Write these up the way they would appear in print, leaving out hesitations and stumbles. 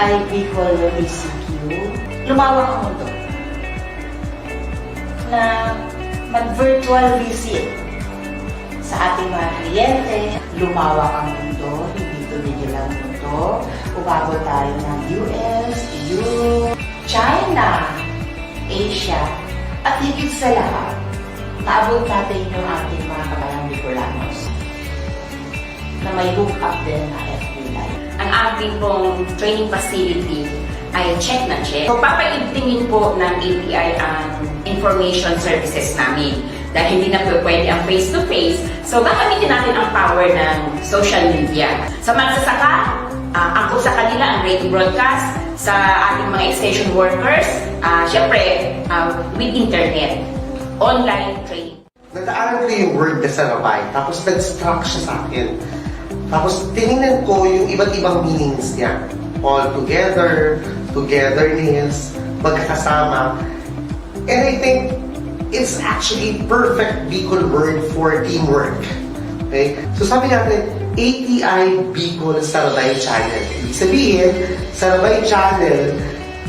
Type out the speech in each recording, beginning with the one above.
ATI Bicol ECQ, lumawak ang mundo na mag-virtual visit sa ating mga kliyente. Lumawak ang mundo, hindi tumigil ang mundo. Umabot tayo ng US, Europe, China, Asia, at higit sa lahat, naabot natin yung ating mga kabayang Bicolanos na may hook up din na FB Live. Ang ating pong training facility ay check na check. So, papaigtingin po ng ATI ang information services namin dahil hindi na po pwede ang face-to-face. So, gagamitin natin ang power ng social media. Sa magsasaka, angkop sa kanila ang radio broadcast, sa ating mga extension workers, syempre, with internet, online training. Nadaanan ko yung word na sarabay, tapos nag-struck siya sa akin. Tapos tinignan ko yung iba't ibang meanings niya. All together, togetherness, magkakasama. And I think it's actually perfect Bicol word for teamwork. Okay? So sabi natin, ATI Bicol Sarabay Channel. Ibig sabihin, Sarabay Channel,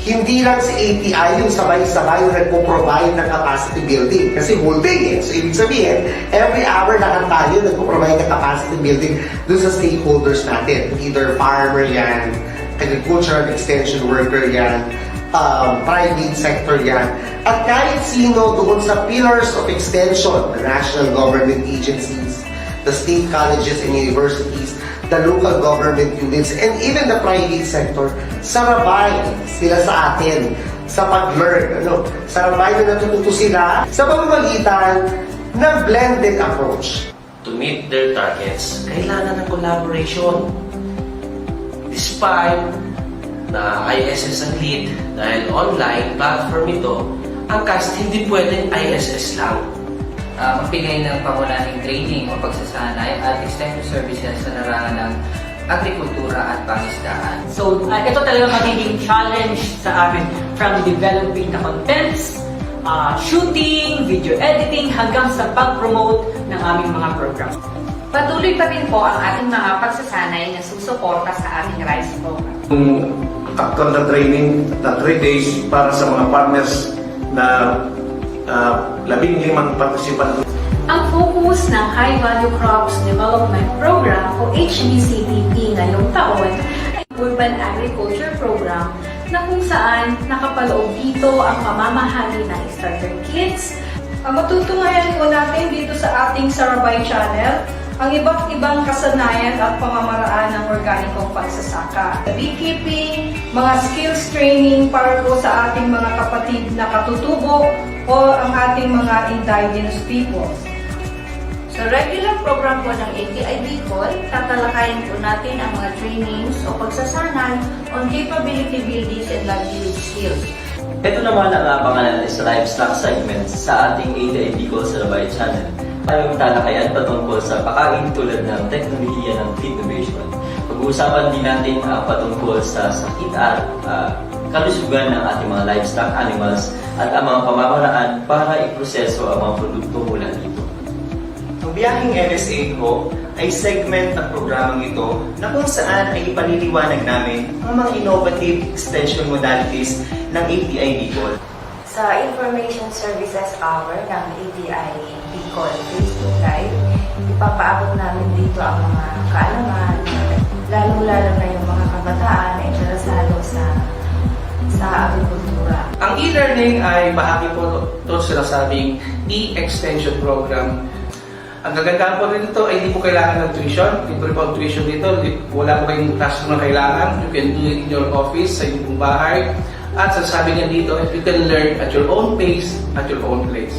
hindi lang si ATI yung sabay-sabay na nagpo-provide ng capacity building. Kasi whole day eh. So, ibig sabihin, every hour lahat tayo nagpo-provide ng capacity building dun sa stakeholders natin. Either farmer yan, agricultural extension worker yan, private sector yan. At kahit sino doon sa pillars of extension, the national government agencies, the state colleges and universities, the local government units, and even the private sector, sarabay sila sa atin sa pag-learn. Sarabay na natututo sila sa pamamagitan ng blended approach. To meet their targets, kailangan ng collaboration. Despite na ISS ang lead, dahil online platform ito, ang cast hindi pwedeng ISS lang. Magbigay ng pangunahing training o pagsasanay at extension services sa larangan ng agrikultura at pangisdaan. So, ito talaga magiging challenge sa amin from developing the contents, shooting, video editing, hanggang sa pag-promote ng aming mga programs. Patuloy pa rin po ang ating mga pagsasanay na susuporta sa ating RISE program. Actual na training na 3 days para sa mga partners na 15 participant. Ang focus ng High Value Crops Development Program o HVCDP ngayong taon ay Urban Agriculture Program na kung saan nakapaloob dito ang pamamahagi ng starter kits. Matutungayan po natin dito sa ating Sarabay Channel ang iba't ibang kasanayan at pamamaraan ng organikong pagsasaka. Beekeeping, mga skills training para po sa ating mga kapatid na katutubo o ang ating mga indigenous peoples. Sa regular program po ng ATI Bicol, tatalakayin po natin ang mga trainings o pagsasanay on capability buildings and livelihood skills. Ito naman ang pangalan is livestock segment sa ating ATI Bicol Sarabay Channel. Tayong talakayan patungkol sa pakain tulad ng teknolohiya ng feed innovation. Pag-uusapan din natin ang patungkol sa sakit at kalusugan ng ating mga livestock animals at ang mga pamamaraan para iproseso ang mga produkto mula dito. Ang biyaheng LSA ko ay segment ng programang ito na kung saan ay ipaliliwanag namin ang mga innovative extension modalities ng ATI Bicol. Sa Information Services Hour ng ATI Bicol Facebook Live, ipapaabot namin dito ang mga kaalaman, lalong-lalo na yung mga kabataan na interesado sa agrikultura. Ang e-learning ay bahagi po ito sa sabing e-extension program. Ang gaganda po rin ito ay hindi po kailangan ng tuition. Hindi po tuition dito. Wala po kayong classroom na kailangan. You can do it in your office, sa inyong bahay. At sasabi niya dito, you can learn at your own pace, at your own place.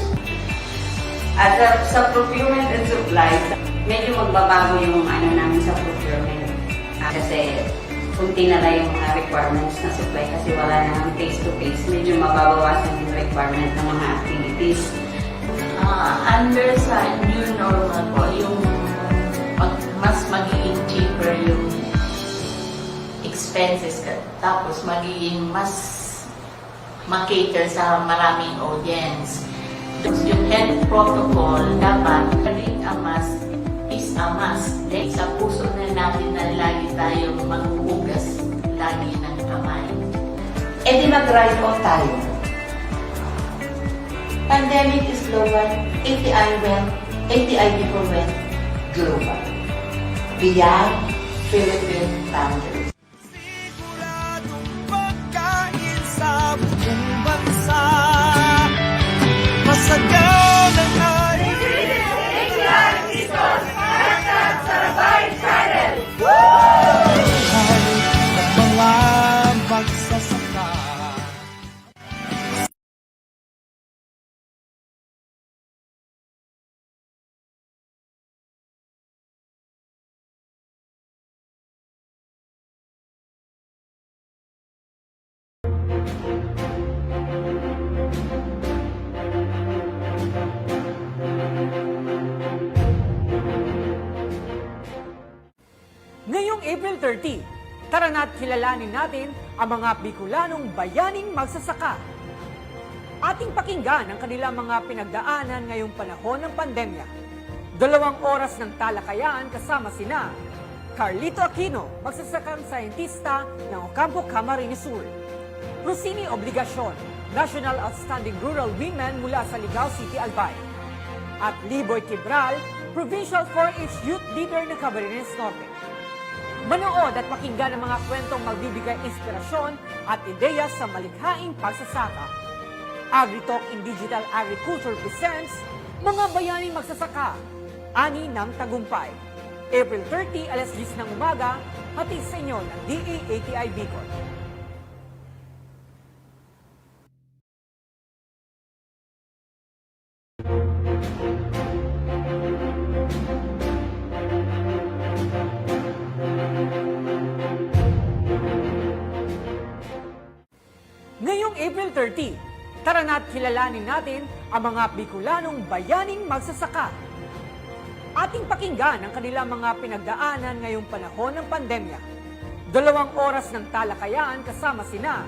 At sa procurement and supply, medyo magbabago yung namin sa procurement. Kasi kunti na lang yung mga requirements na supply kasi wala na face-to-face. Medyo mababawasan yung requirement ng mga activities. Under sa new normal po, yung mas magiging cheaper yung expenses tapos magiging mas makater sa maraming audience. Yung health protocol dapat rin a must is a must. Sa puso na natin na lagi tayong maghuhugas lagi ng kamay. E di mag-ride on tayo. Pandemic is global, ATI Bicol went global. Beyond Philippine boundaries. Siguradong pagkain sa buong bansa. Masagalang ay kahit ng mga magsasaka. Ngayong April 30, tara na't kilalanin natin ang mga Bicolanong bayaning magsasaka. Ating pakinggan ang kanilang mga pinagdaanan ngayong panahon ng pandemya. 2 oras ng talakayan kasama sina Carlito Aquino, magsasakang sayentista ng Ocampo, Camarines Sur. Rosini Obligacion, National Outstanding Rural Women mula sa Ligao City, Albay. At Liboy Quibral, Provincial 4-H Youth Leader ng Camarines Norte. Manood at pakinggan ang mga kwentong magbibigay inspirasyon at ideya sa malikhaing pagsasaka. AgriTalk in Digital Agriculture presents Mga Bayaning Magsasaka, Ani ng Tagumpay. April 30, alas 10 ng umaga, hatid sa inyo ng DA-ATI Bicol. Ngayong April 30, tara na't kilalanin natin ang mga Bicolanong bayaning magsasaka. Ating pakinggan ang kanilang mga pinagdaanan ngayong panahon ng pandemya. 2 oras ng talakayan kasama sina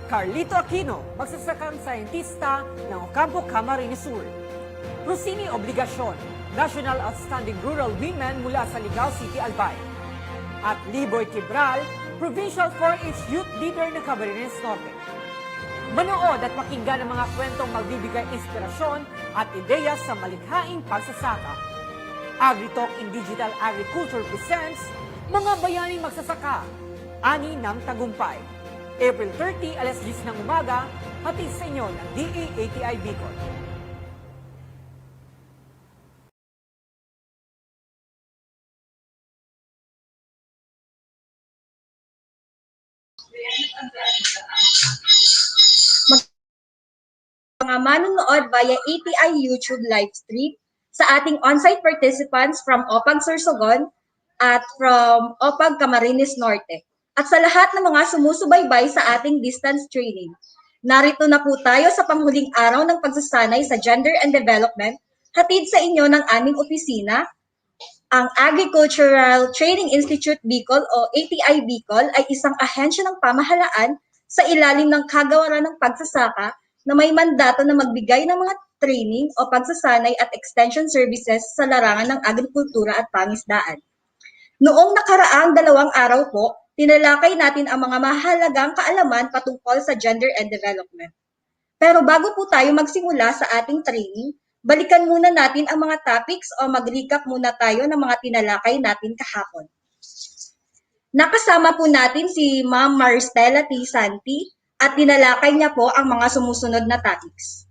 Carlito Aquino, magsasakang sayentista ng Ocampo, Camarines Sur. Rosini Obligacion, National Outstanding Rural Women mula sa Ligao City, Albay. At Liboy Quibral, Provincial 4-H Youth Leader ng Camarines Norte. Manood at pakinggan ang mga kwentong magbibigay inspirasyon at ideya sa malikhaing pagsasaka. AgriTalk in Digital Agriculture presents Mga Bayaning Magsasaka, Ani ng Tagumpay. April 30, alas 10 ng umaga, hatid sa inyo ng DA-ATI Bicol. Mga manonood via ATI YouTube live stream sa ating on-site participants from Opag Sorsogon at from Opag Camarines Norte. At sa lahat ng mga sumusubaybay sa ating distance training. Narito na po tayo sa panghuling araw ng pagsasanay sa Gender and Development, hatid sa inyo ng aming opisina. Ang Agricultural Training Institute Bicol o ATI Bicol ay isang ahensya ng pamahalaan sa ilalim ng kagawaran ng pagsasaka na may mandato na magbigay ng mga training o pagsasanay at extension services sa larangan ng agrikultura at pangisdaan. Noong nakaraang 2 araw po, tinalakay natin ang mga mahalagang kaalaman patungkol sa gender and development. Pero bago po tayo magsimula sa ating training, balikan muna natin ang mga topics o mag-recap muna tayo ng mga tinalakay natin kahapon. Nakasama po natin si Ma'am Maristela T. Santi at tinalakay niya po ang mga sumusunod na topics.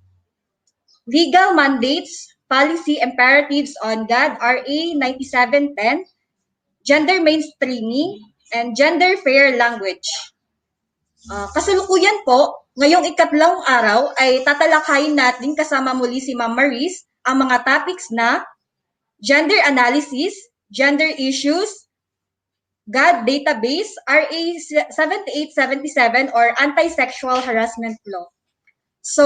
Legal Mandates, Policy Imperatives on GAD RA 9710, Gender Mainstreaming, and Gender Fair Language. Kasalukuyan po, ngayong 3 araw ay tatalakayin natin kasama muli si Ma'am Maris ang mga topics na Gender Analysis, Gender Issues, GAD Database, RA 7877 or Anti-Sexual Harassment Law. So,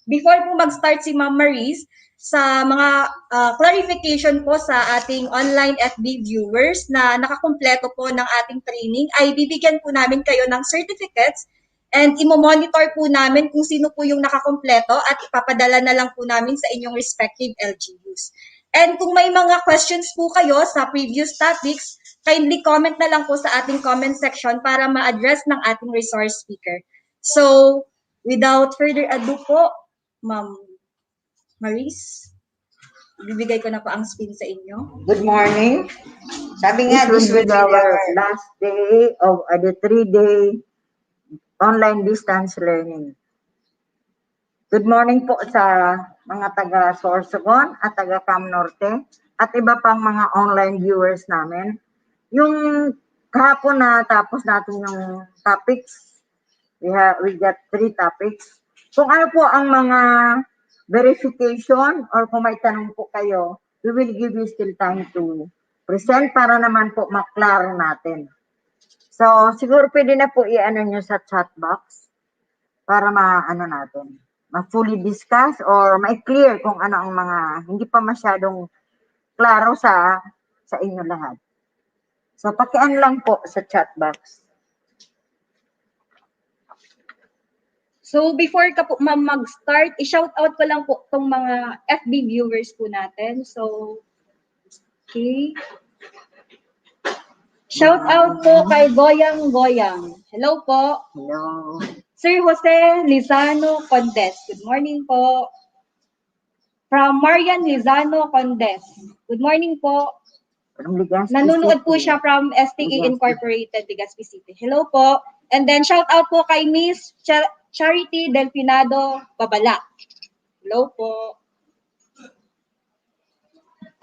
before po mag-start si Ma'am Maris, sa mga clarification po sa ating online FB viewers na nakakumpleto po ng ating training, ay bibigyan po namin kayo ng certificates and imo-monitor po namin kung sino po yung nakakumpleto at ipapadala na lang po namin sa inyong respective LGUs. And kung may mga questions po kayo sa previous topics, kindly comment na lang po sa ating comment section para ma-address ng ating resource speaker. So, without further ado po, Ma'am Maris, bibigay ko na po ang spin sa inyo. Good morning. Sabi nga, this will be our last day of the 3-day online distance learning. Good morning po sa mga taga Sorsogon at taga Cam Norte at iba pang mga online viewers namin. Yung kahapon na tapos natin yung topics, we got 3 topics. Kung ano po ang mga verification or kung may tanong po kayo, we will give you still time to present para naman po maklaro natin. So, siguro pwede na po i-ano nyo sa chat box para ma-ano natin, ma-fully discuss or ma-clear kung ano ang mga hindi pa masyadong klaro sa inyo lahat. So, pakian lang po sa chat box. So, before ka po ma'am mag-start, i-shout out ko lang po tong mga FB viewers po natin. So, okay. Shout out po kay Goyang Goyang. Hello po. Hello. Sir Jose Lizano Condes. Good morning po. From Marian Lizano Condes. Good morning po. Nanonood po siya from STE Incorporated, Legazpi City. Hello po. And then shout out po kay Miss Charity Delfinado Babala. Hello po.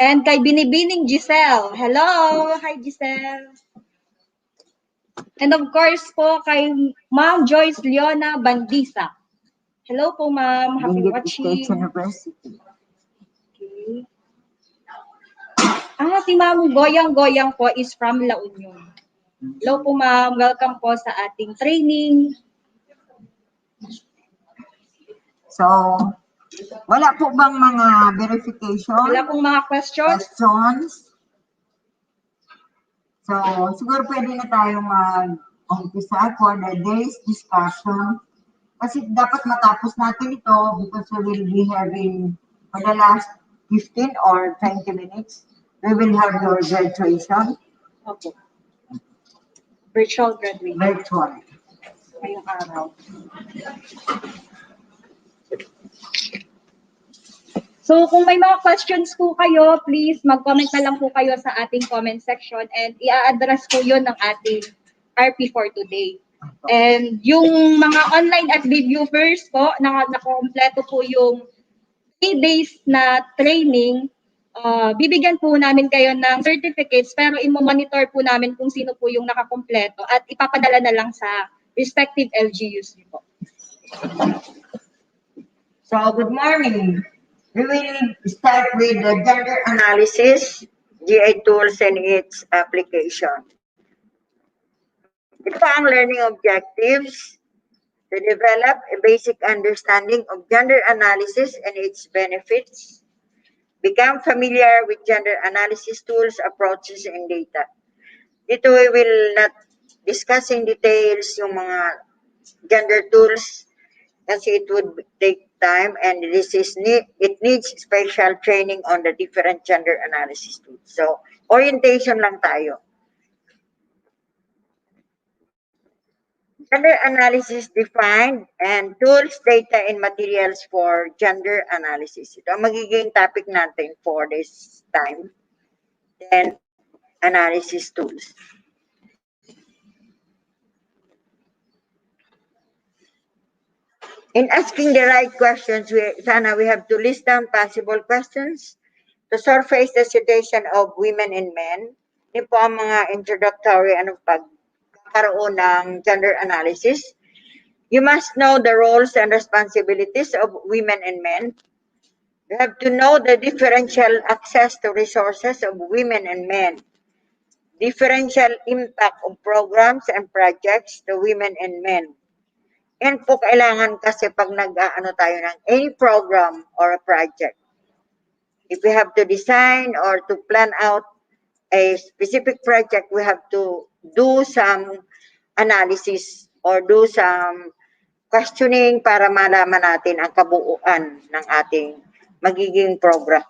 And kay Binibining Giselle. Hello. Hi Giselle. And of course po kay Ma'am Joyce Leona Bandisa. Hello po ma'am. Happy watching. University. Okay. Si Ma'am Goyang Goyang po is from La Union. Hello po ma'am. Welcome po sa ating training. So, wala po bang mga verification? Wala pong mga questions? So, siguro pwede na tayo mag-umpisa for the day's discussion. Kasi dapat matapos natin ito because we will be having for the last 15 or 20 minutes, we will have your graduation. Okay. Virtual graduation. Virtual. Ngayong araw. So, kung may mga questions po kayo, please mag-comment na lang po kayo sa ating comment section and i-address po yun ng ating RP for today. And yung mga online at viewers po, nakakompleto po yung 3 days na training, bibigyan po namin kayo ng certificates pero i-monitor po namin kung sino po yung nakakompleto at ipapadala na lang sa respective LGUs po. So, good morning. We will start with the gender analysis, GI tools and its application. Ito ang learning objectives to develop a basic understanding of gender analysis and its benefits. Become familiar with gender analysis tools, approaches, and data. Dito we will not discuss in details yung mga gender tools kasi it would take time and it needs special training on the different gender analysis tools. So, orientation lang tayo. Gender analysis defined and tools, data, and materials for gender analysis. Ito ang magiging topic natin for this time. Then, analysis tools. In asking the right questions, we have to list down possible questions to surface the situation of women and men. Ito po ang mga introductory pagkakaroon ng gender analysis. You must know the roles and responsibilities of women and men. You have to know the differential access to resources of women and men. Differential impact of programs and projects to women and men. Yan po kailangan kasi pag nag-aano tayo ng any program or a project. If we have to design or to plan out a specific project, we have to do some analysis or do some questioning para malaman natin ang kabuuan ng ating magiging program.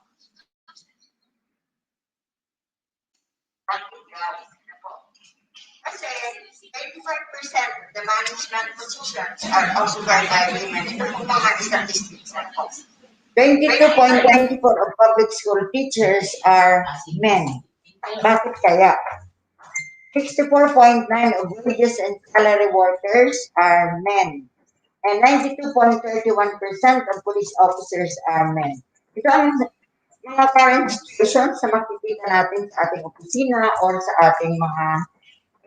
kasi 85% of the management positions are occupied by women. Ito po mga statistics na po. 22.24 of public school teachers are men. Bakit kaya? 64.9 of wages and salary workers are men. And 92.31% of police officers are men. Ito ang mga current situations na makikita natin sa ating opisina or sa ating mga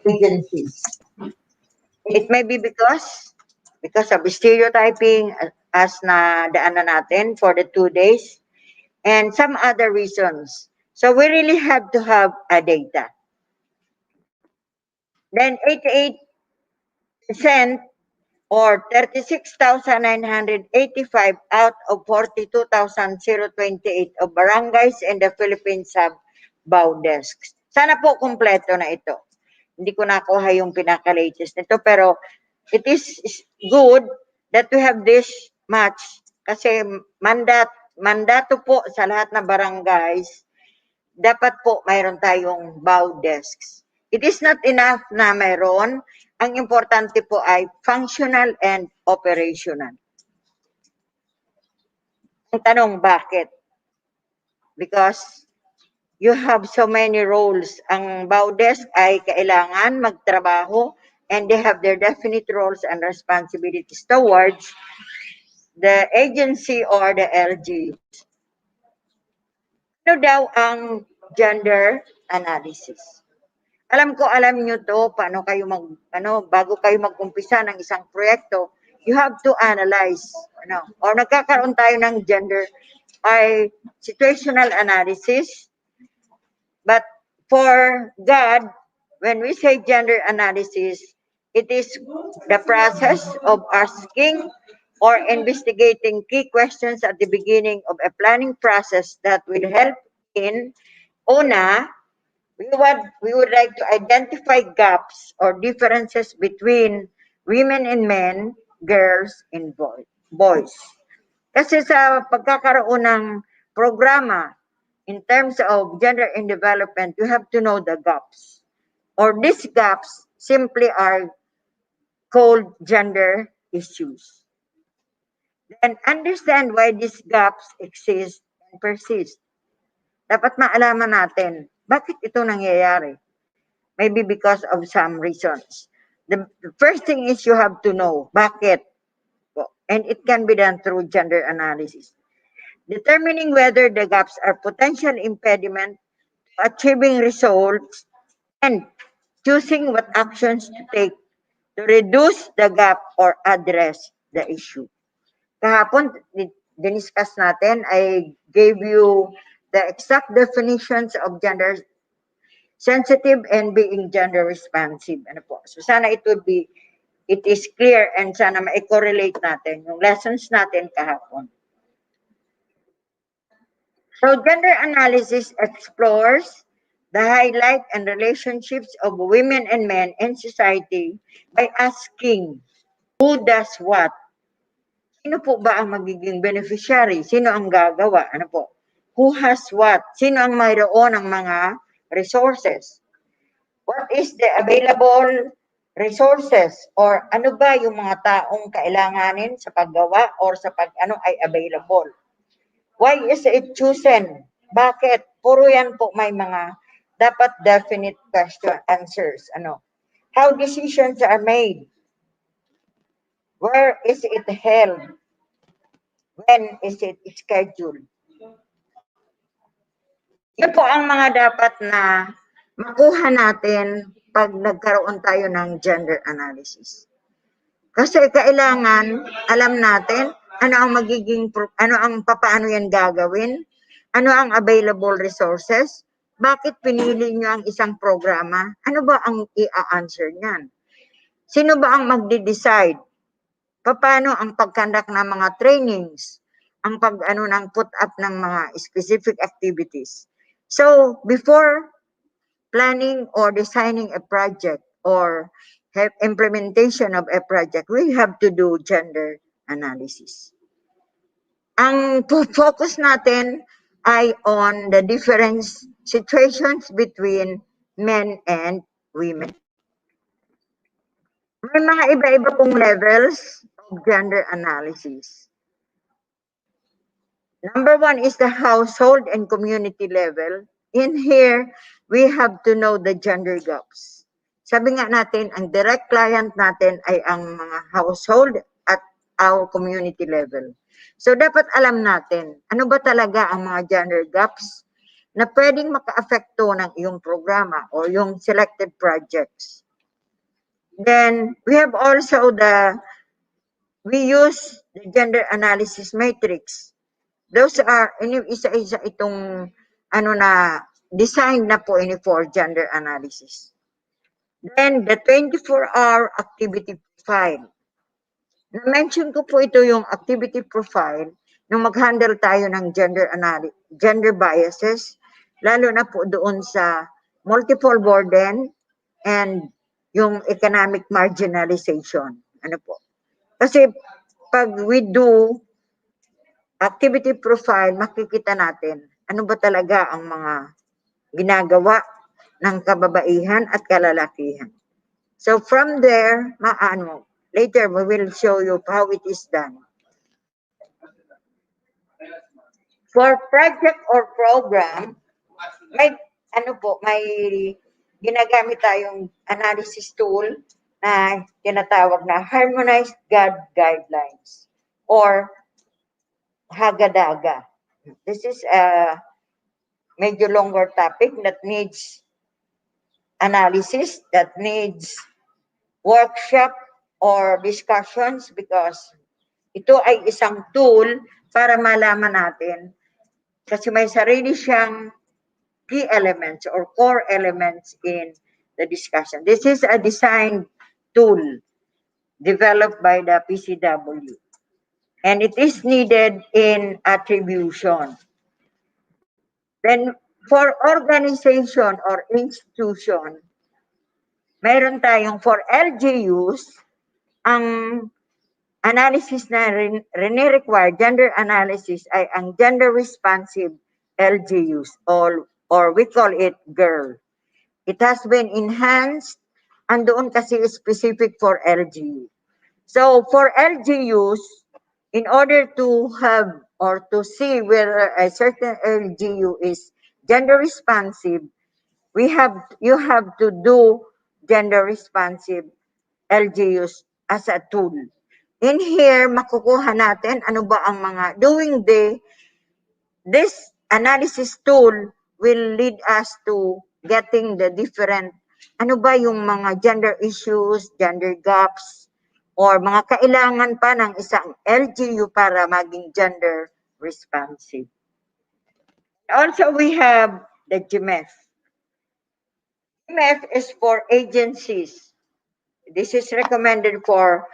agencies. It may be because of stereotyping as na daanan natin for the 2 days and some other reasons. So we really have to have a data. Then 88% or 36,985 out of 42,028 of barangays in the Philippines have BAU desks. Sana po kumpleto na ito. Hindi ko nakuha yung pinaka-latest nito, pero it is good that we have this much kasi mandato po sa lahat na barangays, dapat po mayroon tayong BAU desks. It is not enough na mayroon. Ang importante po ay functional and operational. Ang tanong, bakit? Because you have so many roles. Ang BAU desk ay kailangan magtrabaho and they have their definite roles and responsibilities towards the agency or the LG. Ano daw ang gender analysis? Alam nyo to, paano kayo bago kayo mag-umpisa ng isang proyekto, you have to analyze, or nagkakaroon tayo ng gender, ay situational analysis. But for God, when we say gender analysis, it is the process of asking or investigating key questions at the beginning of a planning process that will help in, una, we would like to identify gaps or differences between women and men, girls and boys. Kasi sa pagkakaroon ng programa, in terms of gender and development, you have to know the gaps. Or these gaps simply are called gender issues. Then understand why these gaps exist and persist. Dapat maalaman natin, bakit ito nangyayari? Maybe because of some reasons. The first thing is you have to know, bakit? And it can be done through gender analysis. Determining whether the gaps are potential impediment to achieving results and choosing what actions to take to reduce the gap or address the issue. Kahapon, diniscuss natin, I gave you the exact definitions of gender sensitive and being gender responsive. Ano po? So sana it is clear and sana ma-correlate natin yung lessons natin kahapon. So gender analysis explores the highlight and relationships of women and men in society by asking who does what. Sino po ba ang magiging beneficiary? Sino ang gagawa? Ano po? Who has what? Sino ang mayroon ng mga resources? What is the available resources? Or ano ba yung mga taong kailanganin sa paggawa or sa pag-ano ay available? Why is it chosen? Bakit? Puro yan po may mga dapat definite question answers. Ano? How decisions are made? Where is it held? When is it scheduled? Yun po ang mga dapat na makuha natin pag nagkaroon tayo ng gender analysis. Kasi kailangan alam natin paano yan gagawin, ano ang available resources, bakit pinili nyo ang isang programa, ano ba ang i-answer niyan? Sino ba ang magde-decide? Paano ang pag-conduct ng mga trainings, ang ng put up ng mga specific activities. So, before planning or designing a project or implementation of a project, we have to do gender analysis. Ang focus natin ay on the different situations between men and women. May mga iba-iba pong levels of gender analysis. Number one is the household and community level. In here, we have to know the gender gaps. Sabi nga natin, ang direct client natin ay ang mga household at our community level. So, dapat alam natin, ano ba talaga ang mga gender gaps na pwedeng maka-apekto ng iyong programa o yung selected projects. Then, we have also we use the gender analysis matrix. Those are, isa-isa itong, design na po ini for gender analysis. Then, the 24-hour activity profile. Na-mention ko po ito yung activity profile nung mag-handle tayo ng gender biases, lalo na po doon sa multiple burden and yung economic marginalization. Ano po? Kasi pag we do activity profile, makikita natin ano ba talaga ang mga ginagawa ng kababaihan at kalalakihan. So from there, later we will show you how it is done. For project or program, may ginagamit tayong analysis tool na tinatawag na Harmonized Guidelines or Hagadaga. This is a medyo longer topic that needs analysis, that needs workshop or discussions because ito ay isang tool para malaman natin kasi may sarili siyang key elements or core elements in the discussion. This is a design tool developed by the PCW and it is needed in attribution. Then for organization or institution, mayroon tayong for LGUs, ang analysis na require gender analysis ay ang gender responsive LGUs or we call it GIRL. It has been enhanced and doon kasi specific for LGU. So for LGUs, in order to have or to see whether a certain LGU is gender responsive, you have to do gender responsive LGUs as a tool. In here, makukuha natin ano ba ang mga this analysis tool will lead us to getting the different, ano ba yung mga gender issues, gender gaps, or mga kailangan pa ng isang LGU para maging gender responsive. Also, we have the GMF. GMF is for agencies. This is recommended for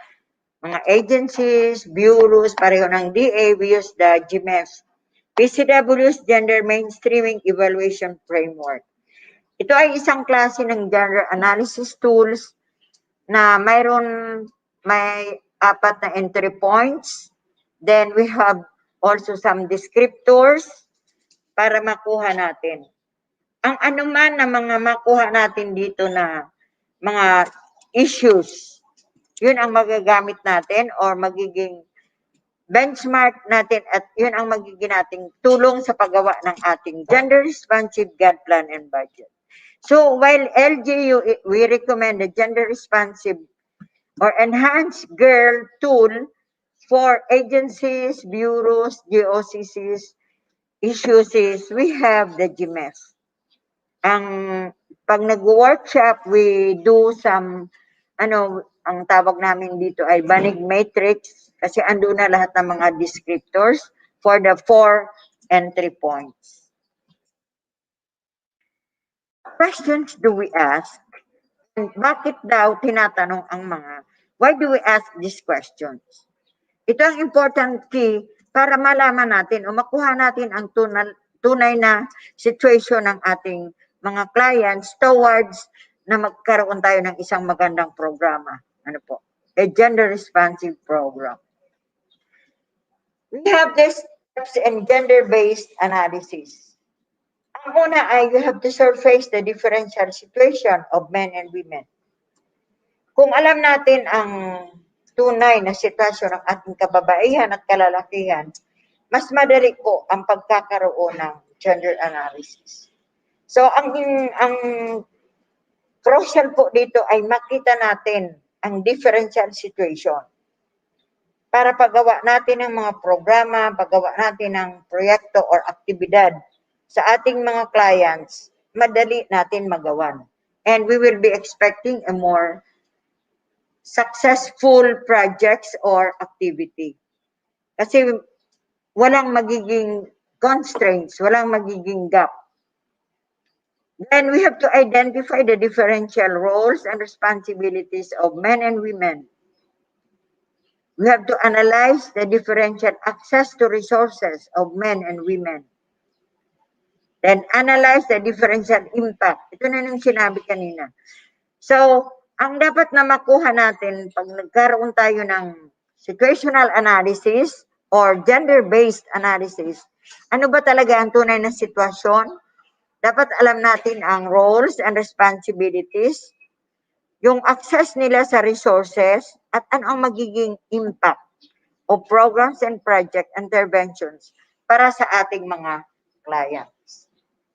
mga agencies, bureaus, pareho ng DA, we use the GMF. PCW's Gender Mainstreaming Evaluation Framework. Ito ay isang klase ng gender analysis tools na may 4 na entry points. Then we have also some descriptors para makuha natin. Ang anuman na mga makuha natin dito na mga issues, yun ang magagamit natin or magiging benchmark natin at yun ang magiging nating tulong sa paggawa ng ating gender responsive God plan and budget. So while LGU, we recommend the gender responsive or enhanced GIRL tool for agencies, bureaus, GOCCs, issues is we have the GMF. Pag nag-workshop, we do some, ang tawag namin dito ay banig matrix kasi ando na lahat ng mga descriptors for the 4 entry points. Questions do we ask? And bakit daw tinatanong ang why do we ask these questions? Ito ang important key para malaman natin o makuha natin ang tunay na situation ng ating mga clients towards na magkaroon tayo ng isang magandang programa. Ano po? A gender responsive program. We have these steps in gender-based analysis. Ang una ay you have to surface the differential situation of men and women. kung alam natin ang tunay na sitwasyon ng ating kababaihan at kalalakihan, mas madali po ang pagkakaroon ng gender analysis. So, ang crucial po dito ay makita natin ang differential situation. Para paggawa natin ng mga programa, paggawa natin ng proyekto or aktibidad sa ating mga clients, madali natin magawan. And we will be expecting a more successful projects or activity. Kasi walang magiging constraints, walang magiging gap. Then we have to identify the differential roles and responsibilities of men and women. We have to analyze the differential access to resources of men and women. Then analyze the differential impact. Ito na yung sinabi kanina. So, ang dapat na makuha natin pag nagkaroon tayo ng situational analysis or gender-based analysis, ano ba talaga ang tunay na sitwasyon? Dapat alam natin ang roles and responsibilities, yung access nila sa resources, at ano ang magiging impact of programs and project interventions para sa ating mga clients.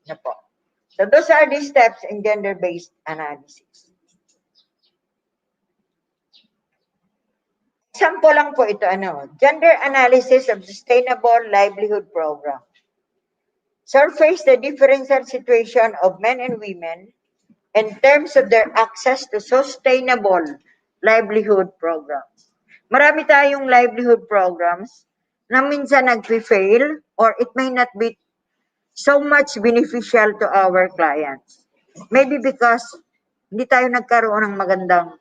Ano po? So those are the steps in gender-based analysis. Example lang po ito, gender analysis of sustainable livelihood program. Surface the differential situation of men and women in terms of their access to sustainable livelihood programs. Marami tayong livelihood programs na minsan nag-fail or it may not be so much beneficial to our clients. Maybe because hindi tayo nagkaroon ng magandang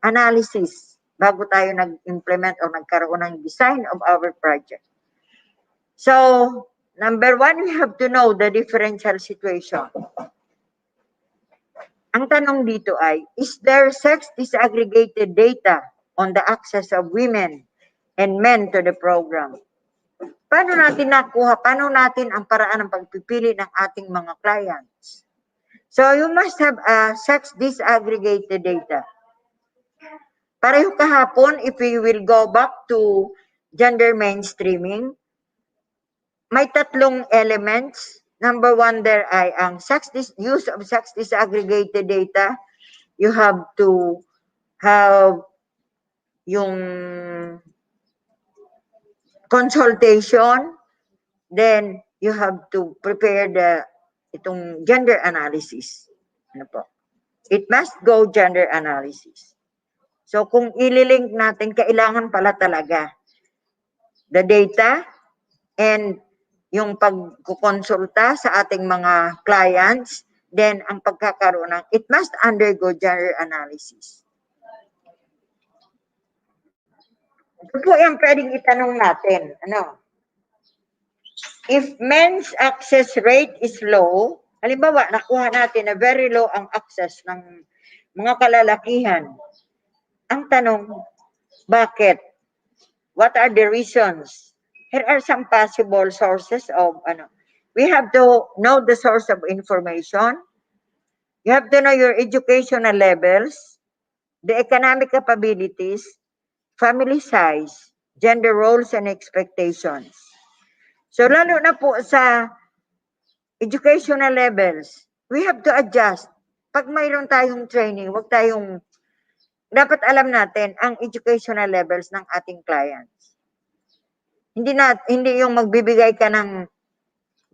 analysis bago tayo nag-implement o nagkaroon ng design of our project. So, number one, we have to know the differential situation. Ang tanong dito ay, is there sex disaggregated data on the access of women and men to the program? Paano natin nakuha? Paano natin ang paraan ng pagpipili ng ating mga clients? So, you must have a sex disaggregated data. Pareho kahapon, if we will go back to gender mainstreaming, may tatlong elements. Number one, there ay ang use of sex disaggregated data. You have to have yung consultation, then you have to prepare itong gender analysis. Ano po? It must go gender analysis. So kung ililink natin, kailangan pala talaga the data and yung pagkukonsulta sa ating mga clients, then ang pagkakaroon ng, it must undergo gender analysis. Ito po yung pwedeng itanong natin. If men's access rate is low, halimbawa, nakuha natin na very low ang access ng mga kalalakihan. Ang tanong, bakit? What are the reasons? Here are some possible sources of, we have to know the source of information. You have to know your educational levels, the economic capabilities, family size, gender roles and expectations. So lalo na po sa educational levels, we have to adjust. Pag mayroon tayong training, dapat alam natin ang educational levels ng ating clients. Hindi yung magbibigay ka ng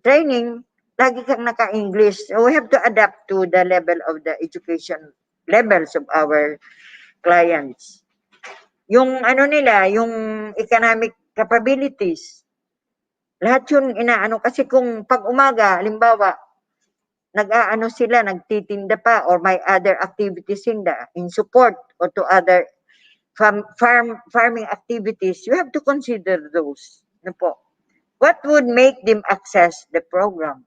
training, lagi kang naka-English. So we have to adapt to the level of the education levels of our clients. Yung yung economic capabilities, lahat yun kasi kung pag umaga, halimbawa, nagtitinda pa or may other activities in support or to other farming activities, you have to consider those. What would make them access the program?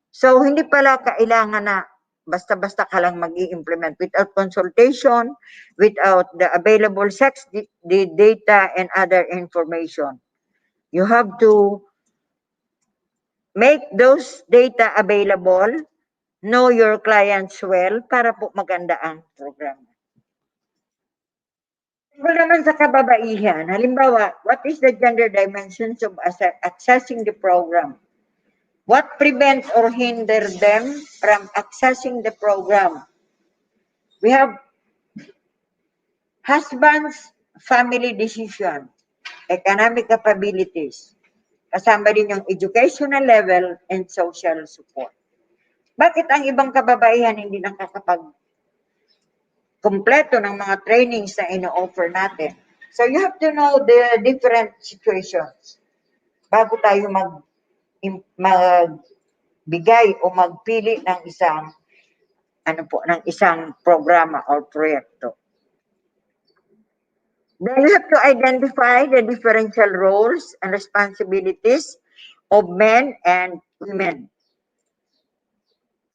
So, hindi pala kailangan na basta-basta ka lang mag-i-implement without consultation, without the available sex data and other information. You have to make those data available, know your clients well, para po maganda ang program. Tungkol naman sa kababaihan, halimbawa, what is the gender dimensions of accessing the program? What prevents or hinder them from accessing the program? We have husband's family decision, economic capabilities, kasama din yung educational level and social support. Bakit ang ibang kababaihan hindi nakakapag-kompleto ng mga trainings na ino-offer natin? So you have to know the different situations bago tayo magbigay o magpili ng isang programa or proyekto. Then you have to identify the differential roles and responsibilities of men and women.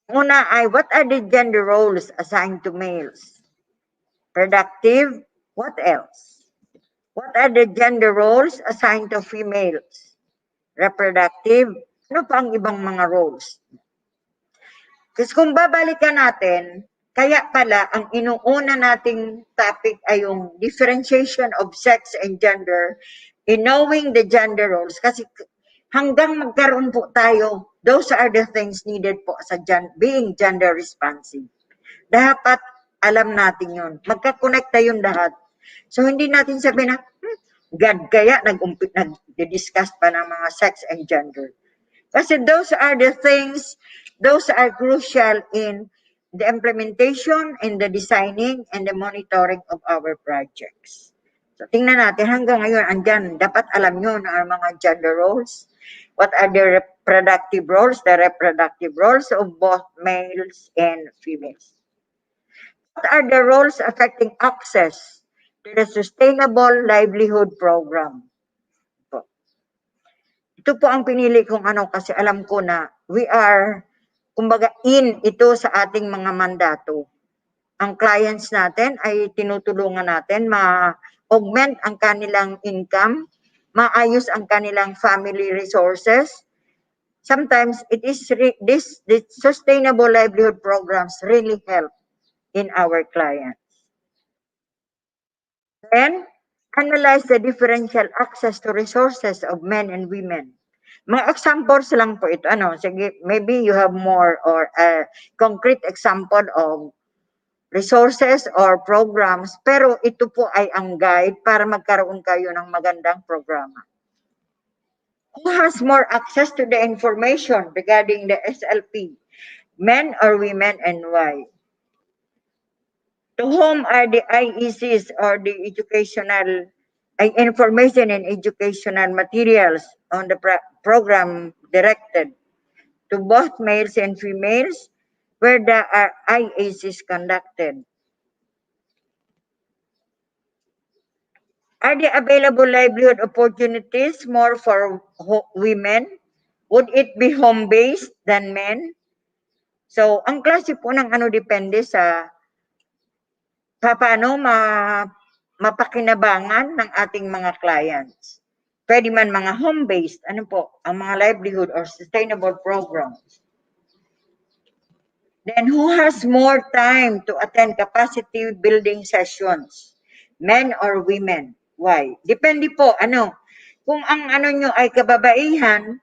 Una ay, what are the gender roles assigned to males? Productive, what else? What are the gender roles assigned to females? Reproductive, ano pa ang ibang mga roles? Kasi kung babalikan natin, kaya pala ang inuuna nating topic ay yung differentiation of sex and gender in knowing the gender roles. Kasi hanggang magkaroon po tayo, those are the things needed po sa being gender responsive. Dapat alam natin yun. Magkakonekta yun lahat. So hindi natin sabihin na, God kaya nag-discuss pa ng mga sex and gender. Kasi those are the things, those are crucial in the implementation and the designing and the monitoring of our projects. So tingnan natin hanggang ngayon, andyan, dapat alam nyo na ang mga gender roles. What are the reproductive roles of both males and females? What are the roles affecting access to the Sustainable Livelihood Program? Ito po ang pinili kong kasi alam ko na we are, kumbaga, ito sa ating mga mandato. Ang clients natin ay tinutulungan natin ma-augment ang kanilang income, maayos ang kanilang family resources. Sometimes it is the Sustainable Livelihood Programs really help in our clients. Then, analyze the differential access to resources of men and women. Mga examples lang po ito. Sige, maybe you have more or a concrete example of resources or programs, pero ito po ay ang guide para magkaroon kayo ng magandang programa. Who has more access to the information regarding the SLP? Men or women, and why? To whom are the IECs or the educational information and educational materials on the program directed? To both males and females, where the IECs conducted? Are the available livelihood opportunities more for women? Would it be home-based than men? So, ang klase po ng depende sa paano mapakinabangan ng ating mga clients. Pwede man mga home-based, ang mga livelihood or sustainable programs. Then, who has more time to attend capacity building sessions? Men or women? Why? Depende po, kung ang nyo ay kababaihan,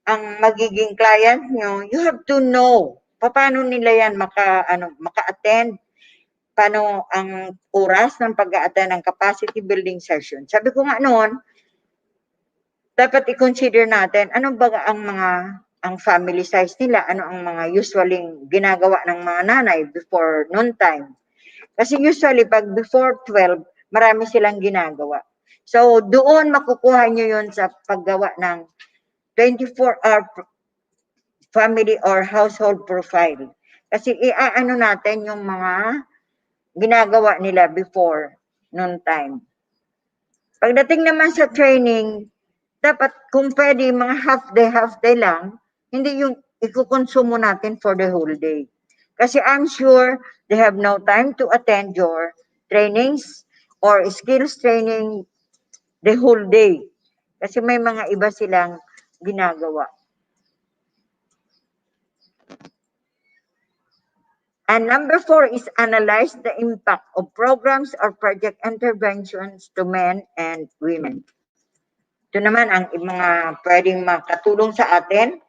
ang magiging client nyo, you have to know paano nila yan maka-attend, paano ang oras ng pag-a-attend ng capacity building session. Sabi ko nga noon, dapat i-consider natin ang family size nila, ang mga usually ginagawa ng mga nanay before noon time. Kasi usually pag before 12, marami silang ginagawa. So doon makukuha nyo yun sa paggawa ng 24-hour family or household profile. Kasi natin yung mga ginagawa nila before noon time. Pagdating naman sa training, dapat kung pwede mga half day lang, hindi yung ikukonsumo natin for the whole day. Kasi I'm sure they have no time to attend your trainings or skills training the whole day. Kasi may mga iba silang ginagawa. And number 4 is analyze the impact of programs or project interventions to men and women. Ito naman ang mga pwedeng makatulong sa atin,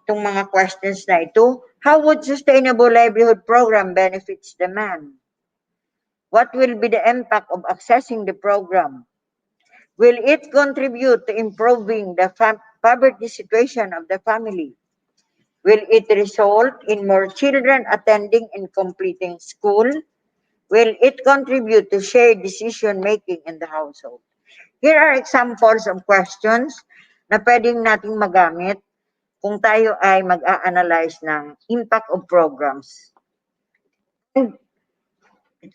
itong mga questions na ito. How would sustainable livelihood program benefits the man? What will be the impact of accessing the program? Will it contribute to improving the poverty situation of the family? Will it result in more children attending and completing school? Will it contribute to shared decision-making in the household? Here are examples of questions na pwedeng nating magamit kung tayo ay mag-a-analyze ng impact of programs.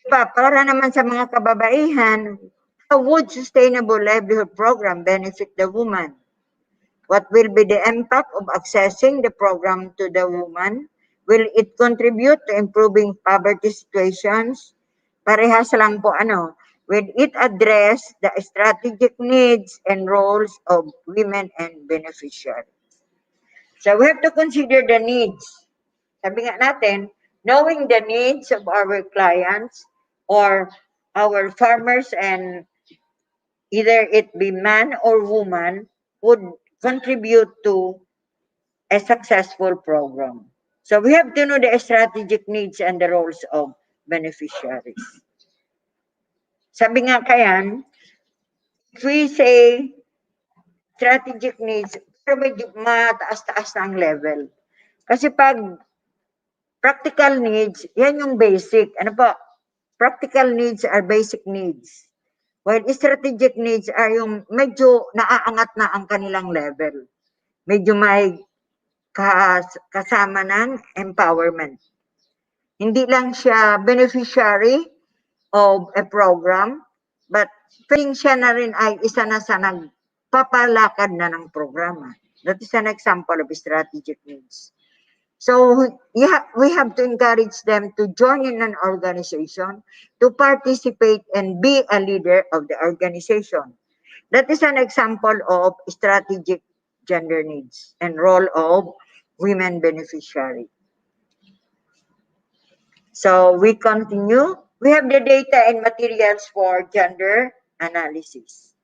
Para naman sa mga kababaihan, how would sustainable livelihood program benefit the woman? What will be the impact of accessing the program to the woman? Will it contribute to improving poverty situations? Parehas lang po will it address the strategic needs and roles of women and beneficiaries? So we have to consider the needs. Sabi nga natin, knowing the needs of our clients or our farmers, and either it be man or woman, would contribute to a successful program. So we have to know the strategic needs and the roles of beneficiaries. Sabi nga kayan, if we say strategic needs, pero medyo mataas-taas na ang level. Kasi pag practical needs, yan yung basic. Ano po? Practical needs are basic needs. While strategic needs are yung medyo naaangat na ang kanilang level. Medyo may kasama ng empowerment. Hindi lang siya beneficiary of a program, but pwedeng siya na rin ay isa na sa nagpapalakad na ng programa. That is an example of strategic needs. So we have to encourage them to join in an organization, to participate and be a leader of the organization. That is an example of strategic gender needs and role of women beneficiary. So we continue. We have the data and materials for gender analysis.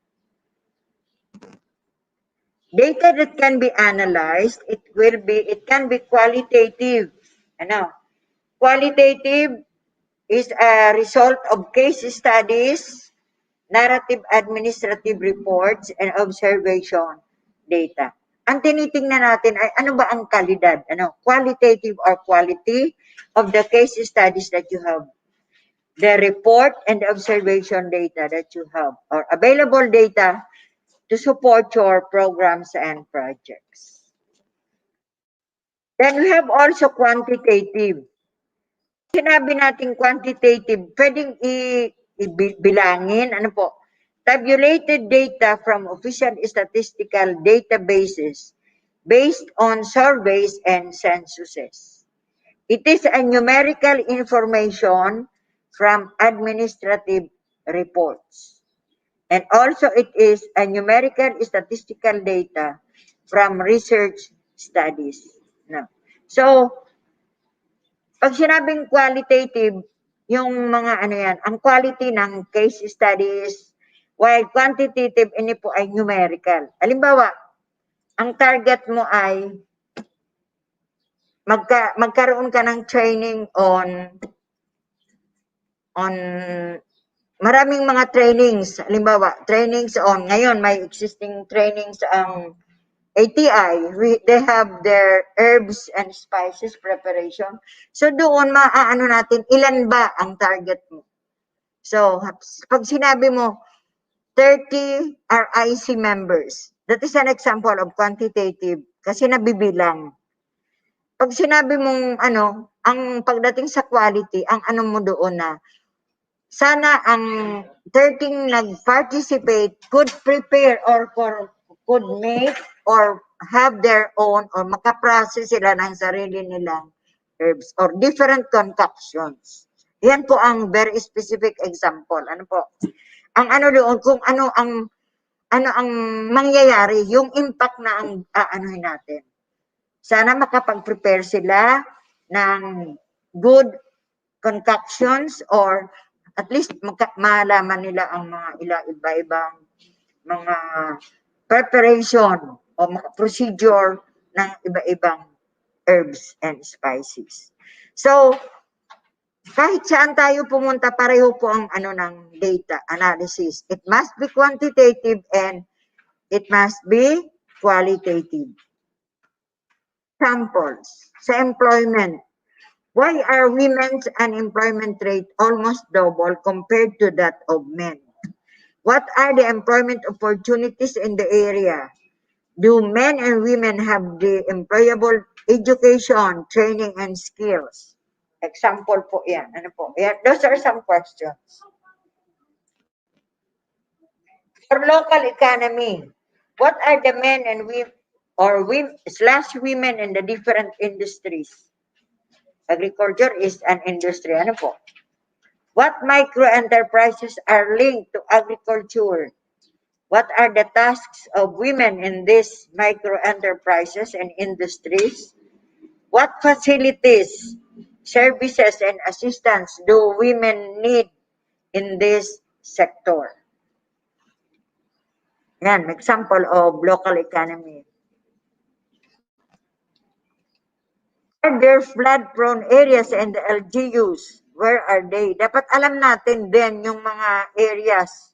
Data that can be analyzed, it can be qualitative. Qualitative is a result of case studies, narrative administrative reports, and observation data. Ang tinitingnan natin ay ano ba ang kalidad, qualitative or quality of the case studies that you have, the report and the observation data that you have, or available data to support your programs and projects. Then we have also quantitative. Sinabi natin quantitative, pwedeng ibilangin, tabulated data from official statistical databases based on surveys and censuses. It is a numerical information from administrative reports. And also it is a numerical statistical data from research studies. So, pag sinabing qualitative, yung mga ang quality ng case studies, while quantitative, ini po ay numerical. Halimbawa, ang target mo ay magkaroon ka ng training on maraming mga trainings. Halimbawa, trainings on, ngayon may existing trainings ang ATI. They have their herbs and spices preparation. So doon maaano natin, ilan ba ang target mo? So, pag sinabi mo, 30 RIC members, that is an example of quantitative kasi nabibilang. Pag sinabi mong ang pagdating sa quality, ang mo doon na, sana ang 13 nag-participate could prepare or could make or have their own or makaprocess sila ng sarili nilang herbs or different concoctions. Yan po ang very specific example. Ang doon, kung ano ang mangyayari, yung impact na ang aanuhin natin. Sana makapag-prepare sila ng good concoctions or at least malaman nila ang mga iba-ibang mga preparation o mga procedure ng iba-ibang herbs and spices. So, kahit saan tayo pumunta, pareho po ang ng data analysis. It must be quantitative and it must be qualitative. Samples sa employment. Why are women's unemployment rate almost double compared to that of men? What are the employment opportunities in the area? Do men and women have the employable education, training, and skills? Example po yan. Ano po? Yan. Those are some questions. For local economy, what are the men and women or women in the different industries? Agriculture is an industry. Ano po? What micro-enterprises are linked to agriculture? What are the tasks of women in these micro-enterprises and industries? What facilities, services, and assistance do women need in this sector? Yan, example of local economy. Are there flood-prone areas in the LGUs? Where are they? Dapat alam natin din yung mga areas.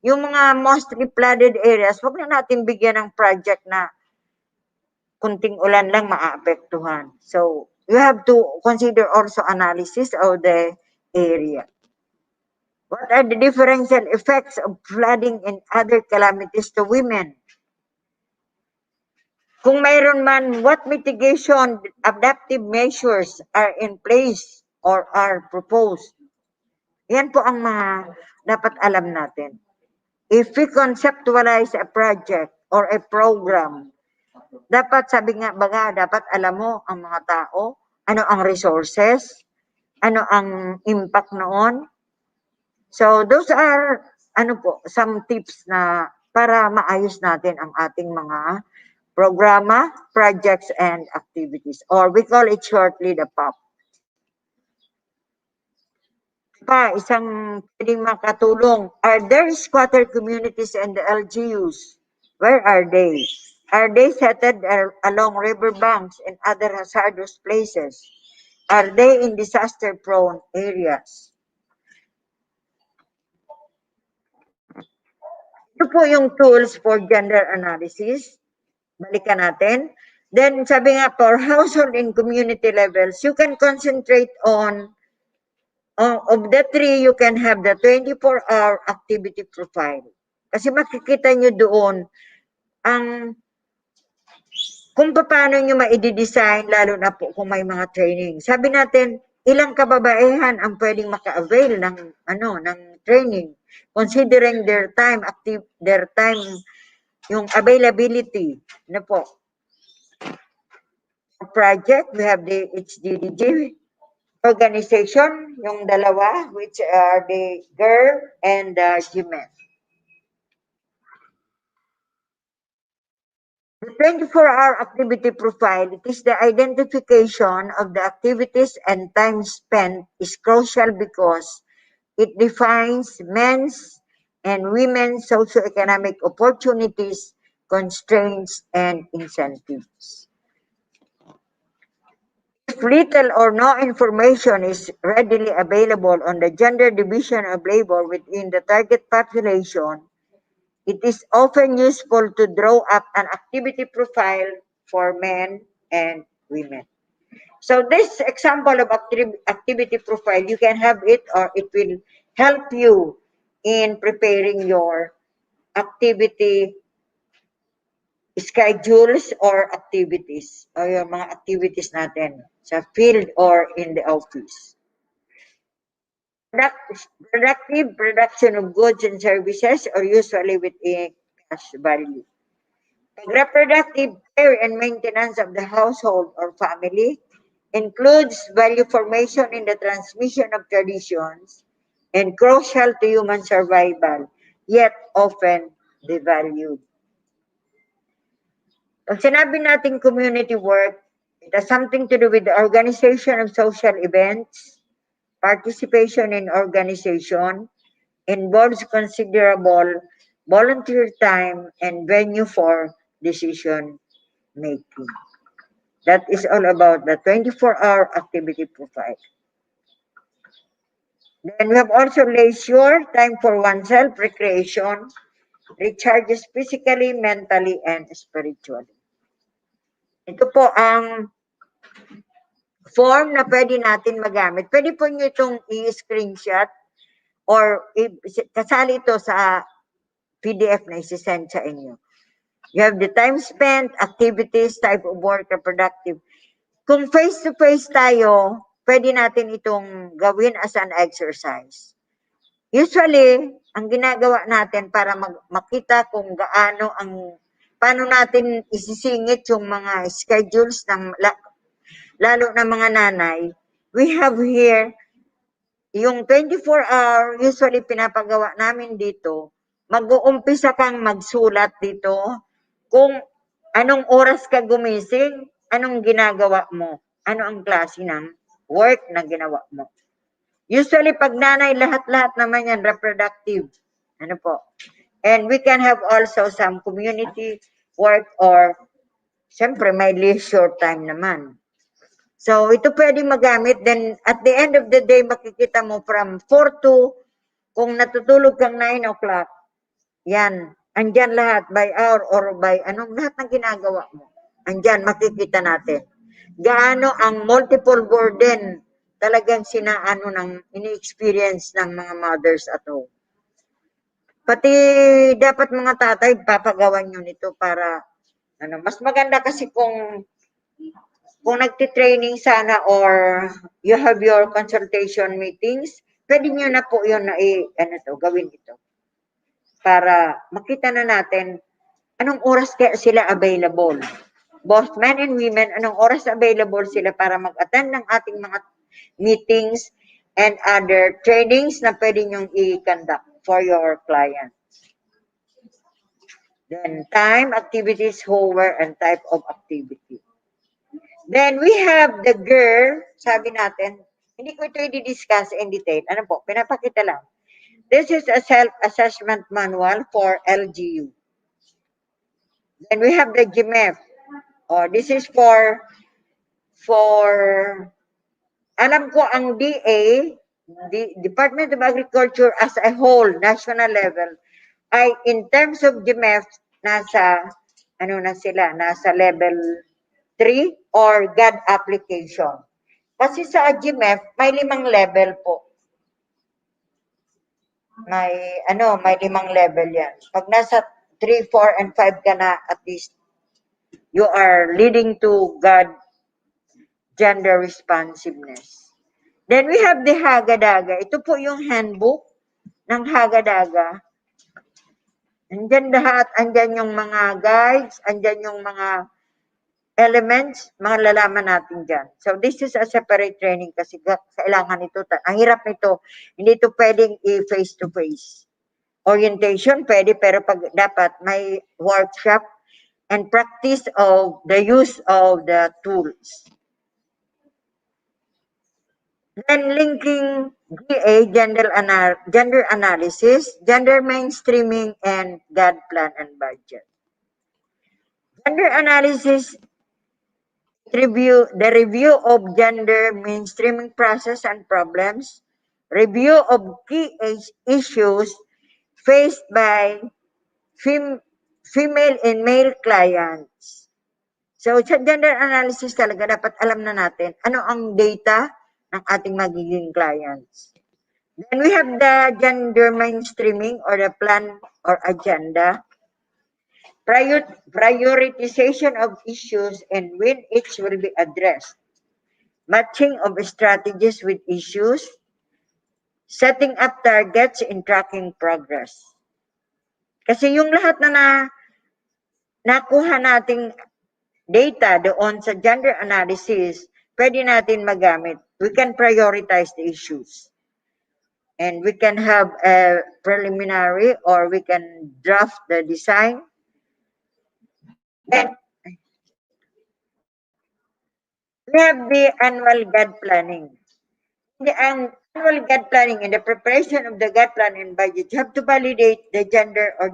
Yung mga mostly flooded areas, huwag na natin bigyan ng project na kunting ulan lang maapektuhan. So, you have to consider also analysis of the area. What are the differential effects of flooding and other calamities to women? Kung mayroon man, what mitigation adaptive measures are in place or are proposed? Yan po ang mga dapat alam natin. If we conceptualize a project or a program, dapat sabi nga baga, dapat alam mo ang mga tao, ano ang resources, ano ang impact noon. So those are some tips na para maayos natin ang ating mga programa, projects, and activities. Or we call it shortly the POP. Isang pwedeng makatulong. Are there squatter communities in the LGUs? Where are they? Are they settled along riverbanks and other hazardous places? Are they in disaster-prone areas? Ito po yung tools for gender analysis. Balikan natin. Then, sabi nga, for household and community levels, you can concentrate on, of the three, you can have the 24-hour activity profile. Kasi makikita nyo doon kung paano nyo ma-design, lalo na po kung may mga training. Sabi natin, ilang kababaihan ang pwedeng maka-avail ng training, considering their time, yung availability. Ano po? Project, we have the HDDG organization, yung dalawa, which are the girl and the GMEN. The 24-hour activity profile, it is the identification of the activities and time spent is crucial because it defines men's and women's socioeconomic opportunities, constraints, and incentives. If little or no information is readily available on the gender division of labor within the target population, it is often useful to draw up an activity profile for men and women. So this example of activity profile, you can have it or it will help you in preparing your activity schedules or activities o yung mga activities natin sa field or in the office. Productive production of goods and services or usually with a cash value. Reproductive care and maintenance of the household or family includes value formation in the transmission of traditions and crucial to human survival, yet often devalued. Pag sinabi natin community work, it has something to do with the organization of social events, participation in organization, involves considerable volunteer time and venue for decision making. That is all about the 24-hour activity profile. Then we have also leisure time for oneself, recreation, recharges physically, mentally, and spiritually. Ito po ang form na pwede natin magamit. Pwede po nyo itong i-screenshot or kasali ito sa PDF na isi-send sa inyo. You have the time spent, activities, type of work, productive. Kung face-to-face tayo, pwede natin itong gawin as an exercise. Usually, ang ginagawa natin para makita kung paano natin isisingit yung mga schedules ng lalo na mga nanay, we have here yung 24-hour, usually pinapagawa namin dito, mag-uumpisa kang magsulat dito kung anong oras ka gumising, anong ginagawa mo, ano ang klase ng work na ginawa mo. Usually, pag nanay, lahat-lahat naman yan, reproductive. Ano po? And we can have also some community work or, syempre, may leisure time naman. So, ito pwede magamit. Then, at the end of the day, makikita mo from 4 to, kung natutulog kang 9 o'clock, yan, andyan lahat, by hour or by lahat ng ginagawa mo. Andyan, makikita natin. Gaano ang multiple burden talagang ini-experience ng mga mothers at home. Pati dapat mga tatay, papagawan nyo nito para, mas maganda kasi kung nagtitraining sana or you have your consultation meetings, pwede nyo na po yun na gawin ito. Para makita na natin anong oras kaya sila available. Both men and women, anong oras available sila para mag-attend ng ating mga meetings and other trainings na pwede nyong i-conduct for your client. Then time, activities, hour, and type of activity. Then we have the girl, sabi natin, hindi ko ito i-discuss in detail. Ano po, pinapakita lang. This is a self-assessment manual for LGU. Then we have the GMF. This is for alam ko ang DA, the Department of Agriculture as a whole, national level, ay in terms of GMF, nasa level 3 or GAD application. Kasi sa GMF, may 5 level po. May 5 level yan. Pag nasa 3, 4, and 5 ka na, at least, you are leading to GAD gender responsiveness. Then we have the Hagadaga. Ito po yung handbook ng Hagadaga. Andyan lahat, andyan yung mga guides, andyan yung mga elements, mga lalaman natin dyan. So this is a separate training kasi kailangan ito. Ang hirap nito, hindi ito pwedeng face-to-face. Orientation pwede, pero dapat may workshop and practice of the use of the tools. Then linking GA, gender analysis, gender mainstreaming, and GAD plan and budget. Gender analysis, the review of gender mainstreaming process and problems, review of key issues faced by female and male clients. So sa gender analysis talaga, dapat alam na natin ano ang data ng ating magiging clients. Then we have the gender mainstreaming or the plan or agenda. Prioritization of issues and when each will be addressed. Matching of strategies with issues. Setting up targets and tracking progress. Kasi yung lahat na nakuha nating data doon sa gender analysis, pwede natin magamit. We can prioritize the issues. And we can have a preliminary or we can draft the design. Then, we have the annual GAD planning. Ang Annual GAD planning and the preparation of the GAD plan and budget, you have to validate the gender or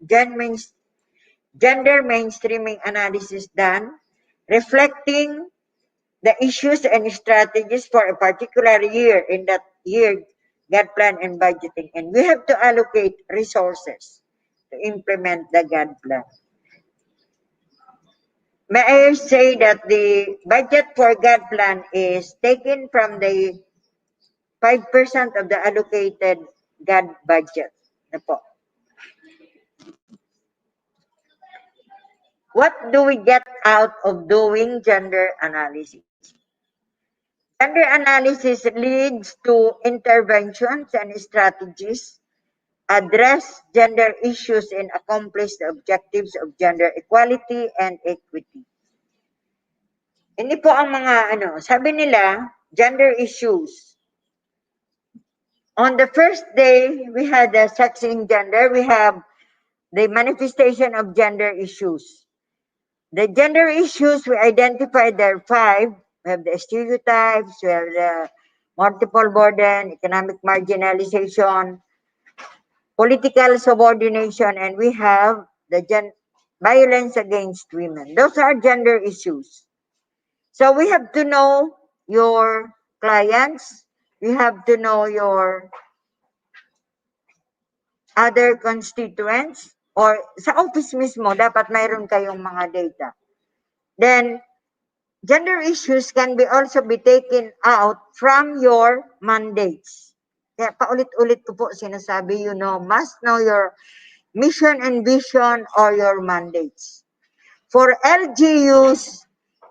gender mainstreaming analysis done, reflecting the issues and strategies for a particular year in that year GAD plan and budgeting. And we have to allocate resources to implement the GAD plan. May I say that the budget for GAD plan is taken from the 5% of the allocated GAD budget. Na po. What do we get out of doing gender analysis? Gender analysis leads to interventions and strategies, address gender issues, and accomplish the objectives of gender equality and equity. Hindi po ang mga sabi nila, gender issues. On the first day, we had the sex and gender. We have the manifestation of gender issues. The gender issues, we identified there are 5. We have the stereotypes, we have the multiple burden, economic marginalization, political subordination, and we have the violence against women. Those are gender issues. So we have to know your clients, you have to know your other constituents, or sa office mismo, dapat mayroon kayong mga data. Then, gender issues can be also be taken out from your mandates. Kaya paulit-ulit ko po sinasabi, must know your mission and vision or your mandates. For LGUs,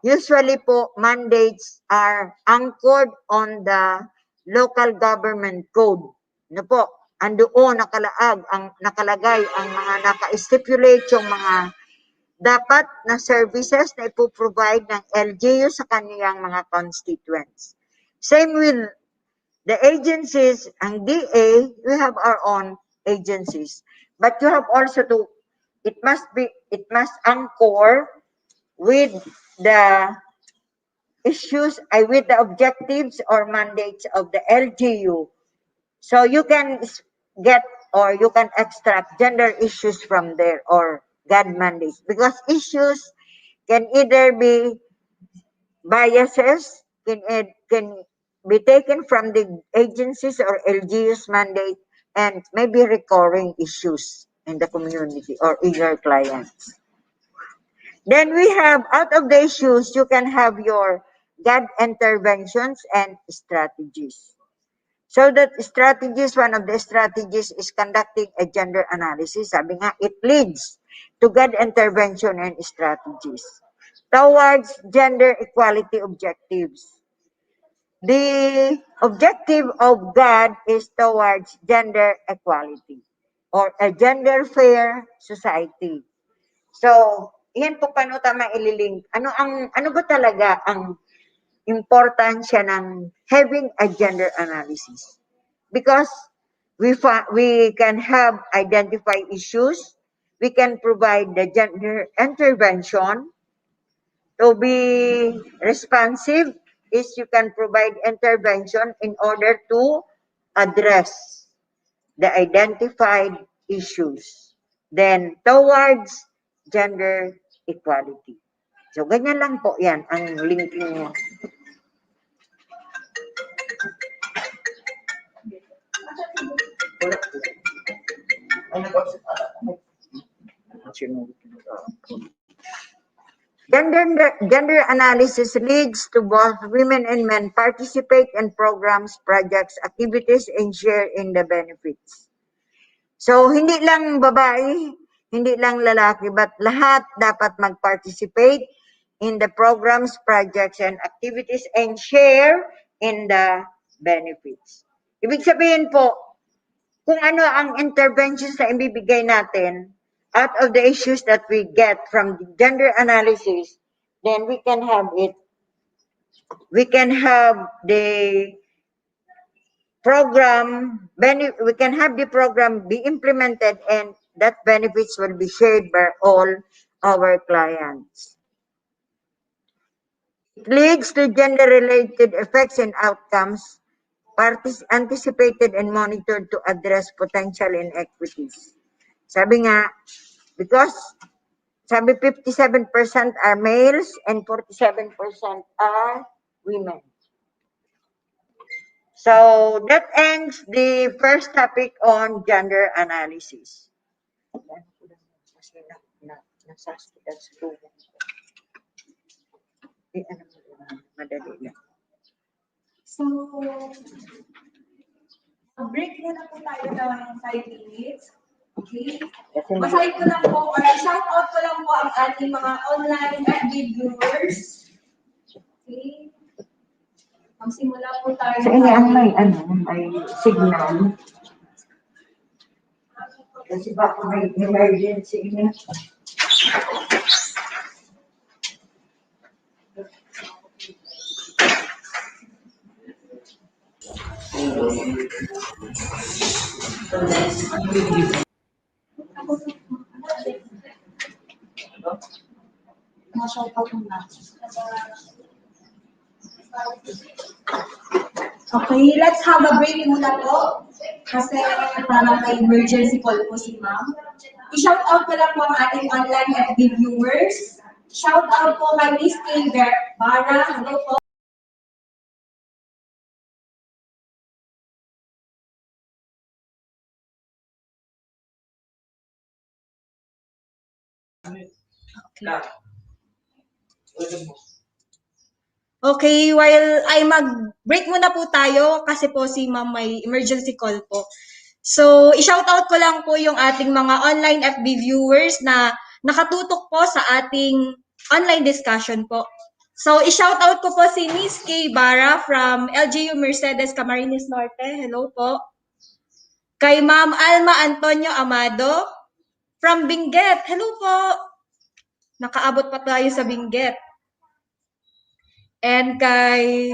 usually po, mandates are anchored on the local government code. Po, andoon nakalagay ang mga naka-stipulate yung mga dapat na services na ipoprovide ng LGU sa kaniyang mga constituents. Same with the agencies, ang DA, we have our own agencies. But you have also to, it must anchor with the issues, with the objectives or mandates of the LGU. So you can get or you can extract gender issues from there or GAD mandates, because issues can either be biases, can be taken from the agencies or LGU's mandate, and maybe recurring issues in the community or in your clients. Then we have, out of the issues, you can have your GAD interventions and strategies. So that strategies, one of the strategies is conducting a gender analysis. Sabi nga, it leads to GAD intervention and strategies towards gender equality objectives. The objective of GAD is towards gender equality or a gender fair society. So, yan po paano tama ililink. Ano ba talaga ang importansya ng having a gender analysis? Because we can have identify issues, we can provide the gender intervention. To be responsive is you can provide intervention in order to address the identified issues. Then towards gender equality. So, ganyan lang po yan ang linking mo. Gender analysis leads to both women and men participate in programs, projects, activities, and share in the benefits. So, hindi lang babae, hindi lang lalaki, but lahat dapat mag-participate in the programs, projects, and activities and share in the benefits. Ibig sabihin po, kung ano ang interventions na ibibigay natin out of the issues that we get from the gender analysis, then we can have it. We can have the program, we can have the program be implemented and that benefits will be shared by all our clients. It leads to gender-related effects and outcomes, anticipated and monitored to address potential inequities. Sabi nga, because sabi 57% are males and 47% are women. So that ends the first topic on gender analysis. So, break muna po tayo ng 5 minutes. Okay? Basahin ko lang po, or shout out ko lang po ang ating mga online FB viewers. Okay? Magsimula po tayo. Sa inyo ang may signal. Kasi baka may emergency niya. Okay, let's have a break muna po. Kasi parang may emergency call po si ma'am. I-shout out ko lang po ang ating online FB viewers. Shout out po kay Miss Kay Bara. Hello po. Okay, while ay mag-break muna po tayo kasi po si ma'am may emergency call po. So, i-shoutout ko lang po yung ating mga online FB viewers na nakatutok po sa ating online discussion po. So, i-shoutout ko po si Miss Kay Bara from LGU Mercedes Camarines Norte. Hello po. Kay Ma'am Alma Antonio Amado from Benguet. Hello po. Nakaabot pa tayo sa Benguet. And kay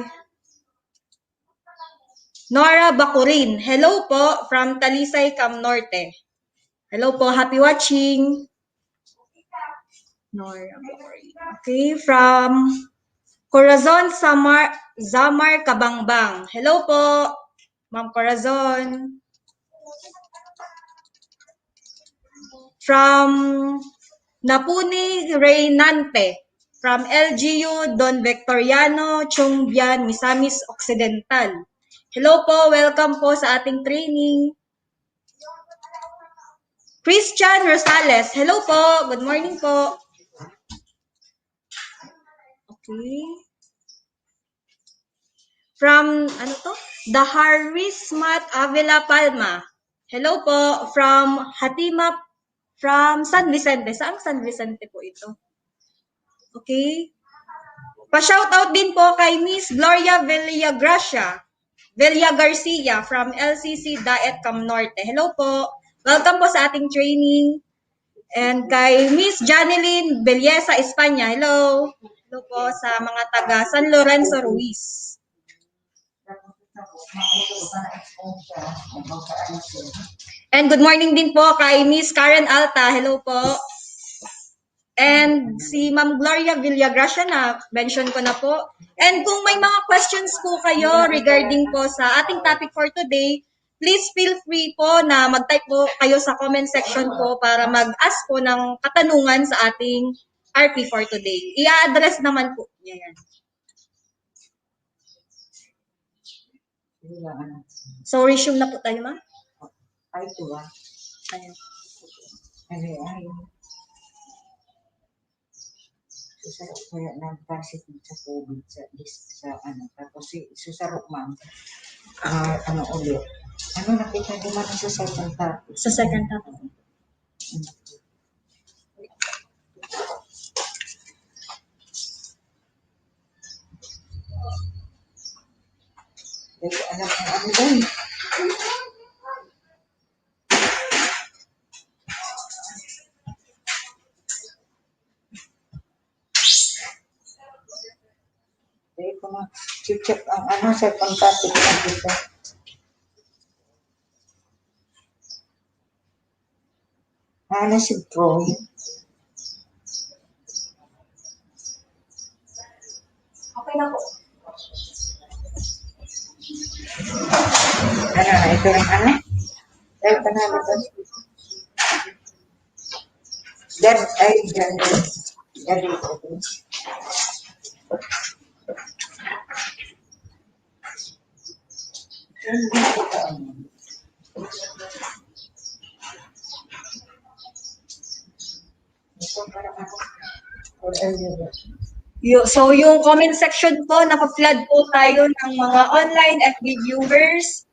Nora Bacurin. Hello po from Talisay, Cam Norte. Hello po, happy watching. Nora Bacurin. Okay, from Corazon Zamar Kabangbang. Hello po, Ma'am Corazon. From Napuni Reynante. From LGU Don Victoriano, Chongbian, Misamis Occidental. Hello po, welcome po sa ating training. Christian Rosales, hello po, good morning po. Okay. From, The Harismat Avila Palma. Hello po, from Hatima, from San Vicente. Saan San Vicente po ito? Okay. Pa-shoutout din po kay Miss Gloria Villa Garcia from LCC Daet Cam Norte. Hello po. Welcome po sa ating training. And kay Miss Janeline Belleza Espanya. Hello. Hello po sa mga taga San Lorenzo Ruiz. And good morning din po kay Miss Karen Alta. Hello po. And si Ma'am Gloria Villagracia na mention ko na po. And kung may mga questions po kayo regarding po sa ating topic for today, please feel free po na mag-type po kayo sa comment section po para mag-ask po ng katanungan sa ating RP for today. I-address naman po niya yan. So, resume na po tayo, ma'am? Ay, ito ba? Ay. Susarok kaya nag-positive sa COVID sa tapos susarok ma'am. Ulit. Nakita naman sa second topic? Sa second topic. Alam mo, ano doon? Hindi ko na check ang second topic na dito. Si drawing. Okay na po. Ito yung ano? Ito na ito. God, ay, gender. Database. So, yung comment section po, naka-flood po tayo ng mga online FB viewers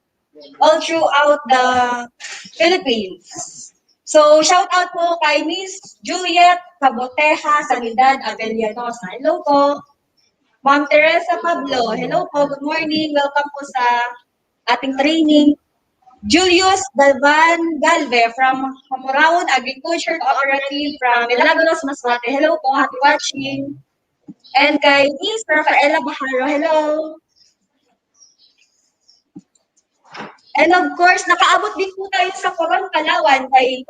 all throughout the Philippines. So, shout out po kay Miss Juliet Caboteja Sanidad Avellanosa. Hello po. Ma'am Teresa Pablo. Hello po. Good morning. Welcome po sa ating training. Julius Dalvan Galve from Hamuraon Agriculture Cooperative from Milagros, Masbate. Hello po. Happy watching. And kay Miss Rafaela Baharo. Hello. And of course, nakaabot din po tayo sa Coron, Palawan kay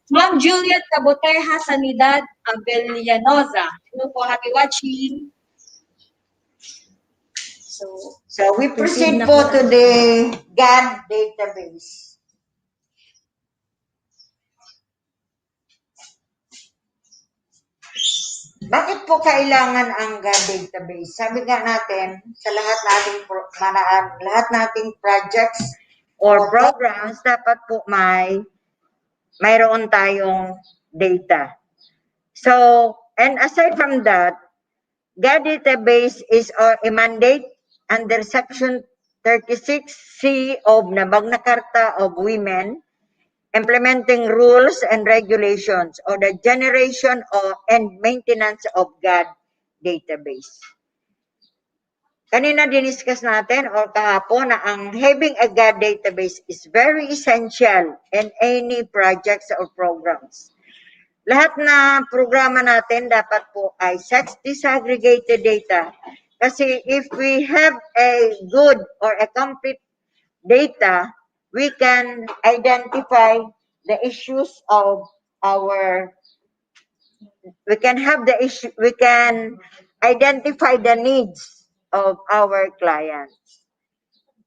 Ma'am Juliet Caboteja Sanidad Avellanosa. Hello po, happy watching. So we proceed po to the GAD database. Bakit po kailangan ang GAD database? Sabi nga natin, sa lahat nating projects or programs, dapat po mayroon tayong data. So, and aside from that, GAD database is a mandate under Section 36C of the Magna Carta of Women, implementing rules and regulations or the generation and maintenance of GAD database. Kanina diniscuss natin or kahapon na ang having a GAD database is very essential in any projects or programs. Lahat na programa natin dapat po ay sex disaggregated data. Kasi if we have a good or a complete data, we can identify the issues of we can identify the needs of our clients.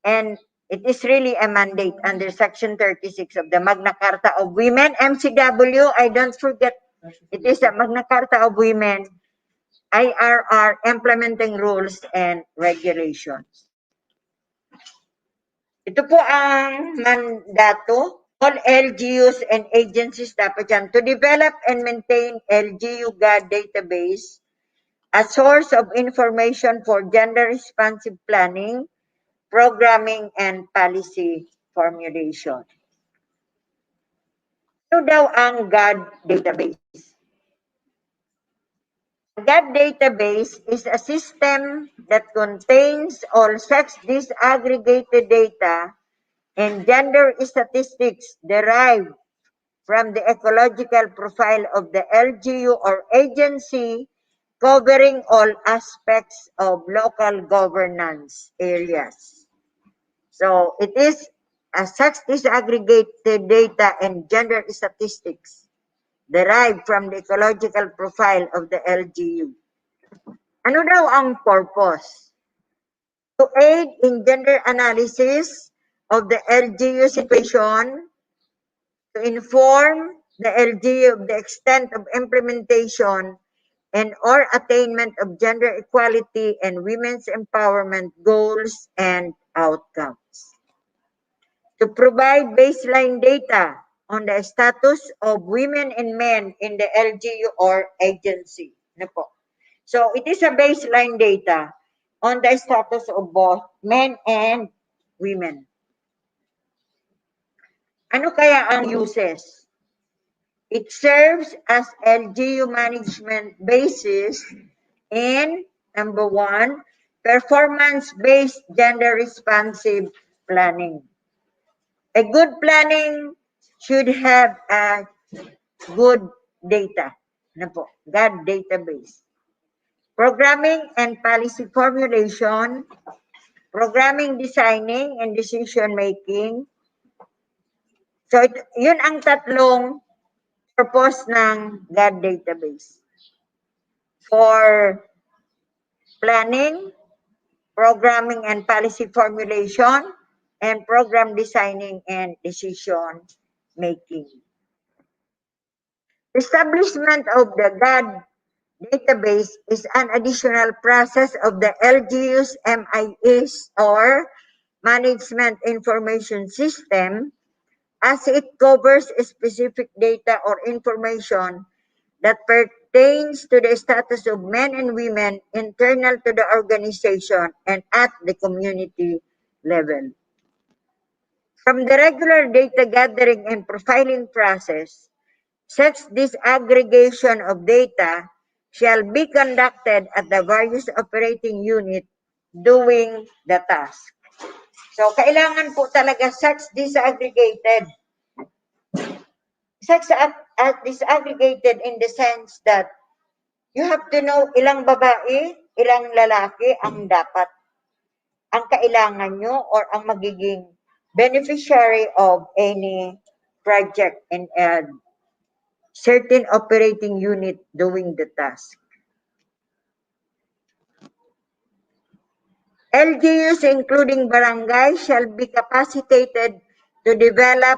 And it is really a mandate under Section 36 of the Magna Carta of Women, MCW, I don't forget, it is a Magna Carta of Women, IRR, implementing rules and regulations. Ito po ang mandato. All LGUs and agencies dapat yan to develop and maintain LGU GAD database, a source of information for gender-responsive planning, programming, and policy formulation. Ano daw ang GAD database? GAD database is a system that contains all sex disaggregated data and gender statistics derived from the ecological profile of the LGU or agency covering all aspects of local governance areas. So it is a sex disaggregated data and gender statistics derived from the ecological profile of the LGU. Ano daw ang purpose? To aid in gender analysis of the LGU situation, to inform the LGU of the extent of implementation and or attainment of gender equality and women's empowerment goals and outcomes. To provide baseline data on the status of women and men in the LGU or agency. So it is a baseline data on the status of both men and women. Ano kaya ang uses? It serves as LGU management basis in, number 1, performance-based gender-responsive planning. A good planning should have a good data. GAD database. Programming and policy formulation, programming designing and decision making. So, yun ang tatlong purpose ng GAD database. For planning, programming and policy formulation, and program designing and decision making. Establishment of the GAD database is an additional process of the LGU's MIS or Management Information System, as it covers specific data or information that pertains to the status of men and women internal to the organization and at the community level. From the regular data gathering and profiling process, such disaggregation of data shall be conducted at the various operating unit doing the task. So, kailangan po talaga such disaggregated. Such disaggregated in the sense that you have to know ilang babae, ilang lalaki ang dapat, ang kailangan nyo or ang magiging beneficiary of any project in a certain operating unit doing the task. LGUs, including barangay, shall be capacitated to develop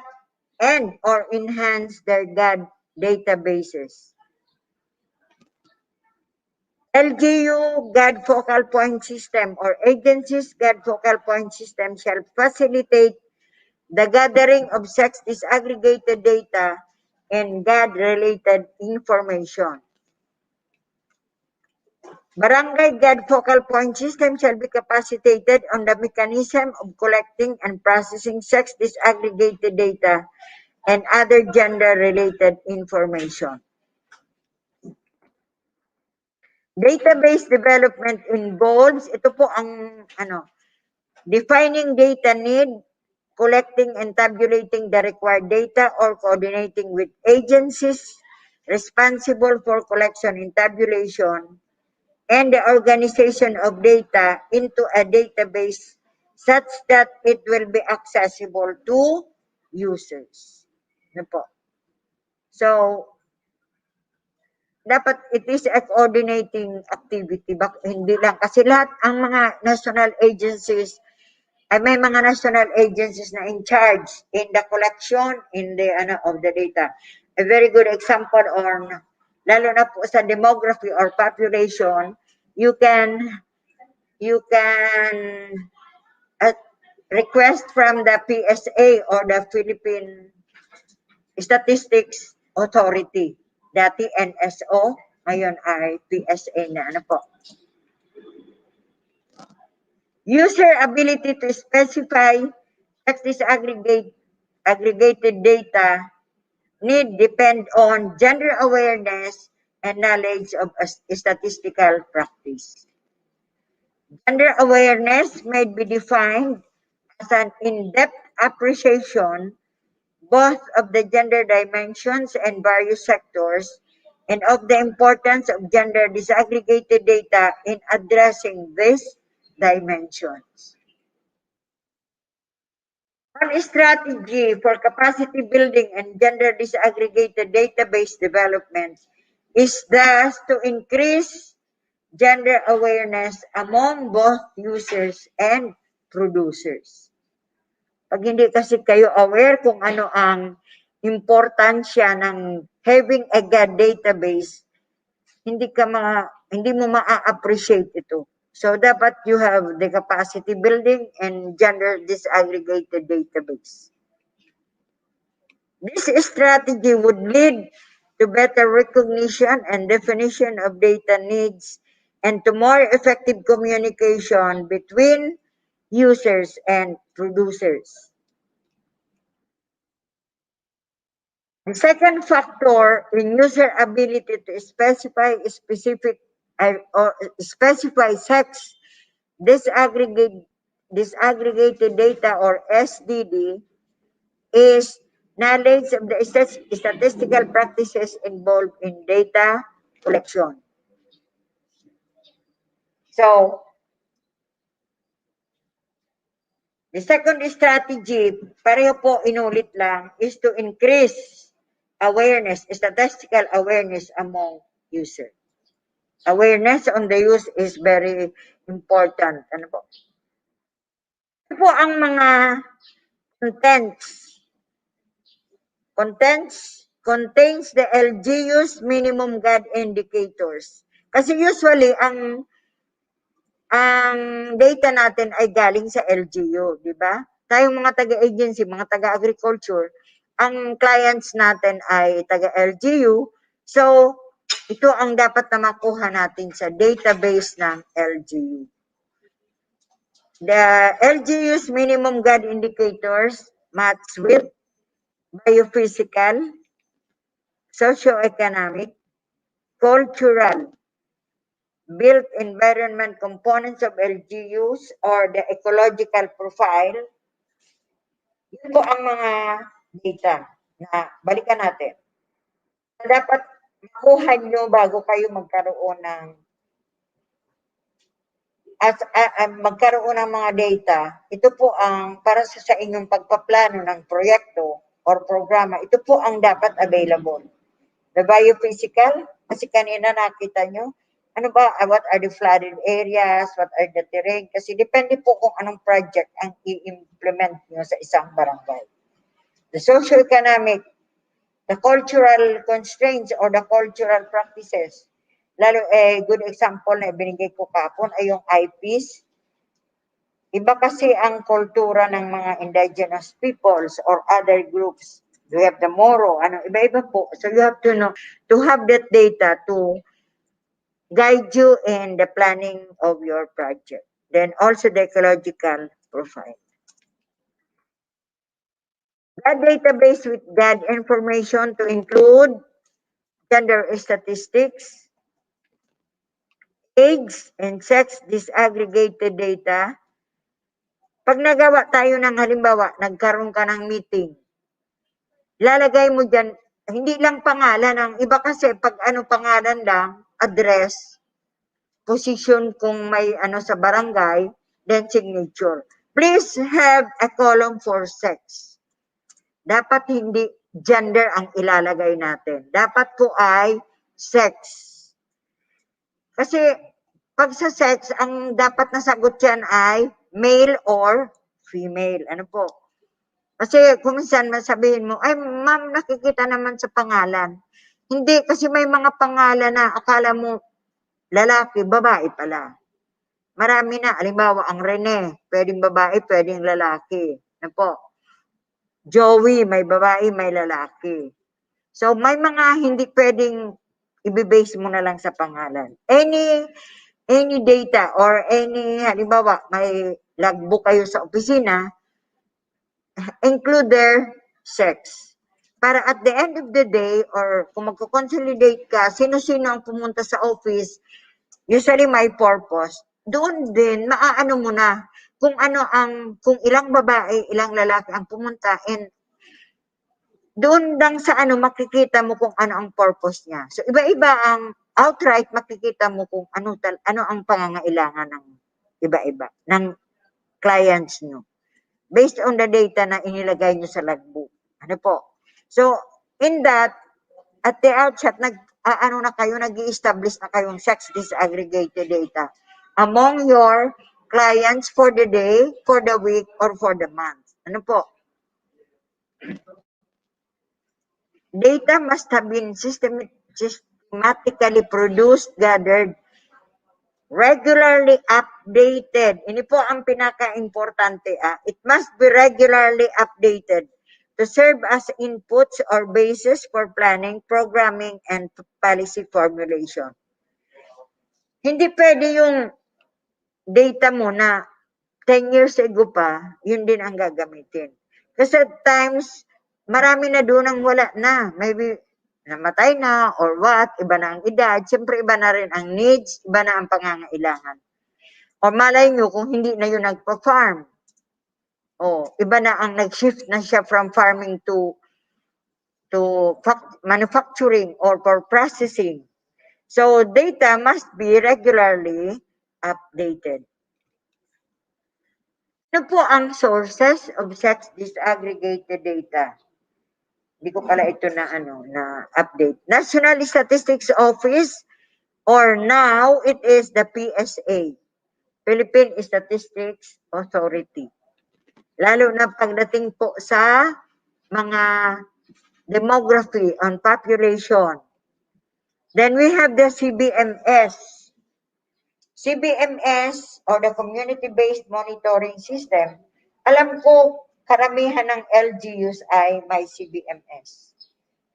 and or enhance their GAD databases. LGU GAD focal point system or agencies GAD focal point system shall facilitate the gathering of such disaggregated data and GAD-related information. Barangay GAD focal point system shall be capacitated on the mechanism of collecting and processing such disaggregated data and other gender-related information. Database development involves, ito po ang defining data need, collecting and tabulating the required data or coordinating with agencies responsible for collection and tabulation, and the organization of data into a database such that it will be accessible to users. Ano po? So, dapat it is a coordinating activity. Hindi lang. Kasi lahat ang mga national agencies, ay may mga national agencies na in charge in the collection in the of the data. A very good example on lalo na po sa demography or population, you can request from the PSA or the Philippine Statistics Authority. Dati NSO, ngayon ay PSA na po. User ability to specify such disaggregated data need depend on gender awareness and knowledge of statistical practice. Gender awareness may be defined as an in-depth appreciation both of the gender dimensions and various sectors and of the importance of gender disaggregated data in addressing these dimensions. One strategy for capacity building and gender disaggregated database development is thus to increase gender awareness among both users and producers. Pag hindi kasi kayo aware kung ano ang importansya ng having a GAD database, hindi mo ma-appreciate ito. So dapat you have the capacity building and gender disaggregated database. This strategy would lead to better recognition and definition of data needs and to more effective communication between users and producers. The second factor in user ability to specify specific or specify sex disaggregated data or SDD is knowledge of the statistical practices involved in data collection. So, the second strategy, pareho po inulit lang, is to increase awareness, statistical awareness among users. Awareness on the use is very important. Ano po? Ito po ang mga contents. Contains the LGU's minimum guide indicators. Kasi usually, ang data natin ay galing sa LGU, di ba? Tayong mga taga-agency, mga taga-agriculture, ang clients natin ay taga-LGU. So, ito ang dapat na makuha natin sa database ng LGU. The LGU's minimum guide indicators match with biophysical, socioeconomic, cultural, built environment components of LGUs or the ecological profile. Yun po ang mga data na balikan natin. Dapat makuha nyo bago kayo magkaroon ng magkaroon ng mga data. Ito po ang para sa inyong pagpaplano ng proyekto or programa. Ito po ang dapat available. The biophysical, kasi kanina nakita nyo, ano ba, what are the flooded areas, what are the terrain, kasi depende po kung anong project ang i-implement nyo sa isang barangay. The socio-economic, the cultural constraints or the cultural practices. Lalo, good example na ibinigay ko kapon ay yung IPs. Iba kasi ang kultura ng mga indigenous peoples or other groups. You have the Moro, iba-iba po. So you have to know, to have that data to guide you in the planning of your project. Then also the ecological profile. That database with that information to include gender statistics, age and sex disaggregated data. Pag nagawa tayo ng halimbawa, nagkaroon ka ng meeting, lalagay mo dyan, hindi lang pangalan, ang iba kasi pag pangalan lang, address, position kung may sa barangay, then signature. Please have a column for sex. Dapat hindi gender ang ilalagay natin. Dapat po ay sex. Kasi pag sa sex, ang dapat na sagot yan ay male or female. Ano po? Kasi kung minsan masabihin mo, ay ma'am, nakikita naman sa pangalan. Hindi, kasi may mga pangalan na akala mo lalaki, babae pala. Marami na, halimbawa ang Rene, pwedeng babae, pwedeng lalaki. Ano po? Joey, may babae, may lalaki. So may mga hindi pwedeng i-base mo na lang sa pangalan. Any data or any, halimbawa, may logbook kayo sa opisina, include their sex. Para at the end of the day, or kung magko-consolidate ka, sino-sino ang pumunta sa office, usually may purpose. Doon din, maaano mo na kung kung ilang babae, ilang lalaki ang pumunta, and doon lang sa makikita mo kung ano ang purpose niya. So, iba-iba ang outright, makikita mo kung ano ang pangangailangan ng iba-iba, ng clients nyo. Based on the data na inilagay nyo sa logbook. Ano po? So, in that, at the outset, nag-i-establish na kayong sex disaggregated data among your clients for the day, for the week, or for the month. Ano po? Data must have been systematically produced, gathered, regularly updated. Ini po ang pinaka-importante. It must be regularly updated to serve as inputs or basis for planning, programming, and policy formulation. Hindi pwede yung data mo na 10 years ago pa, yun din ang gagamitin. Kasi at times, marami na doon ang wala na. Maybe namatay na or what, iba na ang edad, siyempre iba na rin ang needs, iba na ang pangangailangan. O malay nyo kung hindi na yun nagpa-farm. O iba na ang nag-shift na siya from farming to manufacturing or for processing. So data must be regularly updated. Ano po ang sources of sex disaggregated data? Hindi ko pala ito na update. National Statistics Office, or now it is the PSA, Philippine Statistics Authority. lalo na pagdating po sa mga demography on population. Then we have the CBMS. CBMS or the Community-Based Monitoring System, alam ko karamihan ng LGUs ay may CBMS.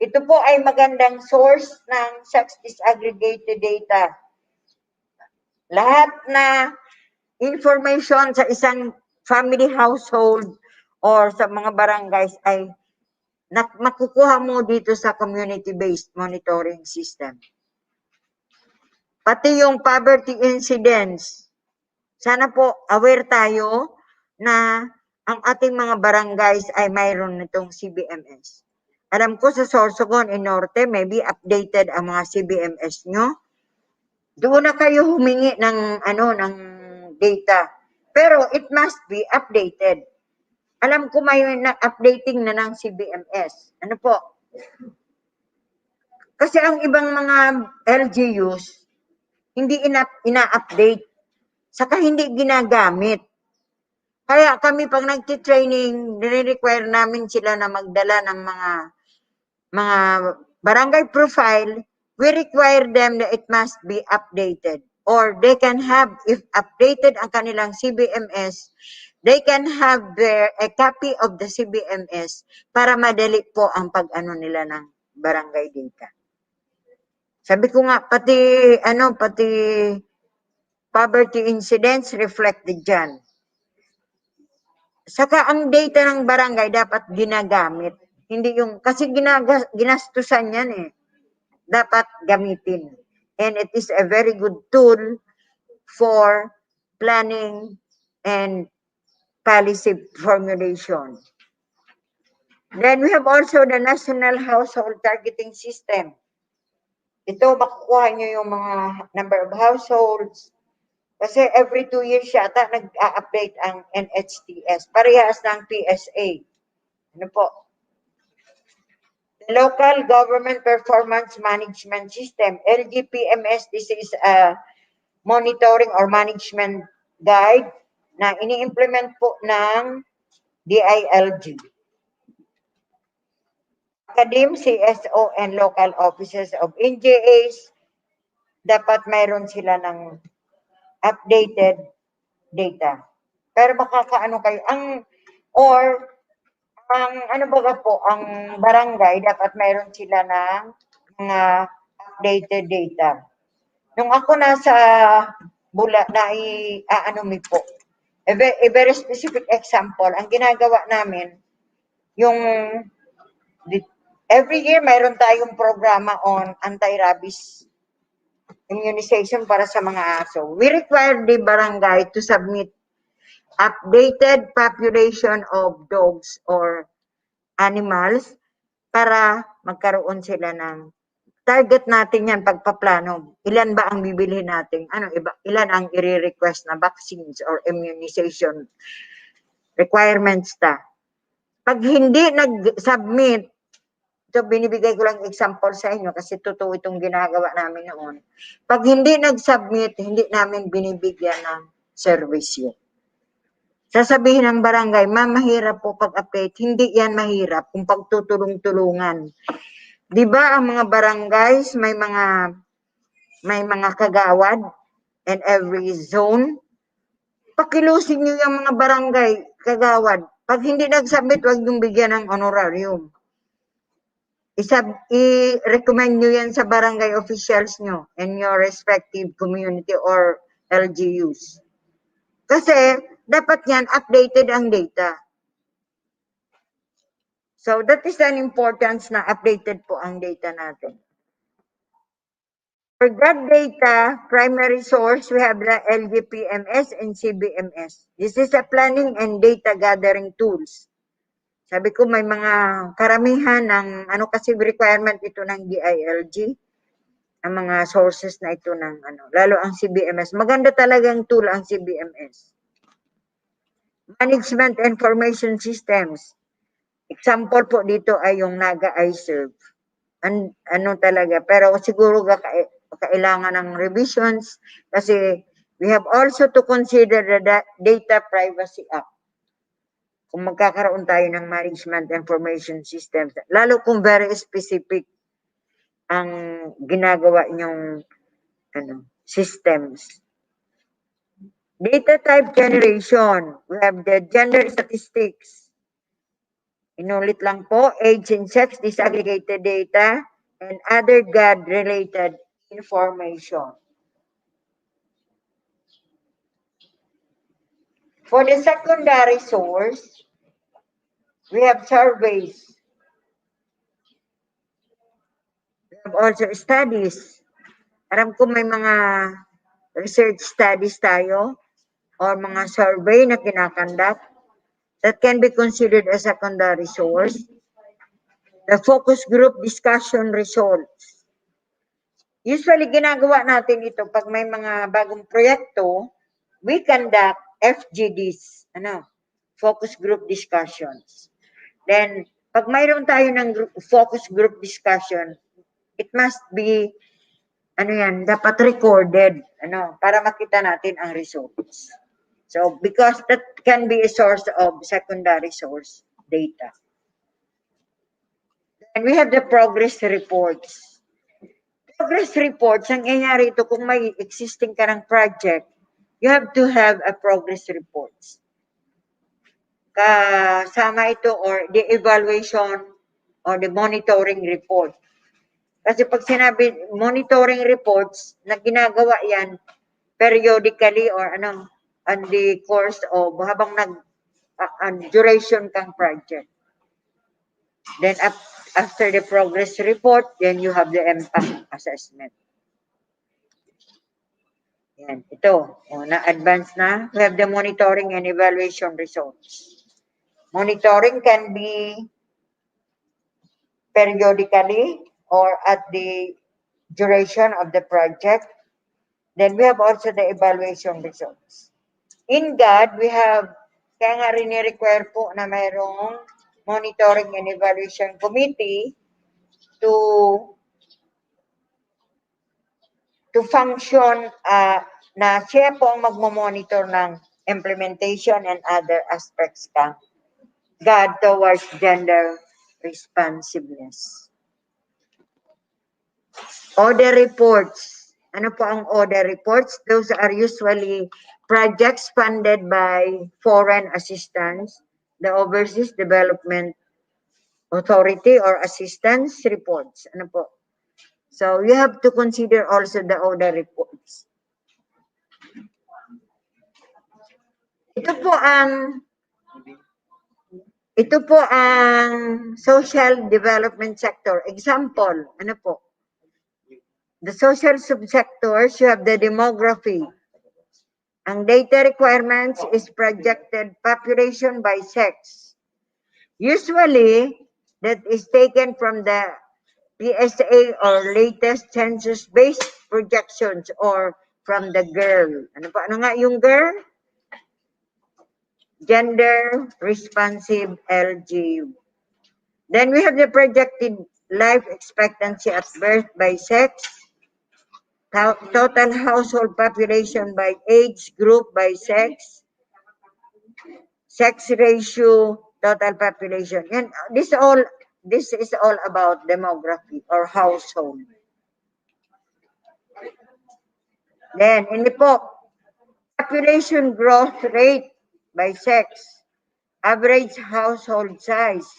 Ito po ay magandang source ng sex disaggregated data. Lahat na information sa isang family household or sa mga barangays ay makukuha mo dito sa community-based monitoring system. Pati yung poverty incidence, sana po aware tayo na ang ating mga barangays ay mayroon nitong CBMS. Alam ko sa Sorsogon in Norte, maybe updated ang mga CBMS nyo. Doon na kayo humingi ng ng data. Pero it must be updated. Alam ko may updating na ng CBMS. Ano po? Kasi ang ibang mga LGUs, hindi ina-update. Saka hindi ginagamit. Kaya kami pag nagti-training, nire-require namin sila na magdala ng mga barangay profile. We require them that it must be updated. Or they can have, if updated ang kanilang CBMS, they can have a copy of the CBMS para madali po ang pag-ano nila ng barangay data. Sabi ko nga, pati poverty incidents reflected dyan. Saka ang data ng barangay dapat ginagamit. Hindi yung, kasi ginastusan yan eh. Dapat gamitin. And it is a very good tool for planning and policy formulation. Then we have also the National Household Targeting System. Ito, makukuha nyo yung mga number of households. Kasi every 2 years yata nag-update ang NHTS. Parehas ng PSA. Ano po? The Local Government Performance Management System, LGPMS, this is a monitoring or management guide na ini-implement po ng DILG. Academe, CSO, and local offices of NGAs, dapat mayroon sila ng updated data. Pero makakaano kayo, ang barangay, dapat mayroon sila ng mga updated data. Nung ako nasa Bula, a very specific example, ang ginagawa namin, yung every year mayroon tayong programa on anti-rabies immunization para sa mga aso. We require the barangay to submit updated population of dogs or animals para magkaroon sila ng target natin yan pagpaplano. Ilan ba ang bibili natin? Ilan ang i-request na vaccines or immunization requirements ta? Pag hindi nag-submit, ito binibigay ko lang example sa inyo kasi totoo itong ginagawa namin noon. Pag hindi nag-submit, hindi namin binibigyan ng service yun. Sasabihin ng barangay, ma'am, mahirap po pag-update. Hindi yan mahirap kung pagtutulong-tulungan. Di ba ang mga barangays may mga kagawad in every zone? Pakilusin niyo yung mga barangay kagawad. Pag hindi nag-submit, huwag yung bigyan ng honorarium. I-recommend nyo yan sa barangay officials nyo in your respective community or LGUs. Kasi, dapat yan, updated ang data. So, that is an importance na updated po ang data natin. For that data, primary source, we have the LGPMS and CBMS. This is a planning and data gathering tools. Sabi ko may mga karamihan ng kasi requirement ito ng DILG, ang mga sources na ito ng lalo ang CBMS. Maganda talagang tool ang CBMS. Management Information Systems. Example po dito ay yung Naga iServe. Talaga, pero siguro kailangan ng revisions kasi we have also to consider the Data Privacy Act. kung magkakaroon tayo ng management information systems, lalo kung very specific ang ginagawa niyong systems. Data type generation, we have the gender statistics. Inulit lang po, age and sex, disaggregated data, and other GAD-related information. For the secondary source, we have surveys. We have also studies. Alam ko may mga research studies tayo or mga survey na kinakandak that can be considered a secondary source. The focus group discussion results. Usually, ginagawa natin ito pag may mga bagong proyekto, we conduct FGDs, focus group discussions. Then, pag mayroon tayo ng focus group discussion, it must be, dapat recorded, para makita natin ang results. So, because that can be a source of secondary source data. And we have the progress reports. Progress reports, ang nangyayari ito kung may existing ka ng project, you have to have a progress reports. Kasama ito or the evaluation or the monitoring report. Kasi pag sinabi monitoring reports, na ginagawa yan periodically or on the course of habang duration kang project. Then after the progress report, then you have the impact assessment. Yan, ito, na-advance na. We have the monitoring and evaluation results. Monitoring can be periodically or at the duration of the project. Then we have also the evaluation results. In GAD, we have, kaya nga rin require po na mayroong monitoring and evaluation committee to function na siya po ang magmo-monitor ng implementation and other aspects ng GAD towards gender responsiveness. Order reports. Ano po ang order reports? Those are usually projects funded by foreign assistance, the Overseas Development Authority or assistance reports. Ano po? So you have to consider also the order reports. Ito po ang social development sector. Example, ano po? The social subsectors, you have the demography. Ang data requirements is projected population by sex. Usually, that is taken from the PSA or latest census-based projections or from the GIRL. Ano nga yung GIRL? Gender Responsive LGU. Then we have the projected life expectancy at birth by sex, total household population by age group by sex, sex ratio, total population. And this is all about demography or household. Then, hindi po, population growth rate by sex, average household size,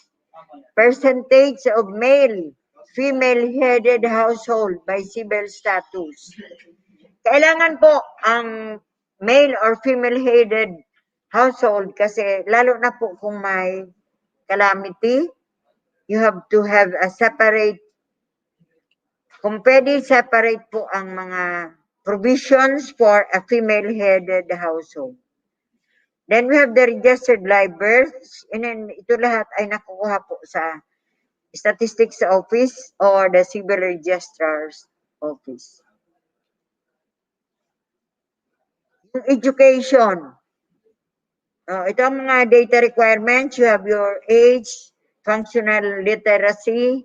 percentage of male, female-headed household by civil status. Kailangan po ang male or female-headed household kasi lalo na po kung may calamity, you have to have a separate, kung pwede separate po ang mga provisions for a female-headed household. Then we have the registered live births, and then ito lahat ay nakukuha po sa Statistics Office or the Civil Registrar's Office. Yung education. Ito ang mga data requirements. You have your age, functional literacy,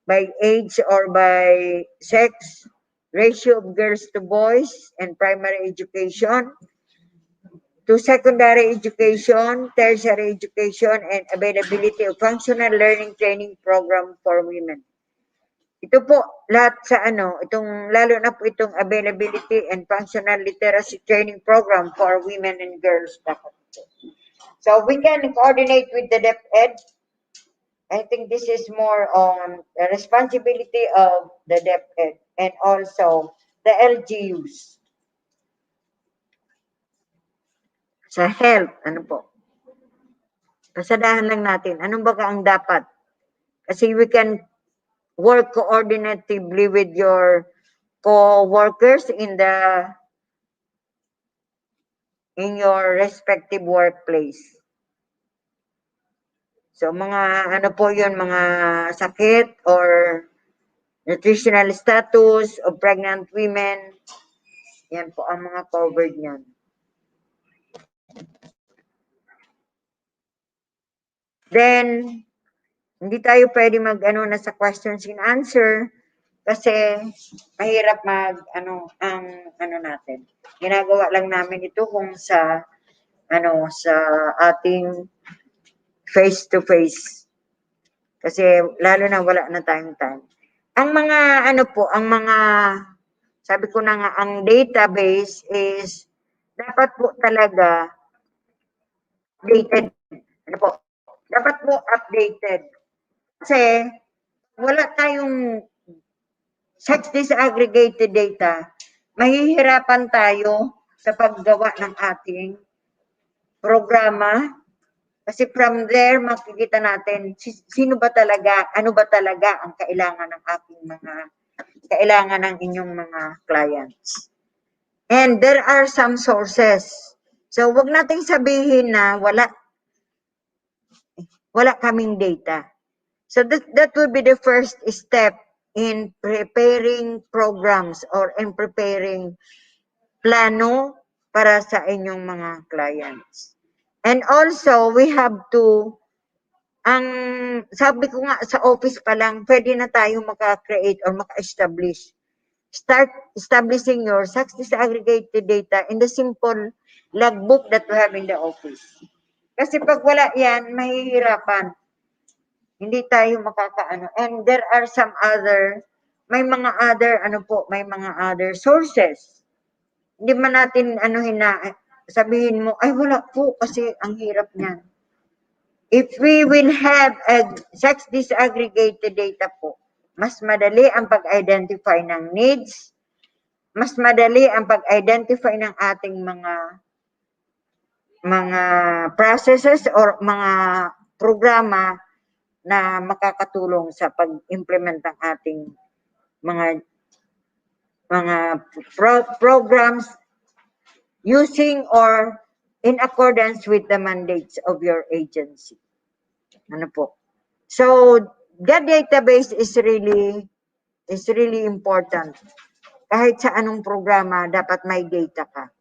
by age or by sex, ratio of girls to boys, and primary education, to secondary education, tertiary education, and availability of functional learning training program for women. Ito po, lahat sa lalo na po itong availability and functional literacy training program for women and girls. So we can coordinate with the DepEd. I think this is more on the responsibility of the DepEd and also the LGUs. Sa health, pasadahan lang natin, anong ba ang dapat? Kasi we can work coordinatively with your co-workers in your respective workplace. So mga po yun, mga sakit or nutritional status of pregnant women, yan po ang mga covered niyan. Then, hindi tayo pwede na sa questions and answer kasi mahirap natin. Ginagawa lang namin ito kung sa ating face-to-face. Kasi lalo na wala na tayong time. Ang mga sabi ko na nga, ang database is dapat po talaga updated. Dapat po updated. Kasi wala tayong sex disaggregated data, mahihirapan tayo sa paggawa ng ating programa. Kasi from there, makikita natin sino ba talaga, ano ba talaga ang kailangan ng inyong mga clients. And there are some sources. So, wag nating sabihin na wala kaming data. So, that would be the first step in preparing programs or in preparing plano para sa inyong mga clients. And also, we have to, sabi ko nga sa office pa lang, pwede na tayo maka-create or maka-establish. Start establishing your sex disaggregated data in the simple logbook that we have in the office. Kasi pag wala yan, mahihirapan. Hindi tayo makakaano. And there are some other, may mga other sources. Hindi man natin sabihin mo, ay wala po kasi ang hirap niyan. If we will have a sex disaggregated data po, mas madali ang pag-identify ng needs, mas madali ang pag-identify ng ating mga processes or mga programa na makakatulong sa pag-implement ng ating mga programs using or in accordance with the mandates of your agency. So, that database is really important. Kahit sa anong programa, dapat may data ka.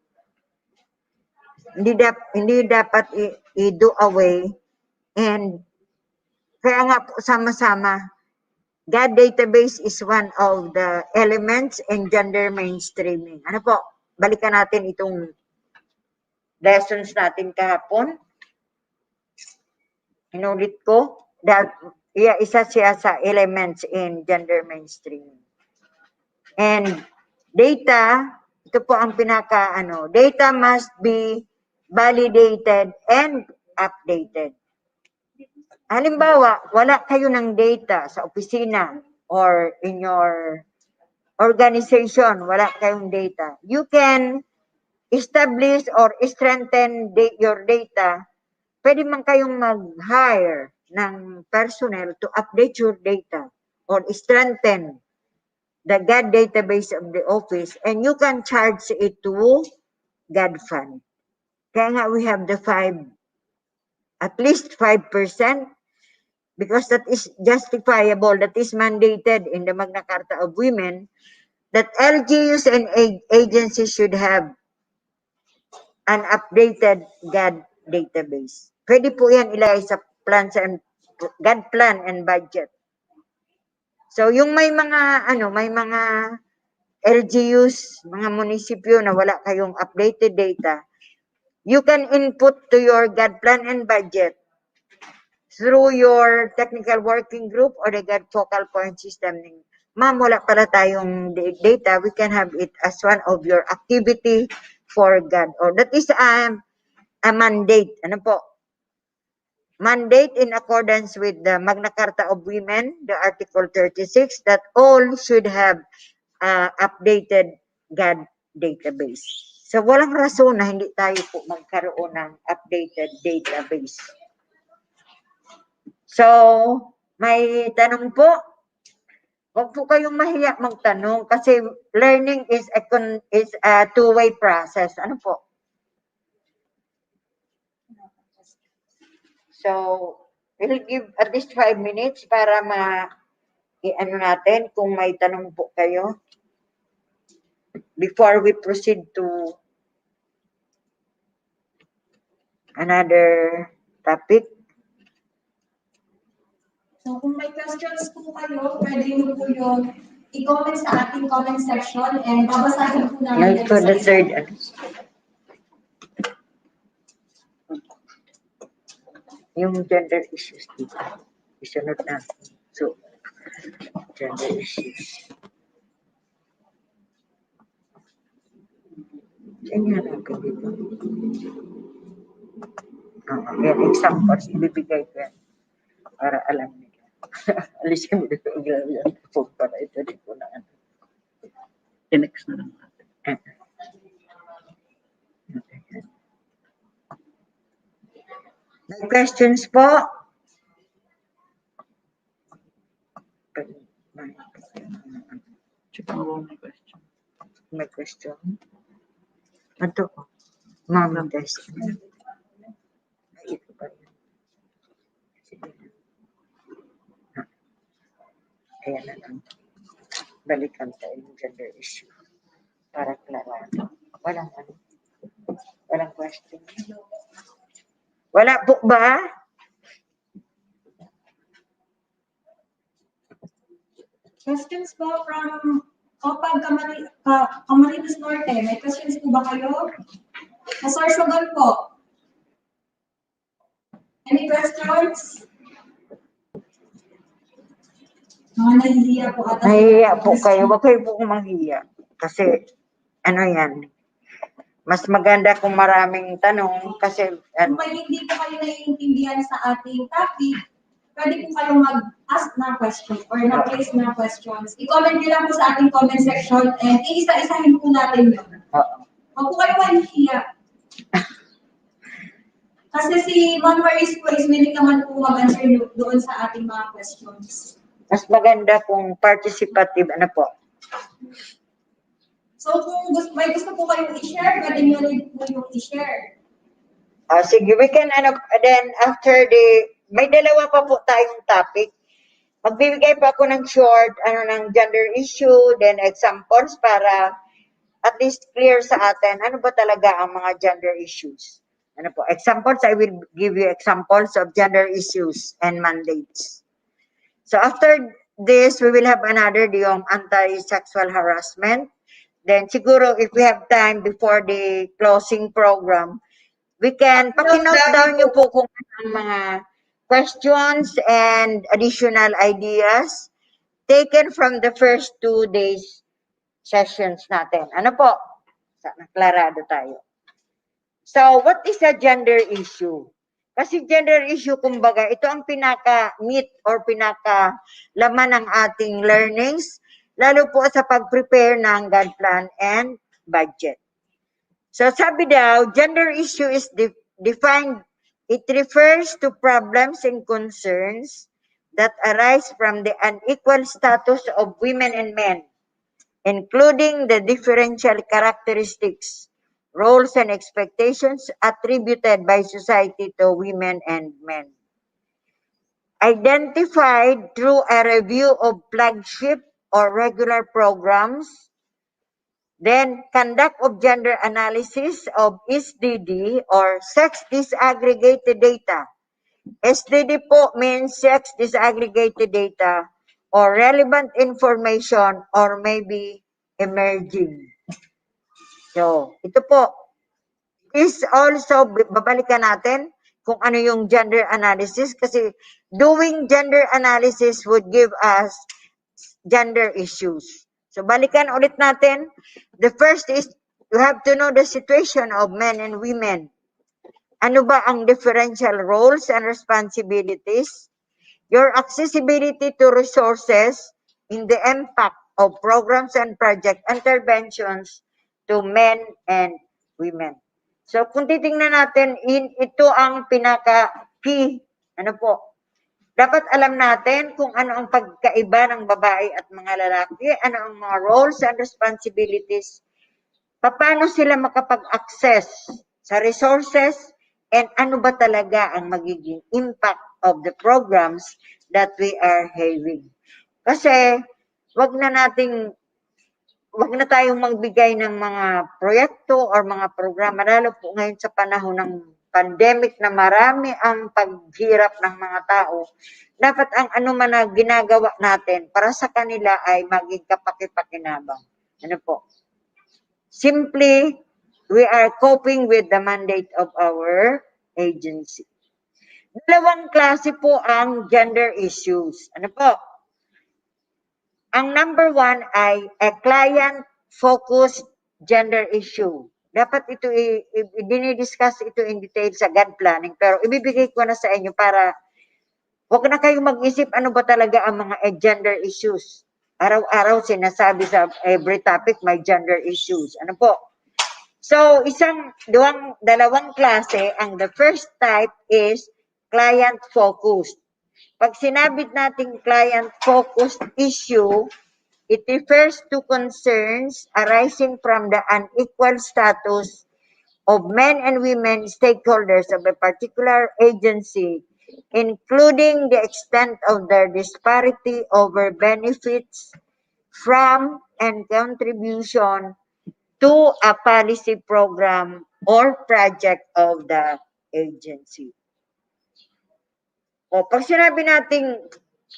Hindi dapat i-do away, and kaya nga po sama-sama, God database is one of the elements in gender mainstreaming. Balikan natin itong lessons natin kahapon. Inulit ko, isa siya sa elements in gender mainstreaming. And data, ito po ang data must be validated and updated. Halimbawa, wala kayo ng data sa opisina or in your organization, wala kayong data. You can establish or strengthen your data. Pwede man kayong mag-hire ng personnel to update your data or strengthen the GAD database of the office, and you can charge it to GAD fund. Kaya nga we have the at least 5%, because that is justifiable, that is mandated in the Magna Carta of Women, that LGUs and agencies should have an updated GAD database. Pwede po yan ilagay sa GAD plan and budget. So, yung may mga LGUs, mga munisipyo na wala kayong updated data, you can input to your God plan and budget through your technical working group or the God focal point system. Ma'am, wala pala tayong data. We can have it as one of your activity for God. Or that is a mandate. Ano po? Mandate in accordance with the Magna Carta of Women, the Article 36, that all should have updated God database. So, walang rason na hindi tayo po magkaroon ng updated database. So, may tanong po? Huwag po kayong mahiya magtanong kasi learning is a two-way process. Ano po? So, we'll give at least 5 minutes para i-ano natin kung may tanong po kayo before we proceed to another topic. So kung may questions po kayo, pwede nyo po yung i-comment sa ating comment section and babasahin po namin. Like for the third, yung gender issues dito. Isunod natin. So, gender issues. Yan natin dito. Yan, examples, ibibigay ko yan. Para alam nila. Alisin mo dito. Yan. Para ito dito na ano. Next na lang natin. May questions po? May question? Ito po. Mama test. Ito pa yun. Ayan na lang. Balikan tayo yung gender issue. Para klarado. Walang ano. Walang question. Wala po ba? Questions po from Opag Camarines Norte. May questions po ba kayo? Sa Sorsogon po. Any questions? Mga nahihiya po ata. Nahihiya po kayo. Huwag kayo po mahihiya. Kasi, ano yan, mas maganda kung maraming tanong kasi Kung hindi po kayo naiintindihan sa ating topic, pwede po kayong mag-ask na questions or na-place na questions. I-comment nyo lang po sa ating comment section and iisa-isahin po natin yun. Huwag po kayo mahihiya. Kasi si Ma'am Maris po is willing naman po mag-answer doon sa ating mga questions. mas maganda kung participative, ano po. So kung may gusto po kayong i-share, pwede nyo rin po yung i-share. Sige, we can, then after may dalawa pa po tayong topic. Magbibigay pa ako ng short, ng gender issue, then examples para at least clear sa atin, ano ba talaga ang mga gender issues. Ano po, examples, I will give you examples of gender issues and mandates. So after this, we will have another, yung anti-sexual harassment. Then siguro if we have time before the closing program, we can paki-note down nyo po kung ang mga questions and additional ideas taken from the first 2 days sessions natin. Ano po? Naklarado tayo. So, what is a gender issue? Kasi gender issue, kumbaga, ito ang pinaka-meat or pinaka-laman ng ating learnings, lalo po sa pag-prepare ng God plan and budget. So, sabi daw, gender issue is defined, it refers to problems and concerns that arise from the unequal status of women and men, including the differential characteristics, roles, and expectations attributed by society to women and men. Identified through a review of flagship or regular programs, then conduct of gender analysis of SDD or sex disaggregated data. SDD po means sex disaggregated data or relevant information or maybe emerging. So, ito po, is also, babalikan natin kung ano yung gender analysis kasi doing gender analysis would give us gender issues. So balikan ulit natin. The first is you have to know the situation of men and women. Ano ba ang differential roles and responsibilities? Your accessibility to resources in the impact of programs and project interventions to men and women. So kung titingnan natin, ito ang pinaka-key. Ano po? Dapat alam natin kung ano ang pagkaiba ng babae at mga lalaki, ano ang mga roles and responsibilities, paano sila makapag-access sa resources, and ano ba talaga ang magiging impact of the programs that we are having. Kasi, wag na tayong magbigay ng mga proyekto or mga programa, lalo po ngayon sa panahon ng pandemic na marami ang paghirap ng mga tao. Dapat ang ano man na ginagawa natin para sa kanila ay maging kapaki-pakinabang. Ano po? Simply, we are coping with the mandate of our agency. Dalawang klase po ang gender issues. Ano po? Ang number one ay a client-focused gender issue. Dapat ito, dinidiscuss ito in detail sa God planning, pero ibibigay ko na sa inyo para huwag na kayong mag-isip ano ba talaga ang mga gender issues. Araw-araw sinasabi sa every topic may gender issues. Ano po? So, dalawang klase. The first type is client-focused. Pag sinabit natin client-focused issue, it refers to concerns arising from the unequal status of men and women stakeholders of a particular agency, including the extent of their disparity over benefits from and contribution to a policy program or project of the agency. O, pag sinabi nating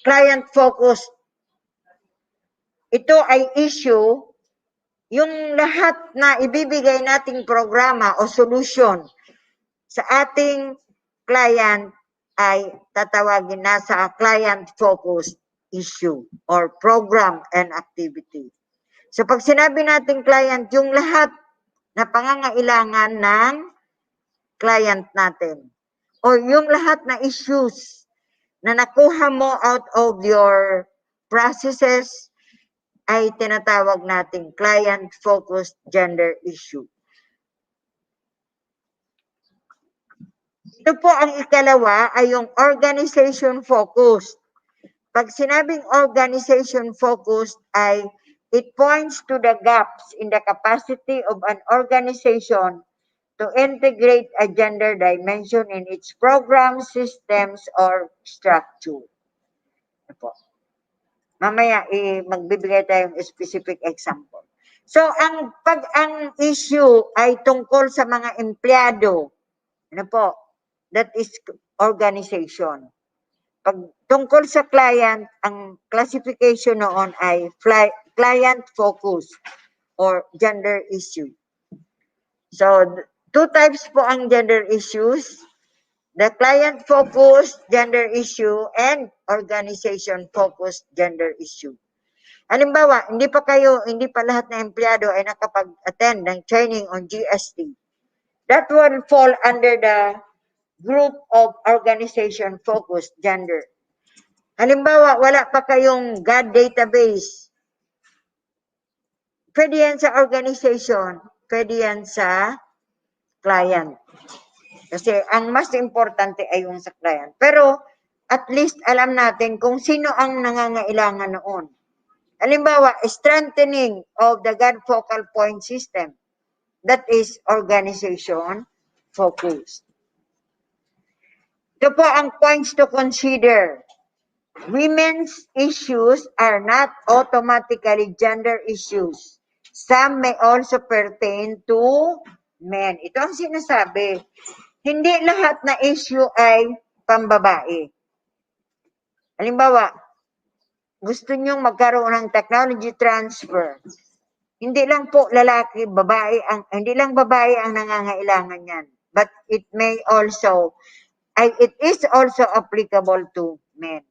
client-focused, ito ay issue, yung lahat na ibibigay nating programa o solution sa ating client ay tatawagin na sa client-focused issue or program and activity. So pag sinabi nating client, yung lahat na pangangailangan ng client natin o yung lahat na issues na nakuha mo out of your processes ay tinatawag nating client-focused gender issue. Ito po ang ikalawa ay yung organization-focused. Pag sinabing organization-focused ay it points to the gaps in the capacity of an organization to integrate a gender dimension in its programs, systems, or structure. Ito. Mamaya, magbibigay tayong specific example. So, ang issue ay tungkol sa mga empleyado, ano po, that is organization. Pag tungkol sa client, ang classification noon ay client focus or gender issue. So, two types po ang gender issues. The client-focused gender issue and organization-focused gender issue. Halimbawa, hindi pa lahat na empleyado ay nakapag-attend ng training on GST. That will fall under the group of organization-focused gender. Halimbawa, wala pa kayong God database. Pwede yan sa organization, pwede yan sa client. Kasi ang mas importante ay yung sa client. Pero at least alam natin kung sino ang nangangailangan noon. Halimbawa, strengthening of the God focal point system. That is organization focused. Ito po ang points to consider. Women's issues are not automatically gender issues. Some may also pertain to men. Ito ang sinasabi. Hindi lahat na issue ay pambabae. Halimbawa, gusto nyong magkaroon ng technology transfer. Hindi lang po lalaki, babae hindi lang babae ang nangangailangan yan. But it is also applicable to men.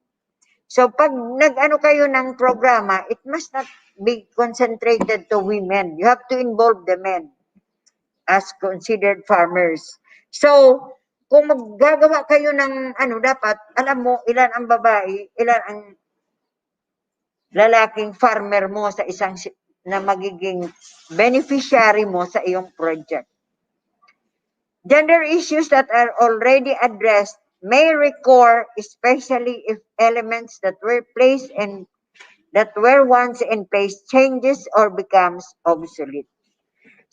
So pag nag-ano kayo ng programa, it must not be concentrated to women. You have to involve the men as considered farmers. So kung maggagawa kayo ng dapat alam mo ilan ang babae, ilan ang lalaking farmer mo sa isang na magiging beneficiary mo sa iyong project. Gender issues that are already addressed may recur, especially if elements that were once in place changes or becomes obsolete.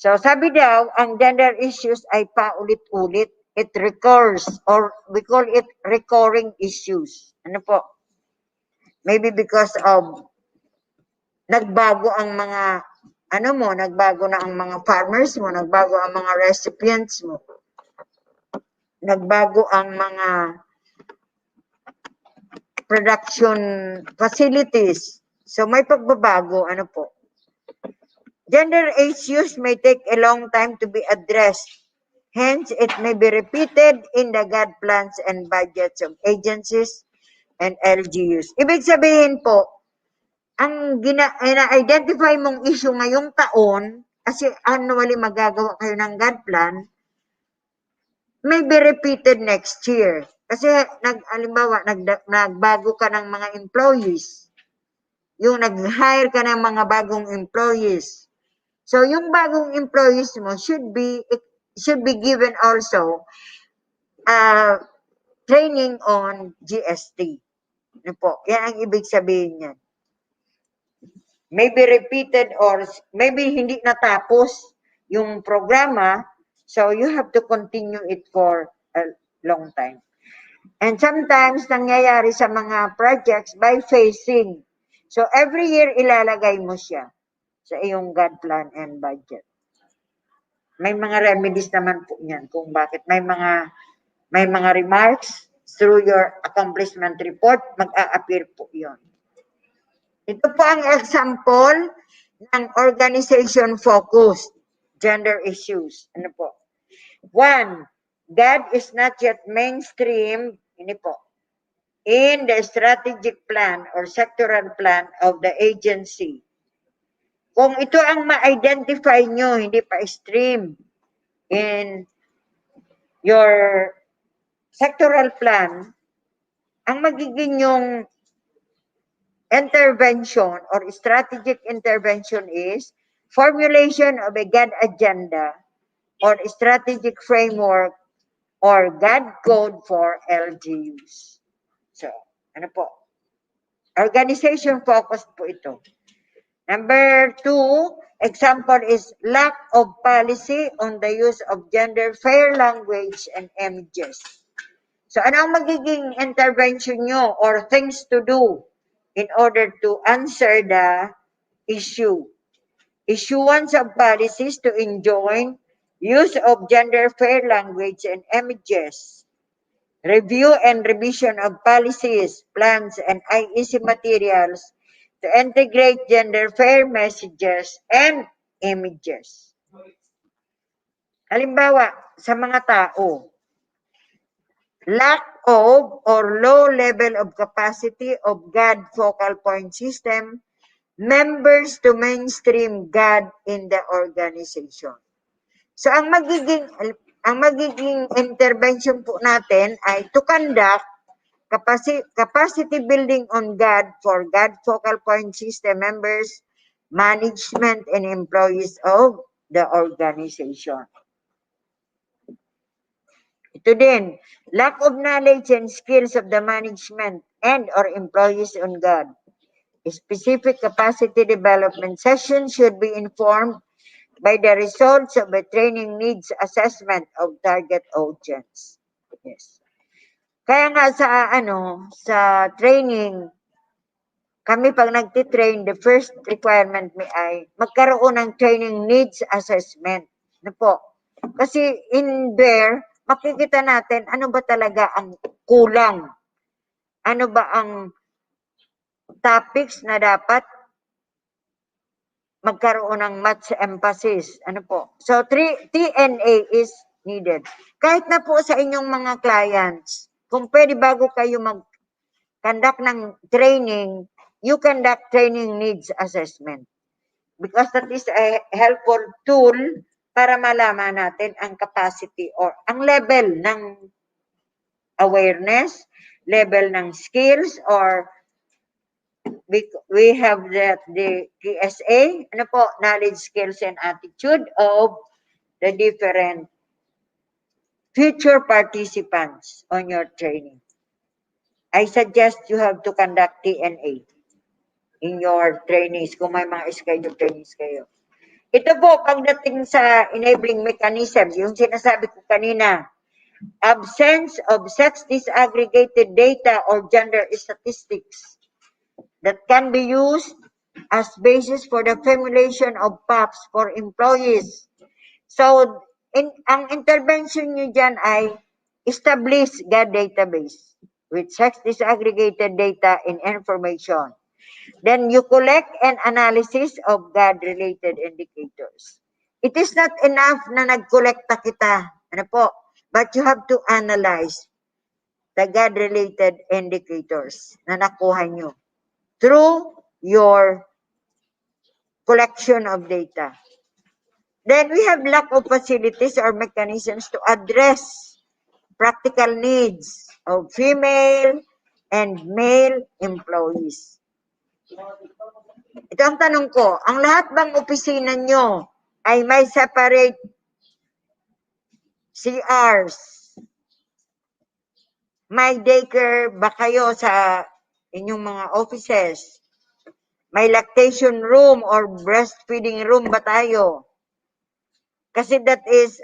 So sabi daw, ang gender issues ay paulit-ulit. It recurs, or we call it recurring issues. Ano po? Maybe because of nagbago ang mga nagbago na ang mga farmers mo, nagbago ang mga recipients mo, nagbago ang mga production facilities. So may pagbabago, Gender issues may take a long time to be addressed. Hence, it may be repeated in the God plans and budgets of agencies and LGUs. Ibig sabihin po, ang na-identify mong issue ngayong taon, kasi annually magagawa kayo ng God plan, may be repeated next year. Kasi nagbago ka ng mga employees. Yung nag-hire ka ng mga bagong employees. So yung bagong employees mo should be given also training on GST. Ano po? Yan ang ibig sabihin niyan. Maybe repeated or maybe hindi natapos yung programa, so you have to continue it for a long time. And sometimes nangyayari sa mga projects by phasing. So every year ilalagay mo siya sa iyong God plan and budget. May mga remedies naman po niyan kung bakit may mga remarks through your accomplishment report, mag-a-appear po 'yon. Ito po ang example ng organization-focused gender issues. Ano po? 1, God is not yet mainstream, in the strategic plan or sectoral plan of the agency. Kung ito ang ma-identify nyo, hindi pa stream in your sectoral plan, ang magiging yung intervention or strategic intervention is formulation of a God agenda or strategic framework or God code for LGUs. So, ano po? Organization focused po ito. Number 2, example is lack of policy on the use of gender fair language and images. So ano ang magiging intervention nyo or things to do in order to answer the issue? Issuance of policies to enjoin use of gender fair language and images. Review and revision of policies, plans, and IEC materials to integrate gender fair messages and images. Halimbawa, sa mga tao, lack of or low level of capacity of God focal point system members to mainstream God in the organization. So ang magiging intervention po natin ay to conduct capacity building on God for God focal point system members, management, and employees of the organization. Ito din, lack of knowledge and skills of the management and or employees on God. A specific capacity development session should be informed by the results of a training needs assessment of target audience. Yes. Kaya nga sa training, kami pag nagtitrain, the first requirement ay magkaroon ng training needs assessment. Ano po? Kasi in there, makikita natin ano ba talaga ang kulang. Ano ba ang topics na dapat magkaroon ng much emphasis. Ano po? So, TNA is needed. Kahit na po sa inyong mga clients, kung pwede bago kayo mag-conduct ng training, you conduct training needs assessment. Because that is a helpful tool para malaman natin ang capacity or ang level ng awareness, level ng skills, or we have the KSA, ano po, knowledge, skills, and attitude of the different future participants on your training. I suggest you have to conduct TNA in your trainees kung may mga scheduled trainings kayo. Ito po, pagdating sa enabling mechanisms, yung sinasabi ko kanina, absence of sex disaggregated data or gender statistics that can be used as basis for the formulation of PAPs for employees. So, ang intervention nyo dyan ay establish GAD database with sex disaggregated data and information. Then you collect an analysis of GAD-related indicators. It is not enough na nag-collecta kita, ano po, but you have to analyze the GAD-related indicators na nakuha nyo through your collection of data. Then we have lack of facilities or mechanisms to address practical needs of female and male employees. Ito ang tanong ko, ang lahat bang opisina nyo ay may separate CRs? May daycare ba kayo sa inyong mga offices? May lactation room or breastfeeding room ba tayo? Kasi that is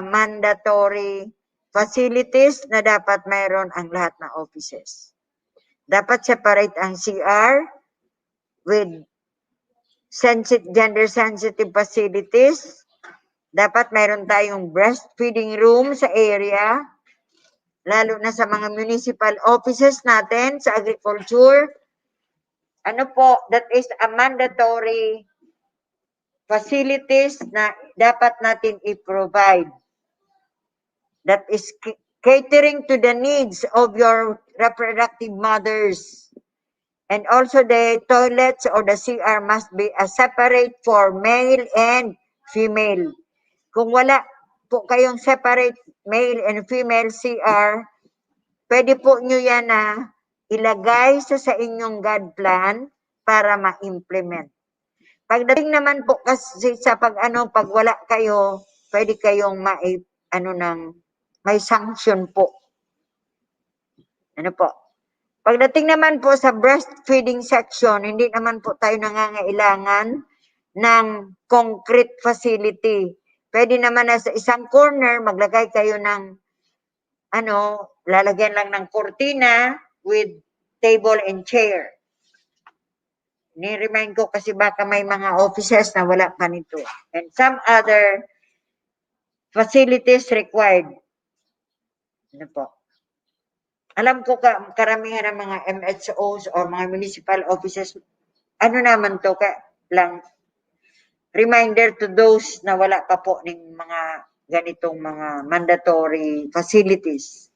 mandatory facilities na dapat mayroon ang lahat ng offices. Dapat separate ang CR with gender sensitive facilities. Dapat mayroon tayong breastfeeding room sa area, lalo na sa mga municipal offices natin sa agriculture. Ano po, that is a mandatory facilities na dapat natin i-provide. That is catering to the needs of your reproductive mothers. And also the toilets or the CR must be a separate for male and female. Kung wala po kayong separate male and female CR, pwede po nyo yan na ilagay sa inyong GAD plan para ma-implement. Pagdating naman po kasi sa pag wala kayo, pwede kayong may sanction po. Ano po? Pagdating naman po sa breastfeeding section, hindi naman po tayo nangangailangan ng concrete facility. Pwede naman na sa isang corner, maglagay kayo ng lalagyan lang ng kurtina with table and chair. Ni-remind ko kasi baka may mga offices na wala pa nito. And some other facilities required. Ano po? Alam ko karamihan ng mga MHOs or mga municipal offices, naman to, lang reminder to those na wala pa po ng mga ganitong mga mandatory facilities.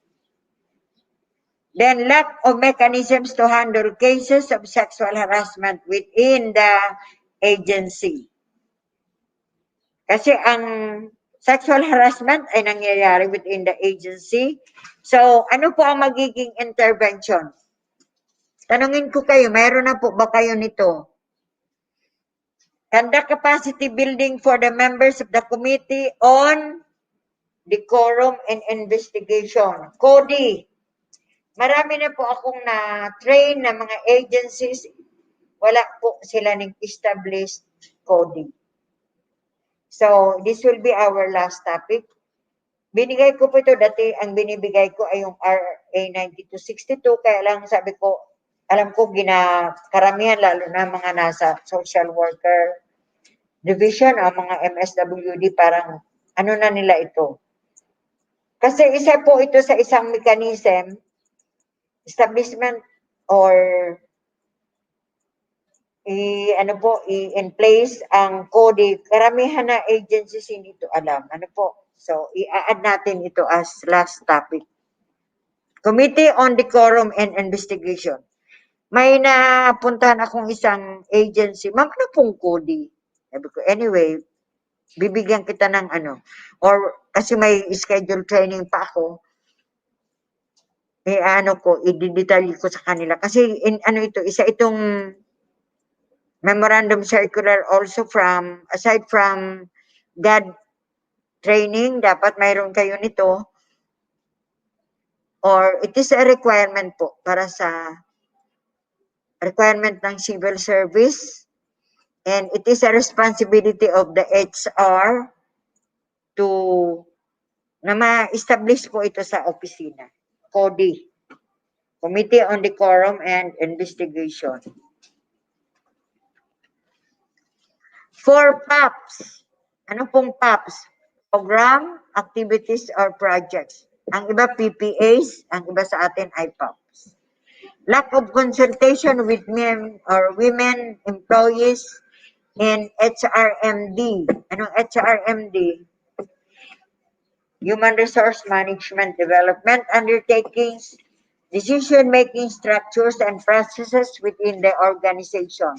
Then lack of mechanisms to handle cases of sexual harassment within the agency. Kasi ang sexual harassment ay nangyayari within the agency. So, ano po ang magiging intervention? Tanungin ko kayo, mayroon na po ba kayo nito? Conduct capacity building for the members of the Committee on Decorum and Investigation. CODI. Marami na po akong na-train na mga agencies, wala po sila nag-establish CODI. So, this will be our last topic. Binigay ko po ito, dati ang binibigay ko ay yung RA 9262, kaya lang sabi ko, alam ko karamihan lalo na mga nasa social worker division o mga MSWD, parang na nila ito. Kasi isa po ito sa isang mechanism, establishment or ano po, in place ang CODI. Karamihan na agencies hindi ito alam. Ano po? So, i-add natin ito as last topic. Committee on Decorum and Investigation. May napuntahan akong isang agency. Ma'am, ano pong CODI? Sabi ko, anyway, bibigyan kita ng ano. Or, kasi may schedule training pa ako. Ano ko, i-detalye ko sa kanila. Kasi, ano ito, isa itong memorandum circular also from, aside from GAD training, dapat mayroon kayo nito. Or, it is a requirement po para sa requirement ng civil service. And it is a responsibility of the HR to na ma-establish po ito sa opisina. CODI, Committee on Decorum and Investigation. For PAPs, ano pong PAPs? Program, activities, or projects. Ang iba PPAs, ang iba sa atin ay PAPs. Lack of consultation with men or women employees in HRMD. Anong HRMD? Human Resource Management Development Undertakings, decision-making structures and processes within the organization.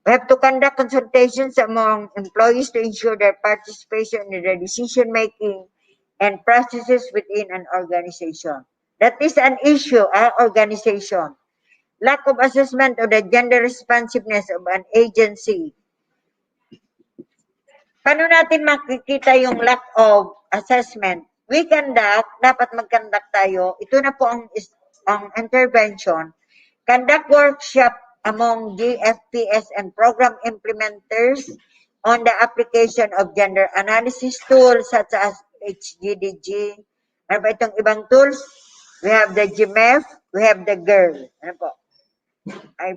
We have to conduct consultations among employees to ensure their participation in the decision-making and processes within an organization. That is an issue, organization. Lack of assessment of the gender responsiveness of an agency. Paano natin makikita yung lack of assessment? We conduct, dapat mag-conduct tayo. Ito na po ang intervention. Conduct workshop among GFPS and program implementers on the application of gender analysis tools such as HGDG. Ano ba itong ibang tools? We have the GMF, we have the GIRL. Ano po?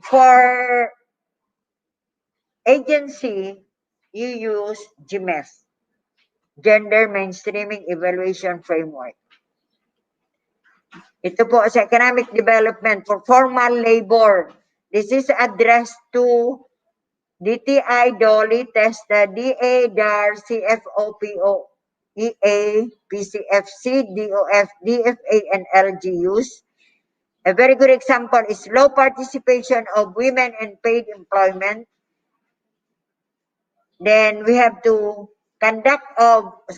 For agency, you use GMF, Gender Mainstreaming Evaluation Framework. Ito po sa economic development for formal labor. This is addressed to DTI, DOLI, TESTA, DA, DAR, CFOPO, EA, PCFC, DOF, DFA, and LGUs. A very good example is low participation of women in paid employment. Then we have to conduct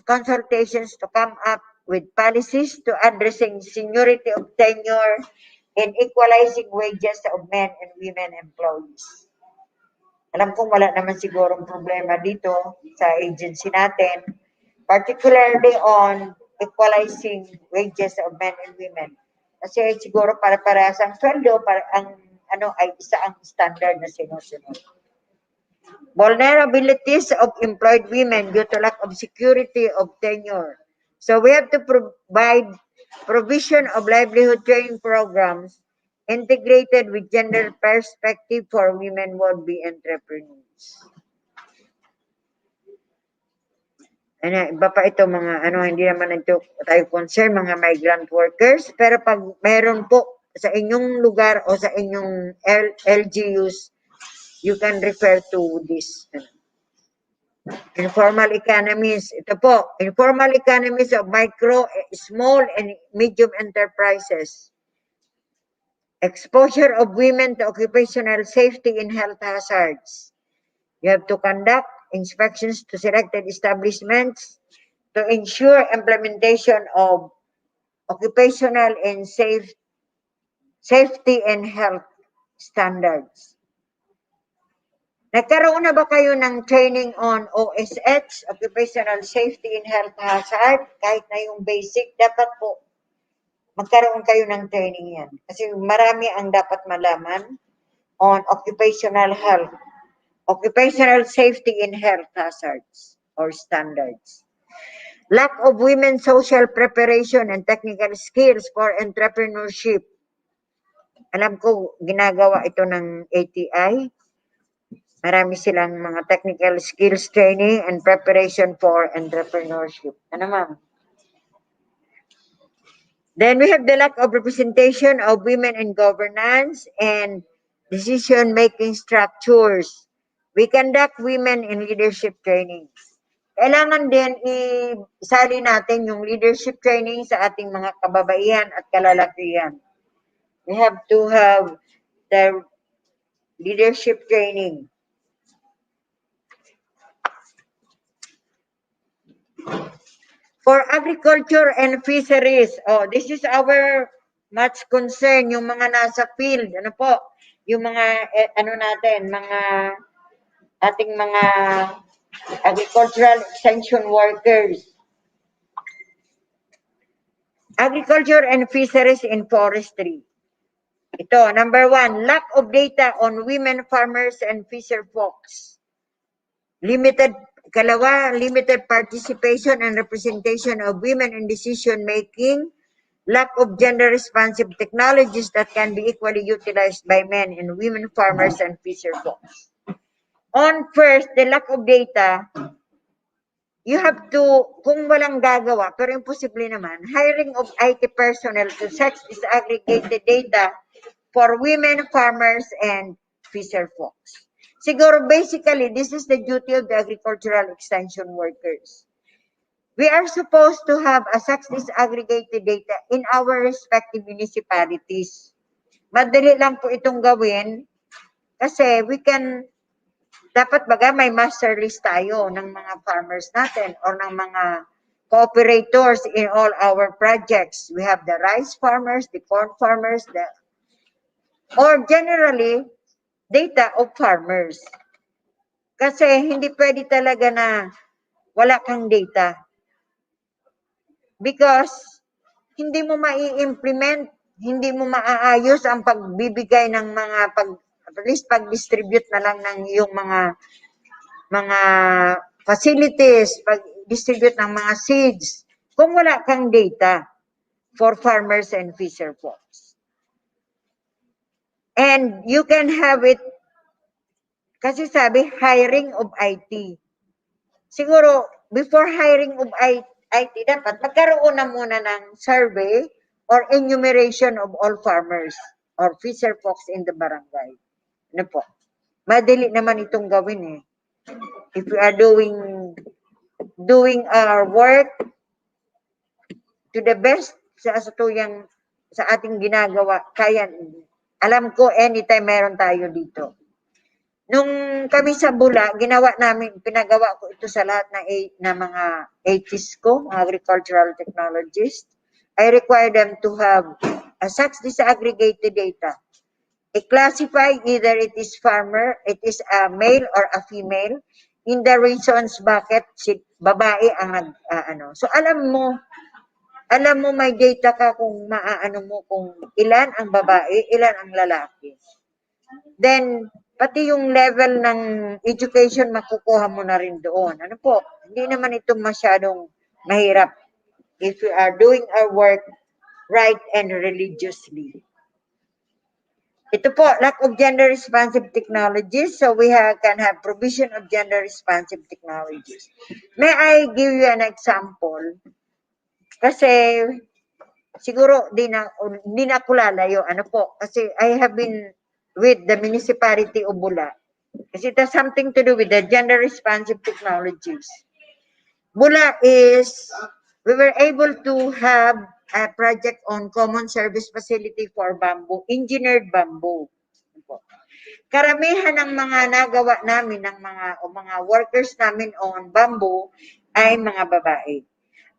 consultations to come up with policies to addressing seniority of tenure and equalizing wages of men and women employees. Alam kong wala naman sigurong problema dito sa agency natin, particularly on equalizing wages of men and women. Kasi siguro para-parehas ang sweldo, ang ay isa ang standard na sinusunod. Vulnerabilities of employed women due to lack of security of tenure. So we have to provide provision of livelihood training programs integrated with gender perspective for women would-be entrepreneurs. Iba pa ito mga hindi naman ito tayo concern, mga migrant workers. Pero pag meron po sa inyong lugar o sa inyong LGUs, you can refer to this. Informal economies. Ito po, informal economies of micro, small, and medium enterprises. Exposure of women to occupational safety and health hazards. You have to conduct inspections to selected establishments to ensure implementation of occupational and safety and health standards. Nagkaroon na ba kayo ng training on OSH, Occupational Safety and Health Hazard? Kahit na yung basic, dapat po magkaroon kayo ng training yan. Kasi marami ang dapat malaman on occupational health, occupational safety and health hazards or standards. Lack of women's social preparation and technical skills for entrepreneurship. Alam ko, ginagawa ito ng ATI. Marami silang mga technical skills training and preparation for entrepreneurship. Ano ma'am? Then we have the lack of representation of women in governance and decision-making structures. We conduct women in leadership trainings. Kailangan din isali natin yung leadership training sa ating mga kababaihan at kalalakihan. We have to have the leadership training. For agriculture and fisheries, this is our much concern, yung mga nasa field, ano po, yung mga, mga ating mga agricultural extension workers. Agriculture and fisheries in forestry. Ito, number 1, lack of data on women farmers and fisher folks. Limited participation and representation of women in decision making, lack of gender responsive technologies that can be equally utilized by men and women farmers and fisher folks. On first, the lack of data, you have to, kung walang gagawa, pero imposible naman, hiring of IT personnel to sex disaggregated data for women farmers and fisher folks. Siguro, basically, this is the duty of the agricultural extension workers. We are supposed to have a sex disaggregated data in our respective municipalities. Madali lang po itong gawin kasi dapat baga may master list tayo ng mga farmers natin or ng mga cooperators in all our projects. We have the rice farmers, the corn farmers, or generally, data of farmers. Kasi hindi pwede talaga na wala kang data. Because hindi mo mai-implement, hindi mo maaayos ang pagbibigay ng mga at least pag-distribute na lang ng iyong mga facilities, pag-distribute ng mga seeds, kung wala kang data for farmers and fisher folks. And you can have it, kasi sabi, hiring of IT. Siguro, before hiring of IT, dapat magkaroon na muna ng survey or enumeration of all farmers or fisher folks in the barangay. Ano po? Madali naman itong gawin eh. If we are doing our work to the best sa ating ginagawa, kaya alam ko anytime meron tayo dito. Nung kami sa Bula, pinagawa ko ito sa lahat na mga ATs ko, agricultural technologists. I require them to have a sex disaggregated data. I-classify either it is farmer, it is a male or a female, in the reasons bakit babae ang So alam mo may data ka kung maaano mo kung ilan ang babae, ilan ang lalaki. Then, pati yung level ng education makukuha mo na rin doon. Ano po? Hindi naman ito masyadong mahirap if we are doing our work right and religiously. Ito po, lack of gender responsive technologies. So we can have provision of gender responsive technologies. May I give you an example? Kasi siguro di na ko lalayo. Ano po? Kasi I have been with the municipality of Bula. Kasi it has something to do with the gender responsive technologies. Bula we were able to have a project on common service facility for bamboo, engineered bamboo. Karamihan ng mga nagawa namin ng mga workers namin on bamboo ay mga babae.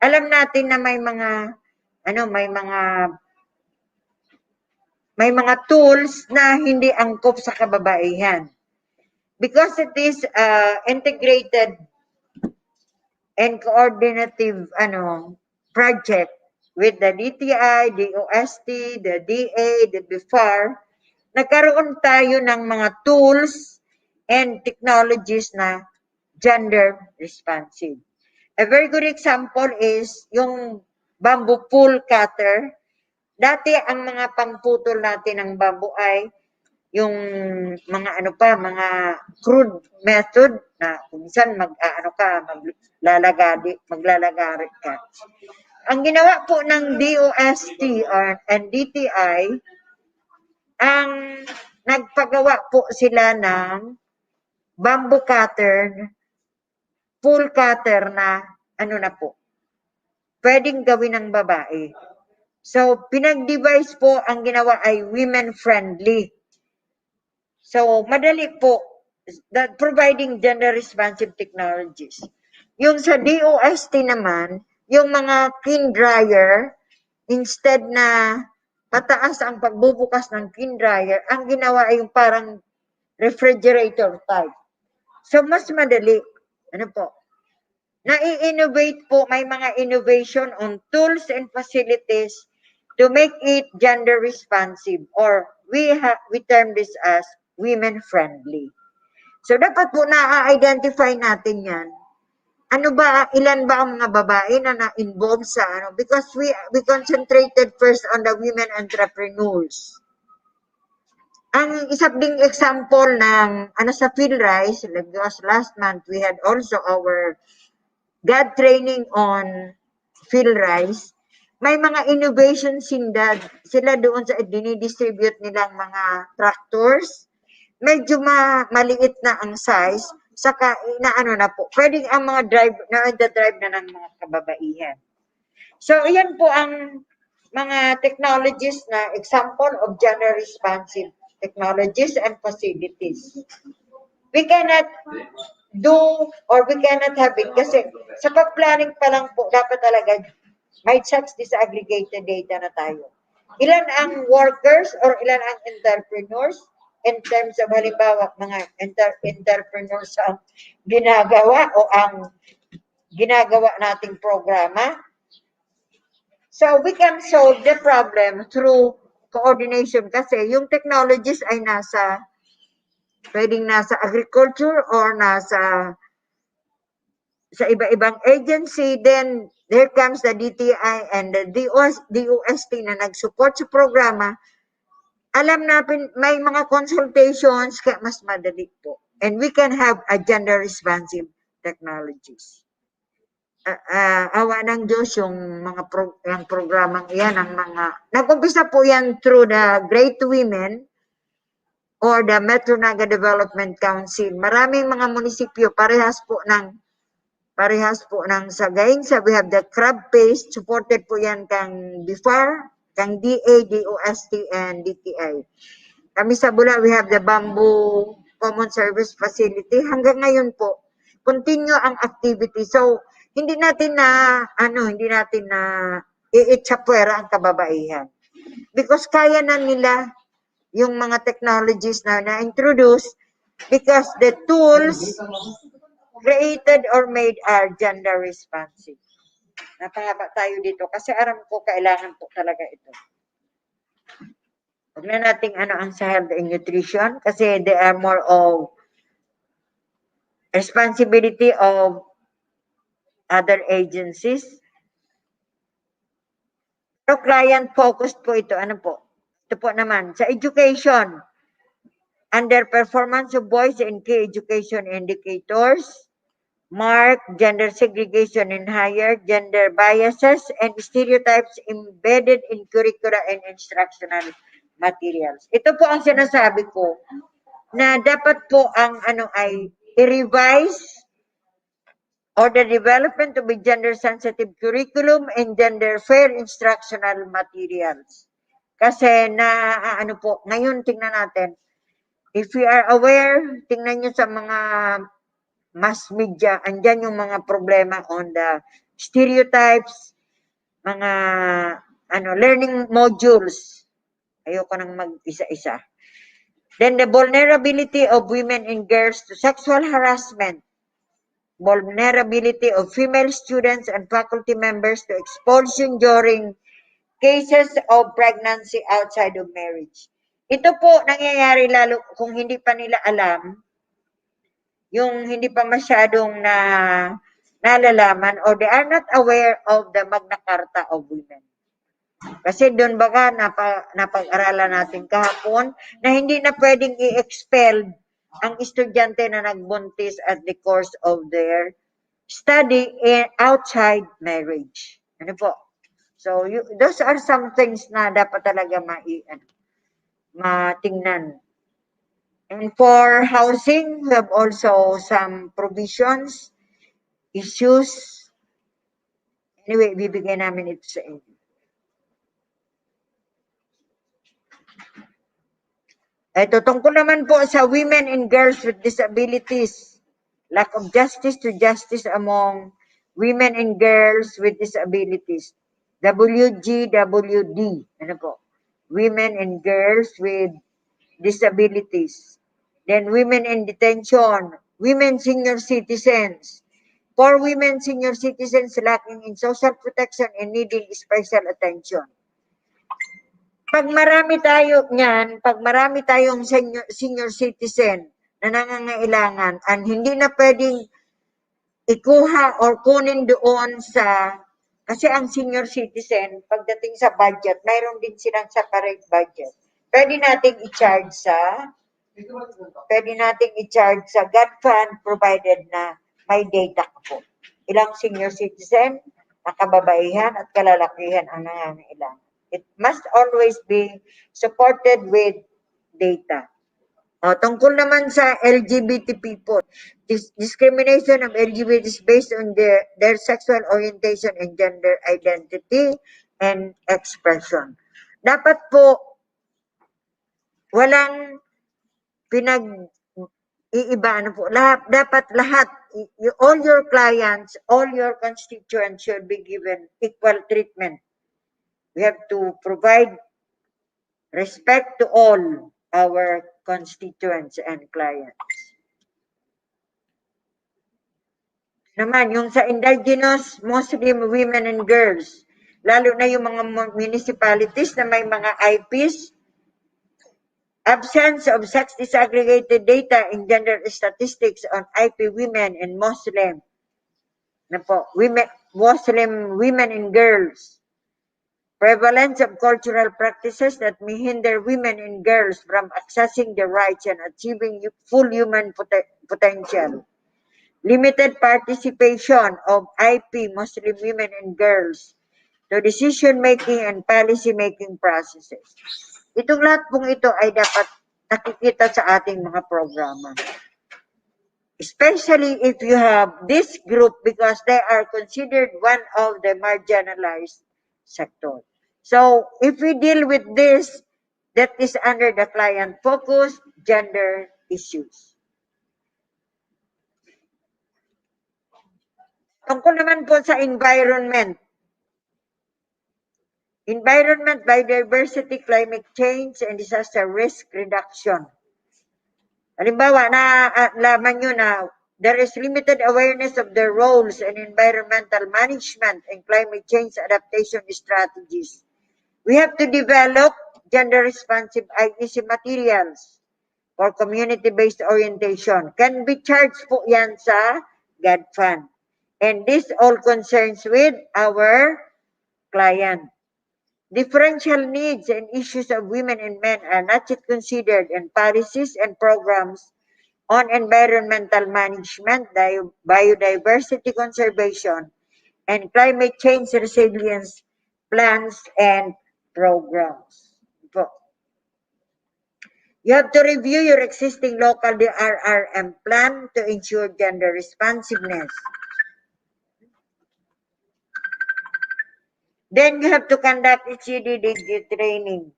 Alam natin na may mga tools na hindi angkop sa kababaihan. Because it is integrated and coordinative project with the DTI, DOST, the DA, the BIFAR, nagkaroon tayo ng mga tools and technologies na gender responsive. A very good example is yung bamboo pole cutter. Dati ang mga pangputol natin ng bamboo ay yung mga mga crude method na minsan maglalagari ka. Ang ginawa po ng DOST and DTI, ang nagpagawa po sila ng bamboo cutter, full cutter na ano na po, pwedeng gawin ng babae. So, pinag-device po ang ginawa ay women-friendly. So, madali po, that providing gender-responsive technologies. Yung sa DOST naman, yung mga kin dryer, instead na pataas ang pagbubukas ng kin dryer, ang ginawa ay yung parang refrigerator type. So, mas madali. Ano po? Nai-innovate po, may mga innovation on tools and facilities to make it gender responsive, or we term this as women friendly. So dapat po na-identify natin yan. Ano ba, ilan ba ang mga babae na na-involve sa ano? Because we concentrated first on the women entrepreneurs. Ang isa ding example ng ano sa PhilRise, like last month, we had also our God training on PhilRise. May mga innovations sila doon sa dinidistribute nilang mga tractors. Medyo maliit na ang size, saka inaano na po. Pwedeng ang mga drive na ng mga kababaihan. So, iyan po ang mga technologies na example of gender responsive technologies and facilities. We cannot do or we cannot have it kasi sa pag-planning pa lang po, dapat talaga may such disaggregated data na tayo. Ilan ang workers or ilan ang entrepreneurs in terms of halimbawa mga entrepreneurs ang ginagawa o ang ginagawa nating programa. So we can solve the problem through coordination kasi yung technologies ay pwedeng nasa agriculture or nasa sa iba-ibang agency, then there comes the DTI and the DOST na nag-support sa programa. Alam natin, may mga consultations, kaya mas madali po. And we can have a gender-responsive technologies. Awa ng Diyos yung mga yung programang yan, ang mga, nag-umpisa po yan through the Great Women or the Metro Naga Development Council. Maraming mga munisipyo, parehas po ng Sagaing. We have the crab paste, supported po yan kang BIFAR, kang DA, DOST, and DTI. Kami sa Bula, we have the Bamboo Common Service Facility. Hanggang ngayon po, continue ang activity. So, hindi natin na iitsapwera ang kababaihan. Because kaya na nila yung mga technologies na na-introduce because the tools created or made are gender responsive. Napahaba tayo dito kasi aram ko kailangan po talaga ito. Huwag na nating ang sa health and nutrition kasi they are more of responsibility of other agencies. Pero client focused po ito. Ano po? Ito po naman sa education. Underperformance of boys in key education indicators. Mark gender segregation in higher, gender biases and stereotypes embedded in curricula and instructional materials. Ito po ang sinasabi ko na dapat po ang ay i-revise or the development of a gender sensitive curriculum and gender fair instructional materials. Kasi ngayon tingnan natin, if we are aware, tingnan nyo sa mga mass media, andyan yung mga problema on the stereotypes, mga learning modules. Ayoko nang mag-isa-isa. Then the vulnerability of women and girls to sexual harassment, vulnerability of female students and faculty members to expulsion during cases of pregnancy outside of marriage. Ito po nangyayari lalo kung hindi pa nila alam, yung hindi pa masyadong nalalaman or they are not aware of the Magna Carta of Women. Kasi doon baga napag-aralan natin kahapon na hindi na pwedeng i-expel ang estudyante na nagbuntis at the course of their study outside marriage. Ano po? So, those are some things na dapat talaga matingnan. And for housing, we have also some provisions, issues. Anyway, bibigyan namin ito sa inyo. Ito, tungkol naman po sa women and girls with disabilities. Lack of justice to justice among women and girls with disabilities. WGWD. Ano po? Women and girls with disabilities. Then women in detention. Women senior citizens. For women senior citizens lacking in social protection and needing special attention. Pag marami tayong senior citizen na nangangailangan and hindi na pwedeng ikuha or kunin doon sa, kasi ang senior citizen, pagdating sa budget, mayroon din silang separate budget. Pwede nating i-charge sa God Fund provided na may data ka po. Ilang senior citizen, nakababaihan at kalalakihan ang nangangailangan. It must always be supported with data. Tungkol naman sa LGBT people, discrimination of LGBT is based on their sexual orientation and gender identity and expression. Dapat po, walang iiba, dapat lahat, all your clients, all your constituents should be given equal treatment. We have to provide respect to all our constituents and clients. Naman, yung sa indigenous Muslim women and girls, lalo na yung mga municipalities na may mga IPs, absence of sex disaggregated data in gender statistics on IP women and Muslim women and girls. Prevalence of cultural practices that may hinder women and girls from accessing their rights and achieving full human potential. Limited participation of IP Muslim women and girls to decision-making and policy-making processes. Itong lahat pong ito ay dapat nakikita sa ating mga programa. Especially if you have this group because they are considered one of the marginalized sector. So, if we deal with this, that is under the client-focused gender issues. Tungkol naman po sa environment. Environment, biodiversity, climate change, and disaster risk reduction. Halimbawa, laman nyo na there is limited awareness of the roles in environmental management and climate change adaptation strategies. We have to develop gender-responsive IEC materials for community-based orientation. Can be charged po yan sa God Fund. And this all concerns with our client. Differential needs and issues of women and men are not yet considered in policies and programs on environmental management, biodiversity conservation, and climate change resilience plans and programs. You have to review your existing local DRRM plan to ensure gender responsiveness. Then you have to conduct HCDD training,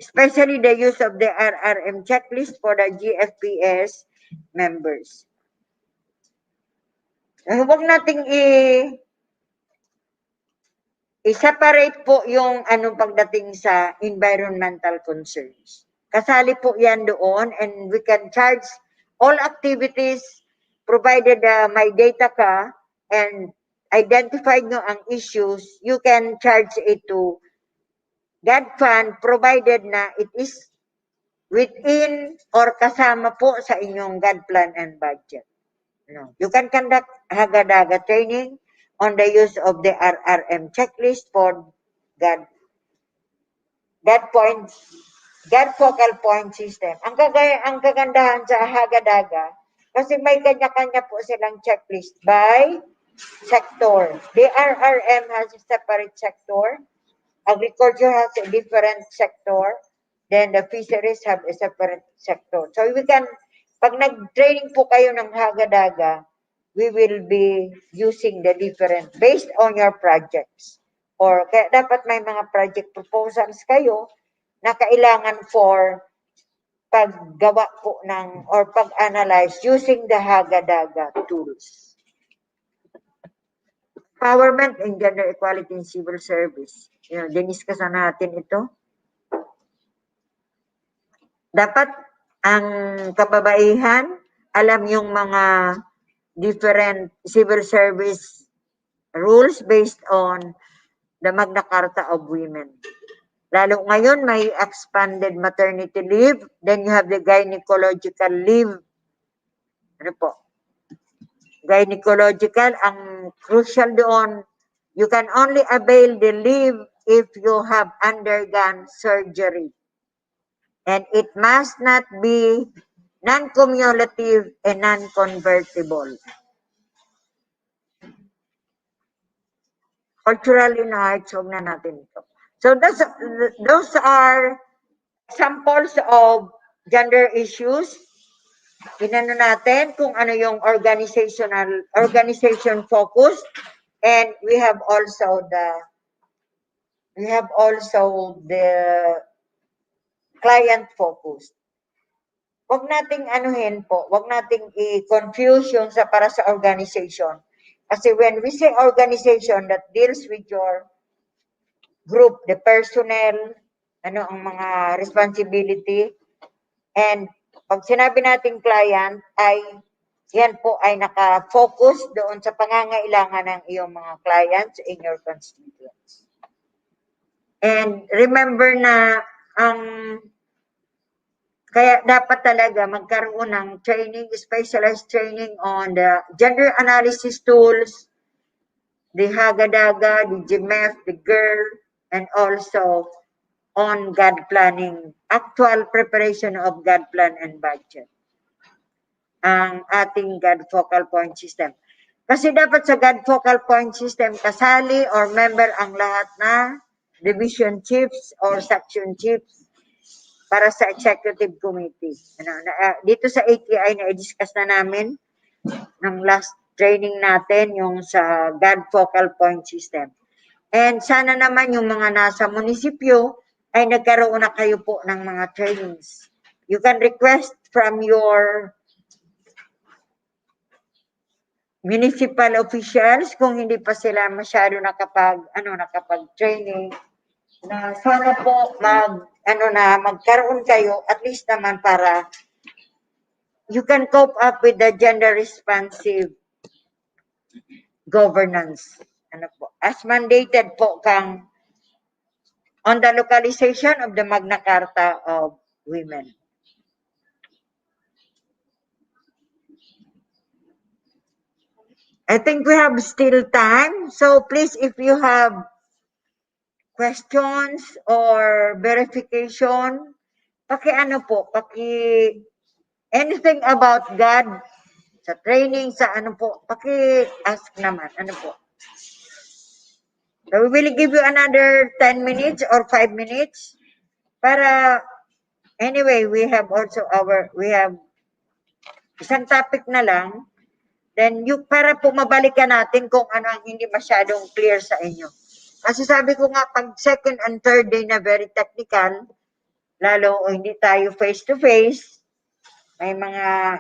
especially the use of the RRM checklist for the GFPS members. Huwag nating i-separate po yung pagdating sa environmental concerns. Kasali po yan doon and we can charge all activities provided may data ka and identified nyo ang issues, you can charge it to God Fund provided na it is within or kasama po sa inyong God Plan and budget. You can conduct Hagadaga training on the use of the RRM checklist for God focal point system. Ang kagandahan sa Hagadaga, kasi may kanya-kanya po silang checklist by sector. The RRM has a separate sector. Agriculture has a different sector. Then the fisheries have a separate sector. So we can, pag nag-training po kayo ng Hagadaga, we will be using the different, based on your projects. Or kaya dapat may mga project proposals kayo na kailangan for paggawa po ng, or pag-analyze using the Hagadaga tools. Empowerment and Gender Equality in Civil Service. Yun, diniscuss na natin ito. Dapat ang kababaihan, alam yung mga different civil service rules based on the Magna Carta of Women. Lalo ngayon, may expanded maternity leave, then you have the gynecological leave. Ano po? Gynecological, ang crucial doon, you can only avail the leave if you have undergone surgery. And it must not be non-cumulative and non-convertible. Culturally na huwag na natin ito. So those are examples of gender issues. Inano natin kung ano yung organization focus, and we have also the client focus. Wag nating anuhin po, wag nating i-confuse yung sa para sa organization. Kasi when we say organization that deals with your group, the personnel, ano ang mga responsibility, and pag sinabi nating client ay yan po ay naka-focus doon sa pangangailangan ng iyong mga clients in your constituents. And remember na ang kaya dapat talaga magkaroon ng training, specialized training on the gender analysis tools, the Hagadaga, the GMF, the GIRL, and also on God planning, actual preparation of God plan and budget. Ang ating God focal point system. Kasi dapat sa God focal point system, kasali or member ang lahat na division chiefs or section chiefs para sa executive committee. Dito sa ATI na i-discuss na namin ng last training natin yung sa God focal point system. And sana naman yung mga nasa munisipyo ay nagkaroon na kayo po ng mga trainings. You can request from your municipal officials kung hindi pa sila masyado nakapag-training na sana po magkaroon kayo at least naman para you can cope up with the gender responsive governance. As mandated po kang on the localization of the Magna Carta of Women. I think we have still time. So please, if you have questions or verification, anything about God, sa training, sa ask naman, So we will give you another 10 minutes or 5 minutes para, anyway, we have isang topic na lang, then para po mabalikan natin kung ano ang hindi masyadong clear sa inyo. Kasi sabi ko nga, pag second and third day na very technical, lalo hindi tayo face-to-face, may mga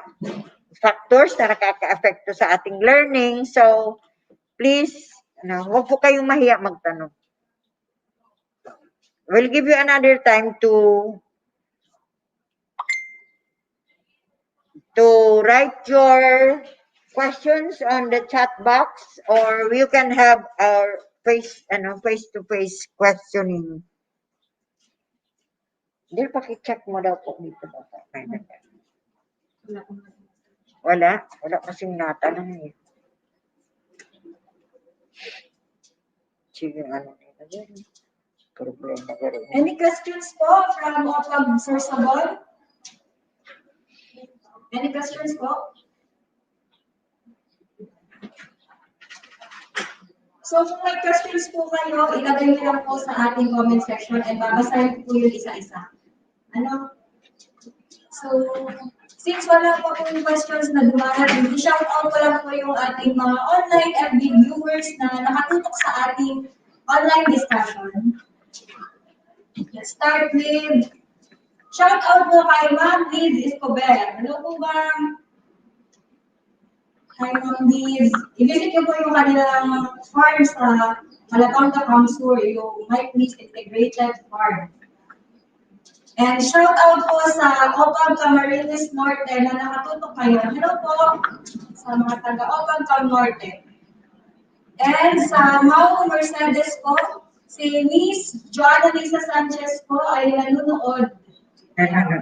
factors na nakaka-apekto sa ating learning. So, please, huwag po kayong mahiya magtanong. We'll give you another time to write your questions on the chat box, or you can have our face-to-face questioning. Hindi, paki-check mo daw po dito. Wala kasing natanong eh. Sige, problema ka rin. Any questions po from Opag Sir Sabon? Any questions po? So kung may questions po kayo, ilagay niyo lang po sa ating comment section and babasahin ko po yung isa-isa. Ano? So, since wala pa po yung questions na dumarating, i-shout out ko lang po yung ating mga online FB viewers na nakatutok sa ating online discussion. Let's start with, shout out po kay Ma'am Liz Escobar. Hello po, ma'am. Hi, Ma'am Liz. I-visit niyo po yung kanilang farm sa Malatonga Kamsur, yung Mike Mix Integrated Farm. And shout out po sa Opag Camarines Norte na nakatutok kayo. Hello po sa mga taga Opag Cam Norte. And sa Mau Mercedes po, si Miss Joanna Lisa Sanchez po ay nanonood. Hello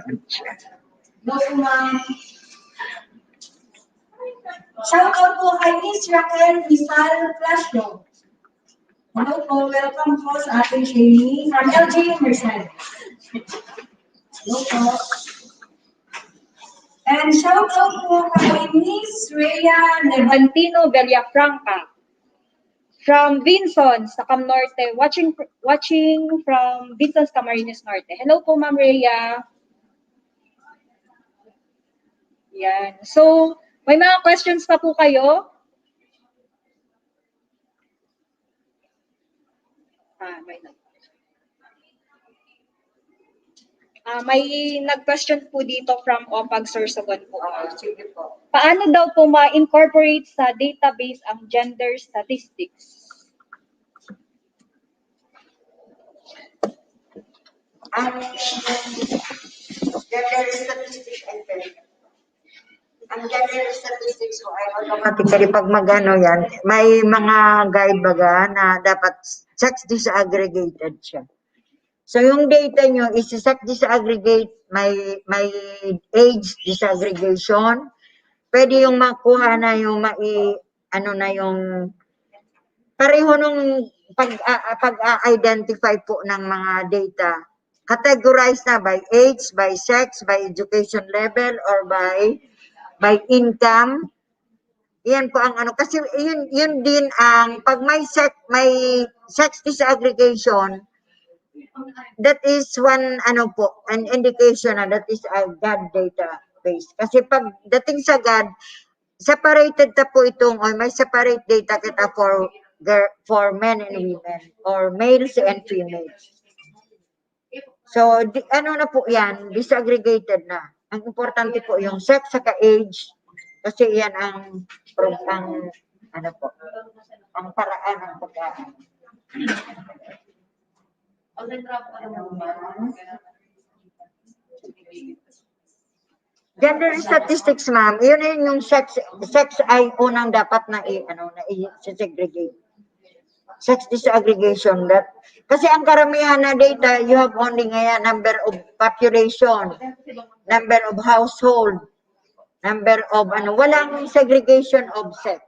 po, ma'am. Shout out po kay Miss Raquel Rizal Plasio. Hello po, welcome po sa ating training from LG Mercedes. Hello po. And shout out po kay Miss Rhea Levantino Villafranca from Vinson's, sa Cam Norte, watching from Vinson's, Camarines Norte. Hello po, Ma'am Rhea. Yan. So, may mga questions pa po kayo? May nag-question po dito from Opag Sorsogon po. Sige po. Paano daw po ma-incorporate sa database ang gender statistics? Ang gender statistics ko ay automatically pag magano yan, may mga guide baga na dapat sex disaggregated siya. So yung data nyo is sex disaggregate, may age disaggregation. Pwede yung makuha na yung yung pareho nung pag-identify po ng mga data. Categorize na by age, by sex, by education level, or by income. Yan po ang kasi yun din ang pag may sex disaggregation, that is one an indication na that is a God database. Kasi pag dating sa God, separated na po itong may separate data kita for men and women or males and females. So na po yan, disaggregated na. Ang importante po yung sex saka age kasi yan ang ang paraan ng pag-aaral. Gender statistics, ma'am. Yun yung sex ay unang dapat na i-segregate. Sex disaggregation. Kasi ang karamihan na data, you have only ngayon number of population, number of household, number of walang segregation of sex.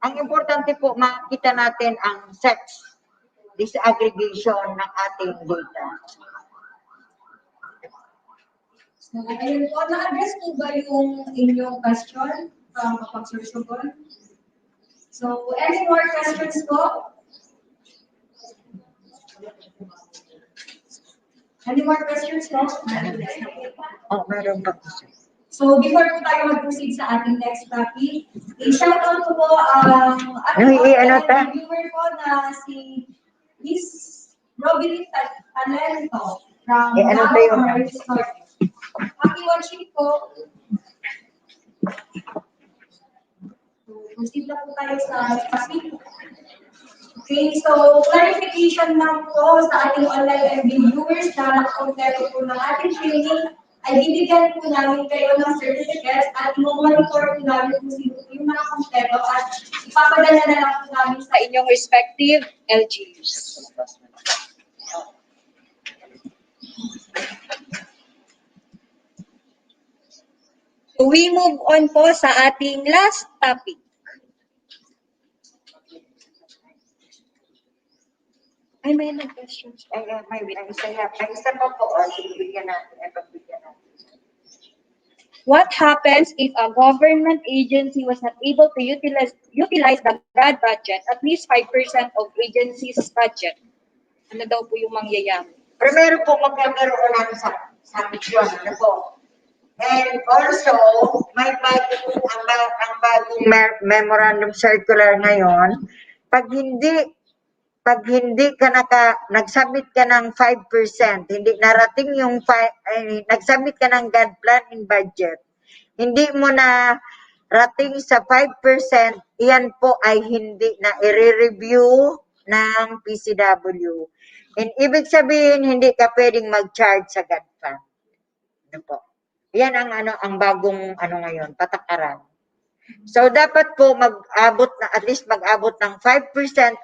Ang importante po, makita natin ang sex disaggregation ng ating data. So, ayun po, na-address po ba yung inyong question from Opag Sorsogon? So, any more questions po? Any more questions po? Meron pa po. So, before po tayo mag-proceed sa ating next topic, i-shout out po ang ating viewer po na si Miss Robin Talento from Camarines Norte. Happy watching po. Proceed na po tayo sa topic. Okay, so clarification lang po sa ating online FB viewers na nakakompleto po ng ating training ay bibigyan po namin kayo ng certificates at monitor po namin kung sino po yung nakakompleto at ipapadala na lang po namin sa inyong respective LGUs. So we move on po sa ating last topic. Ay, may questions. Isa pa po, bigyan natin. What happens if a government agency was not able to utilize the GAD budget, at least 5% of agency's budget? Ano daw po yung mangyayari? primero po magkakaroon ng sa misyon, ano po. And also, may bago po ang bagong memorandum circular ngayon. Pag hindi ka nag-submit ka ng 5%, hindi narating yung nag-submit ka ng God plan and budget, hindi mo na rating sa 5%, iyan po ay hindi na i-review ng PCW. And ibig sabihin, hindi ka pwedeng mag-charge sa God plan. Ano po? Yan ang bagong ngayon, patakaran. So dapat po at least mag-abot ng 5%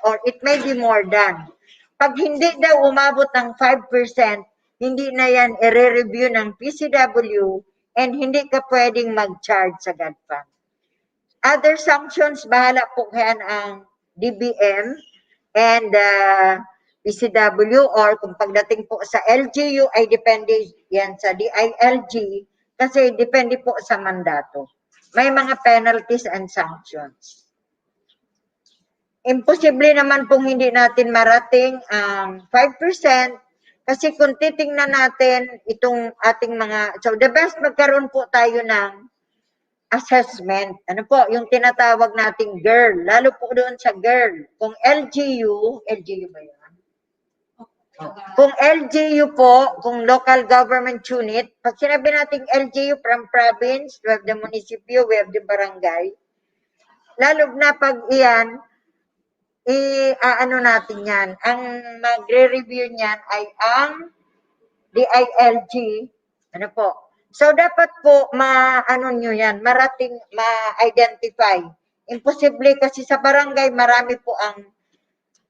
or it may be more than. Pag hindi daw umabot ng 5%, hindi na yan i-review ng PCW and hindi ka pwedeng mag-charge sa God fund. Other sanctions, bahala po yan ang DBM and PCW or kung pagdating po sa LGU ay depende yan sa DILG kasi depende po sa mandato. May mga penalties and sanctions. Imposible naman pong hindi natin marating ang 5% kasi kung titingnan natin itong ating so the best magkaroon po tayo ng assessment. Ano po, yung tinatawag nating GIRL, lalo po doon sa GIRL. Kung LGU ba yan? Kung LGU po, kung local government unit, pag sinabi nating LGU from province, we have the municipio, we have the barangay, lalo na pag iyan, natin yan. Ang magre-review niyan ay ang DILG. Ano po? So, dapat po, ma-identify. Imposible kasi sa barangay, marami po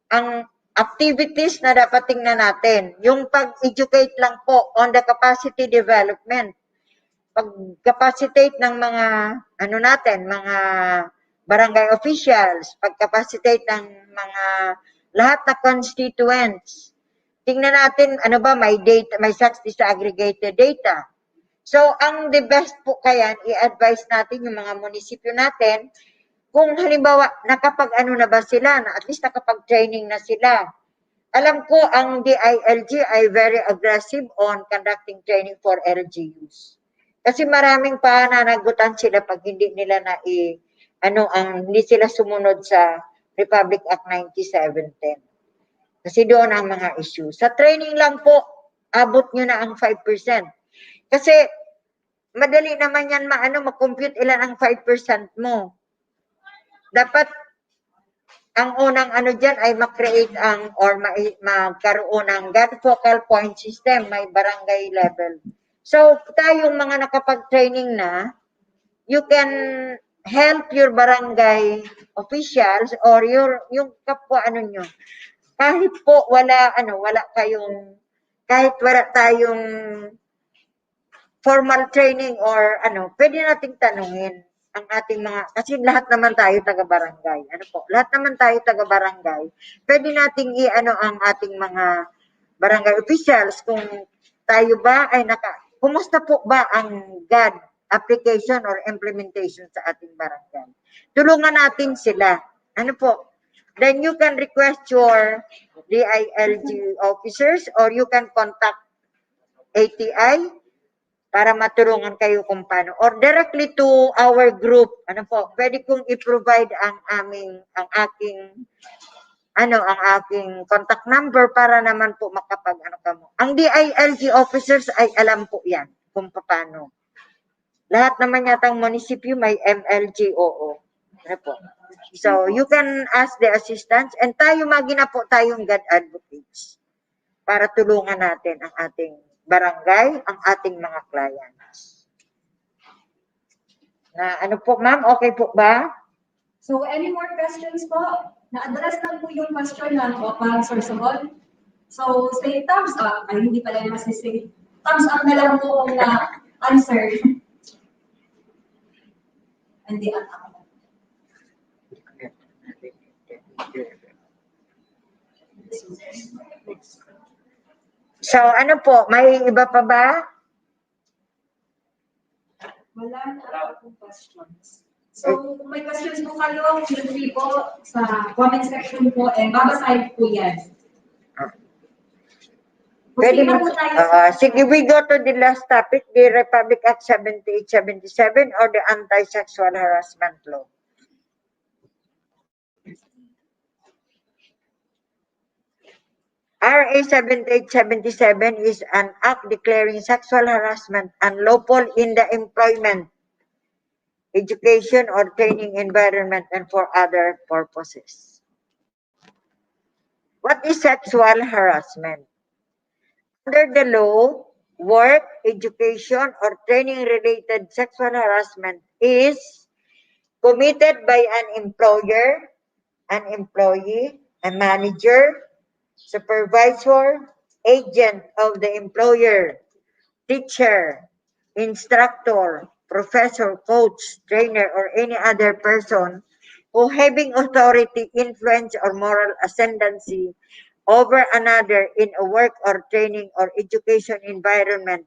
ang activities na dapat tingnan natin. Yung pag-educate lang po on the capacity development. Pag-capacitate ng mga, mga barangay officials, pag-capacitate ng mga lahat na constituents. Tingnan natin, may data, may success sa aggregated data. So, ang the best po kaya, i-advise natin yung mga munisipyo natin, kung halimbawa, na ba sila, na at least nakapag-training na sila. Alam ko, ang DILG ay very aggressive on conducting training for LGUs. Kasi maraming pananagutan sila pag hindi nila hindi sila sumunod sa Republic Act 9710. Kasi doon ang mga issue. Sa training lang po, abot nyo na ang 5%. Kasi, madali naman yan mag-compute ilan ang 5% mo. Dapat, ang unang dyan ay mag-create magkaroon ng God focal point system, may barangay level. So, tayong mga nakapag-training na, you can help your barangay officials or yung kapwa nyo. Kahit po wala tayong formal training or pwede nating tanungin ang ating kasi lahat naman tayo taga-barangay. Lahat naman tayo taga-barangay. Pwede nating ang ating mga barangay officials kung tayo ba ay kumusta po ba ang GAD application or implementation sa ating barangay. Tulungan natin sila. Then you can request your DILG officers or you can contact ATI para matulungan kayo kung paano. Or directly to our group. Pwede kong i-provide ang aking contact number para naman po kamo. Ang DILG officers ay alam po yan kung paano. Lahat naman yatang munisipyo may MLGOO. So, you can ask the assistance and magina po tayong God advocates para tulungan natin ang ating barangay, ang ating mga clients. Ma'am? Okay po ba? So, any more questions po? Na-address lang po yung question ng Opang Sorsogon. So, say thumbs up. Ay, hindi pala yung masisay. Thumbs up na lang po ang answer. Hindi at ako. So, may iba pa ba? Wala na akong questions. So, may questions po kayo, feel free po sa comment section po and babasahin po yan. Pwede mo, sige, we go to the last topic, the Republic Act 7877 or the Anti-Sexual Harassment Law. RA 7877 is an act declaring sexual harassment unlawful in the employment, education, or training environment and for other purposes. What is sexual harassment? Under the law, work, education, or training-related sexual harassment is committed by an employer, an employee, a manager, supervisor, agent of the employer, teacher, instructor, professor, coach, trainer, or any other person who having authority, influence, or moral ascendancy over another in a work or training or education environment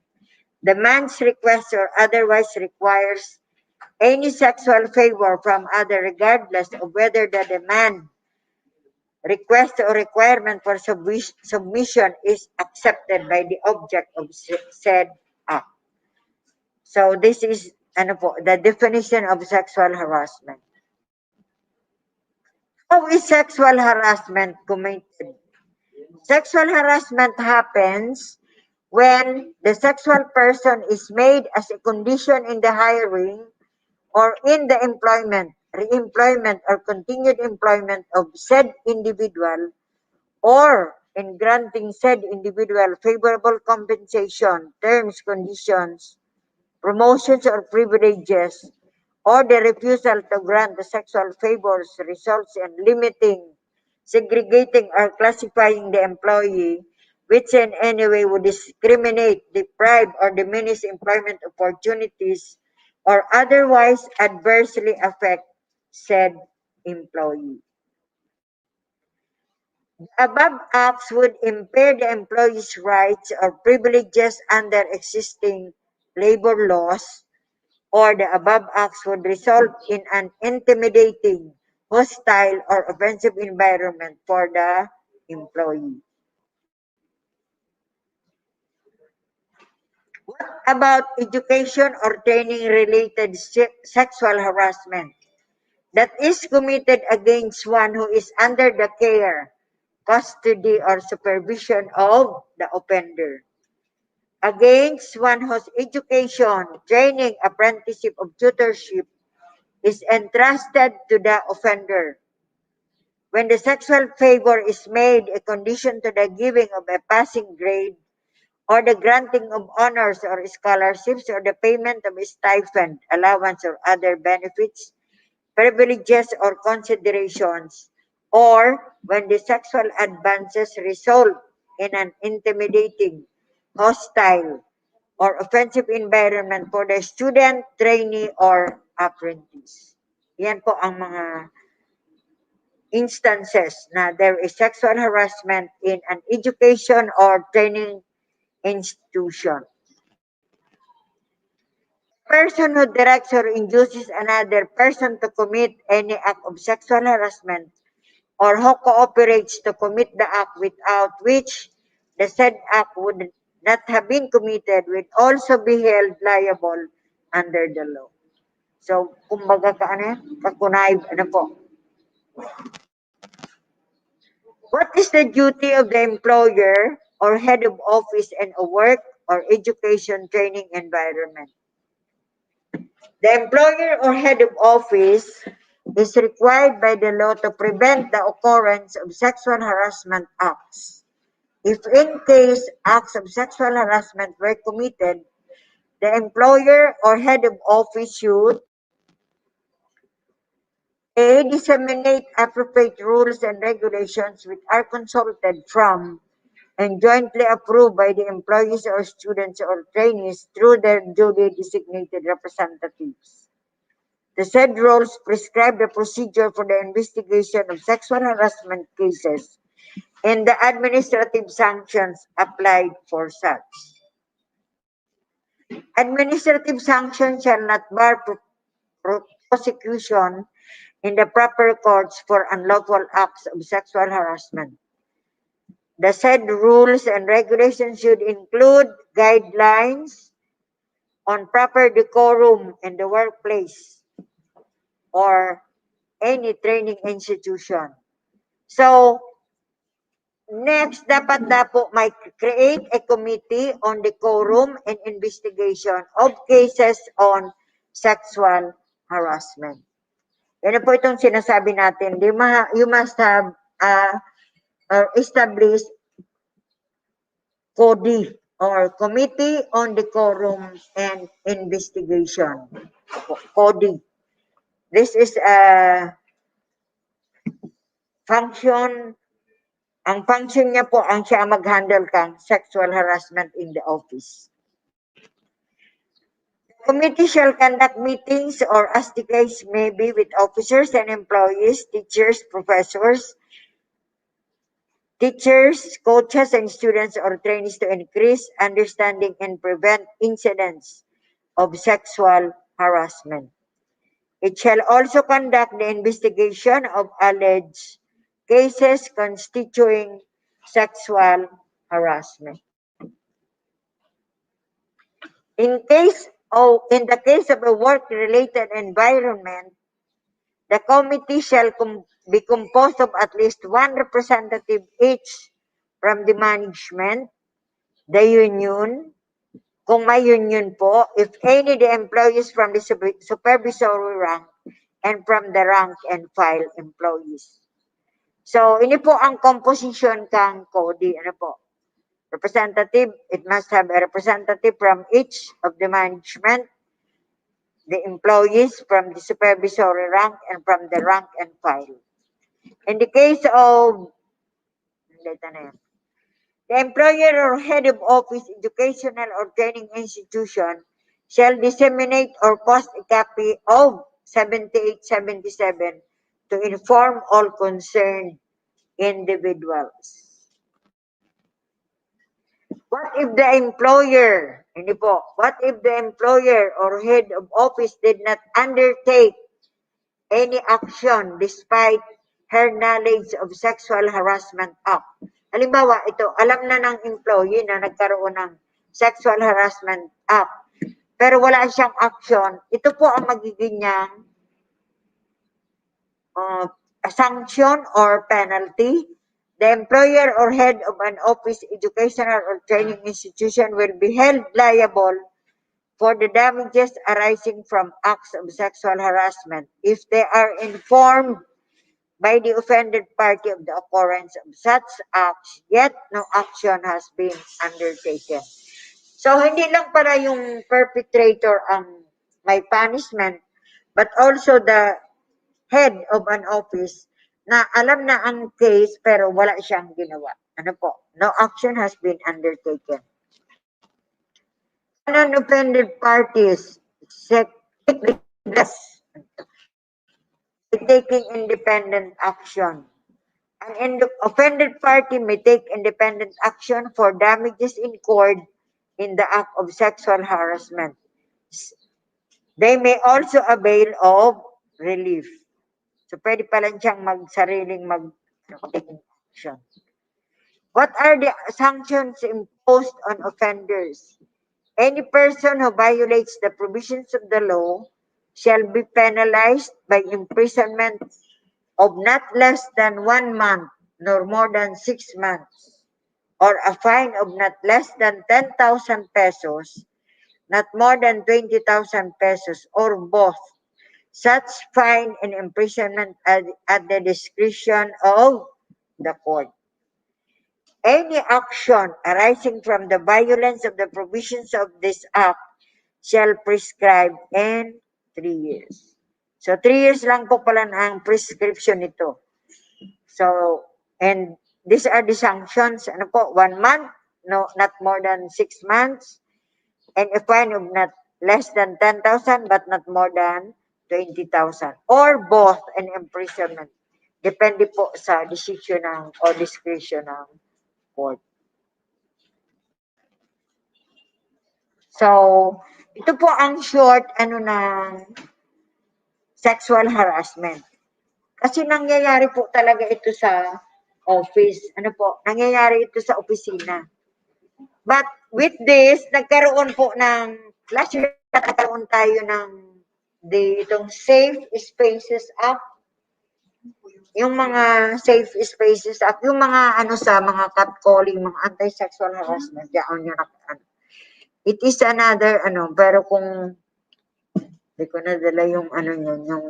demands, requests, or otherwise requires any sexual favor from other regardless of whether the demand, request, or requirement for submission is accepted by the object of said act. So this is the definition of sexual harassment. How is sexual harassment committed? Sexual harassment happens when the sexual person is made as a condition in the hiring or in the employment, re-employment, or continued employment of said individual, or in granting said individual favorable compensation, terms, conditions, promotions, or privileges, or the refusal to grant the sexual favors results in limiting, segregating, or classifying the employee, which in any way would discriminate, deprive, or diminish employment opportunities, or otherwise adversely affect said employee. Above acts would impair the employee's rights or privileges under existing labor laws, or the above acts would result in an intimidating, hostile, or offensive environment for the employee. What about education or training related sexual harassment that is committed against one who is under the care, custody, or supervision of the offender? Against one whose education, training, apprenticeship, or tutorship is entrusted to the offender. When the sexual favor is made a condition to the giving of a passing grade, or the granting of honors or scholarships, or the payment of a stipend, allowance, or other benefits, privileges, or considerations, or when the sexual advances result in an intimidating, hostile, or offensive environment for the student, trainee, or apprentice. Yan po ang mga instances na there is sexual harassment in an education or training institution. Person who directs or induces another person to commit any act of sexual harassment or who cooperates to commit the act without which the said act would not have been committed will also be held liable under the law. So, kumbaga kakunay, po. What is the duty of the employer or head of office in a work or education training environment? The employer or head of office is required by the law to prevent the occurrence of sexual harassment acts. If in case acts of sexual harassment were committed, the employer or head of office should A. Disseminate appropriate rules and regulations which are consulted from and jointly approved by the employees or students or trainees through their duly designated representatives. The said rules prescribe the procedure for the investigation of sexual harassment cases and the administrative sanctions applied for such. Administrative sanctions shall not bar prosecution in the proper courts for unlawful acts of sexual harassment. The said rules and regulations should include guidelines on proper decorum in the workplace or any training institution. So, next, dapat na po may create a committee on decorum and investigation of cases on sexual harassment. Yan po itong sinasabi natin. You must have established CODI or Committee on Decorum and Investigation. CODI. This is a function. Ang function niya po ang siya mag-handle kang sexual harassment in the office. The committee shall conduct meetings or as the case may be with officers and employees, teachers, professors, coaches, and students or trainees to increase understanding and prevent incidents of sexual harassment. It shall also conduct the investigation of alleged cases constituting sexual harassment. In the case of a work-related environment, the committee shall be composed of at least one representative each from the management, the union, kung may union po, if any, the employees from the supervisory rank, and from the rank and file employees. So, ini po ang composition kang CODI. Ano po? Representative, it must have a representative from each of the management, the employees from the supervisory rank, and from the rank and file. In the case of the employer or head of office, educational or training institution shall disseminate or post a copy of 7877 to inform all concerned individuals. What if the employer, or head of office did not undertake any action despite her knowledge of sexual harassment act? Halimbawa, ito, alam na ng employee na nagkaroon ng sexual harassment act, pero wala siyang action, ito po ang magiging niyang sanction or penalty. The employer or head of an office, educational or training institution will be held liable for the damages arising from acts of sexual harassment if they are informed by the offended party of the occurrence of such acts, yet no action has been undertaken. So, hindi lang para yung perpetrator ang may punishment, but also the head of an office na alam na ang case pero wala siyang ginawa. Ano po? No action has been undertaken. Non-offended parties taking independent action. An offended party may take independent action for damages incurred in the act of sexual harassment. They may also avail of relief. So, pwede pala siyang sariling action. What are the sanctions imposed on offenders? Any person who violates the provisions of the law shall be penalized by imprisonment of not less than 1 month nor more than 6 months, or a fine of not less than 10,000 pesos, not more than 20,000 pesos, or both. Such fine and imprisonment at the discretion of the court. Any action arising from the violence of the provisions of this act shall prescribe in 3 years. So, 3 years lang po pala ang prescription nito. So, and these are the sanctions. Ano po? 1 month, no, not more than 6 months, and a fine of not less than 10,000 but not more than 20,000, or both, an imprisonment. Depende po sa decision o discretion ng court. So, ito po ang short ng sexual harassment. Kasi nangyayari po talaga ito sa office. Ano po, nangyayari ito sa opisina. But with this, nagkaroon po ng, last year, nagkaroon tayo ng itong Safe Spaces Act. Yung mga Safe Spaces Act, yung mga ano sa mga catcalling, mga anti-sexual harassment, yan yung it is another ano, pero kung hindi ko nadala yung ano yun, yung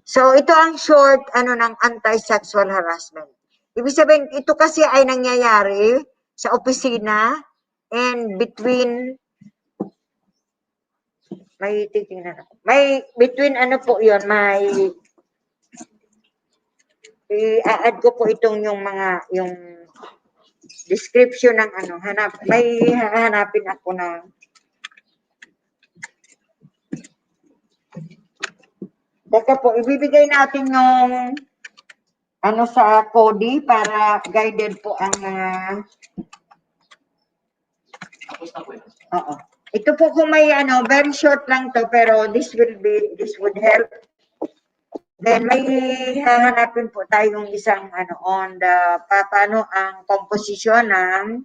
so ito ang short ano ng anti-sexual harassment. Ibig sabihin, ito kasi ay nangyayari sa opisina and between may titingnan ako. May between ano po 'yon, may i-add ko po itong yung mga yung description ng ano, may hahanapin ako na Teka po, ibibigay natin yung ano sa Cody para guided po ang oo. Ito po kung may ano, very short lang to pero this would help. Then may hahanapin po tayong isang ano on the paano ang composition ng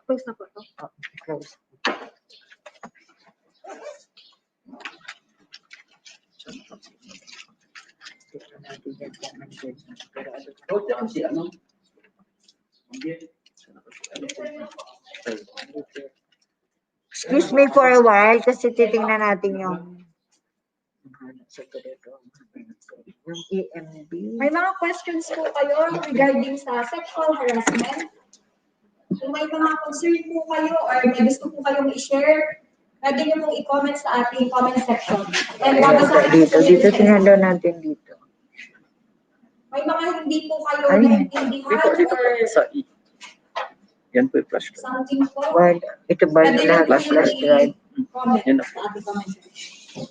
close na po to. Oh, close. Excuse me for a while kasi titingnan natin yung EMB. May mga questions po kayo regarding sa sexual harassment. Kung may mga concern po kayo or may gusto po kayong i-share, pwede nyo pong i-comment sa ating comment section. And Dito sinalo natin dito. May mga hindi po kayo naintindihan or Yan po yung flash drive. something po. Well, ito ba Pwede yung nyo lahat po flash drive? i-comment Yan na. sa ating comment section.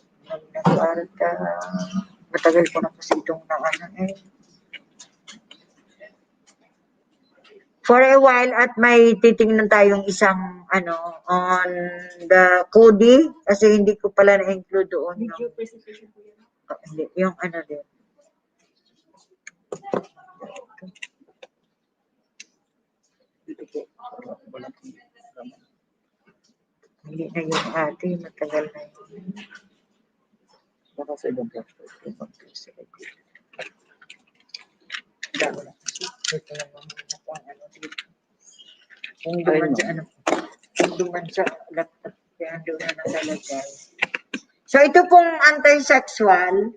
Matagal ko na kasi itong naano eh. For a while at may titingnan tayong isang ano on the Cody kasi hindi ko pala na-include doon yung hindi, yung ano din. Hindi na yung ate, matagal na yun. Baka sa ibang flash drive. Ito naman ang ano dito. Kung duman sa ano, kung duman sa laptop, kaya doon na nakalagay. So ito pong anti-sexual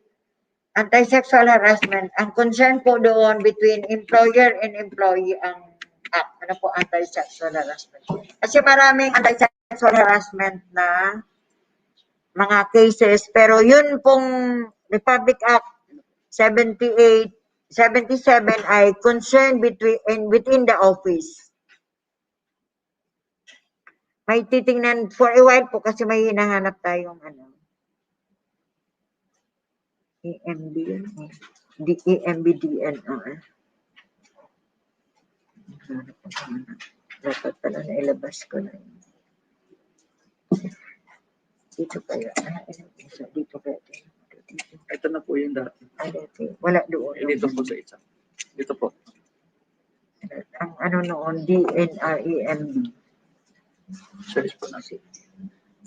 harassment, ang concern po doon between employer and employee ang ano po anti-sexual harassment. Kasi maraming anti-sexual harassment na mga cases, pero yun pong Republic Act 77 ay concerned within the office. May titingnan for a while po kasi may hinahanap tayong ano. EMB, DNR. Dapat pala na ilabas ko na yun. Dito kaya. Dito kaya. Ito na po yung dati. Wala doon. Dito po sa isa. Dito po. Ang ano noon, DNREMB. Search po na.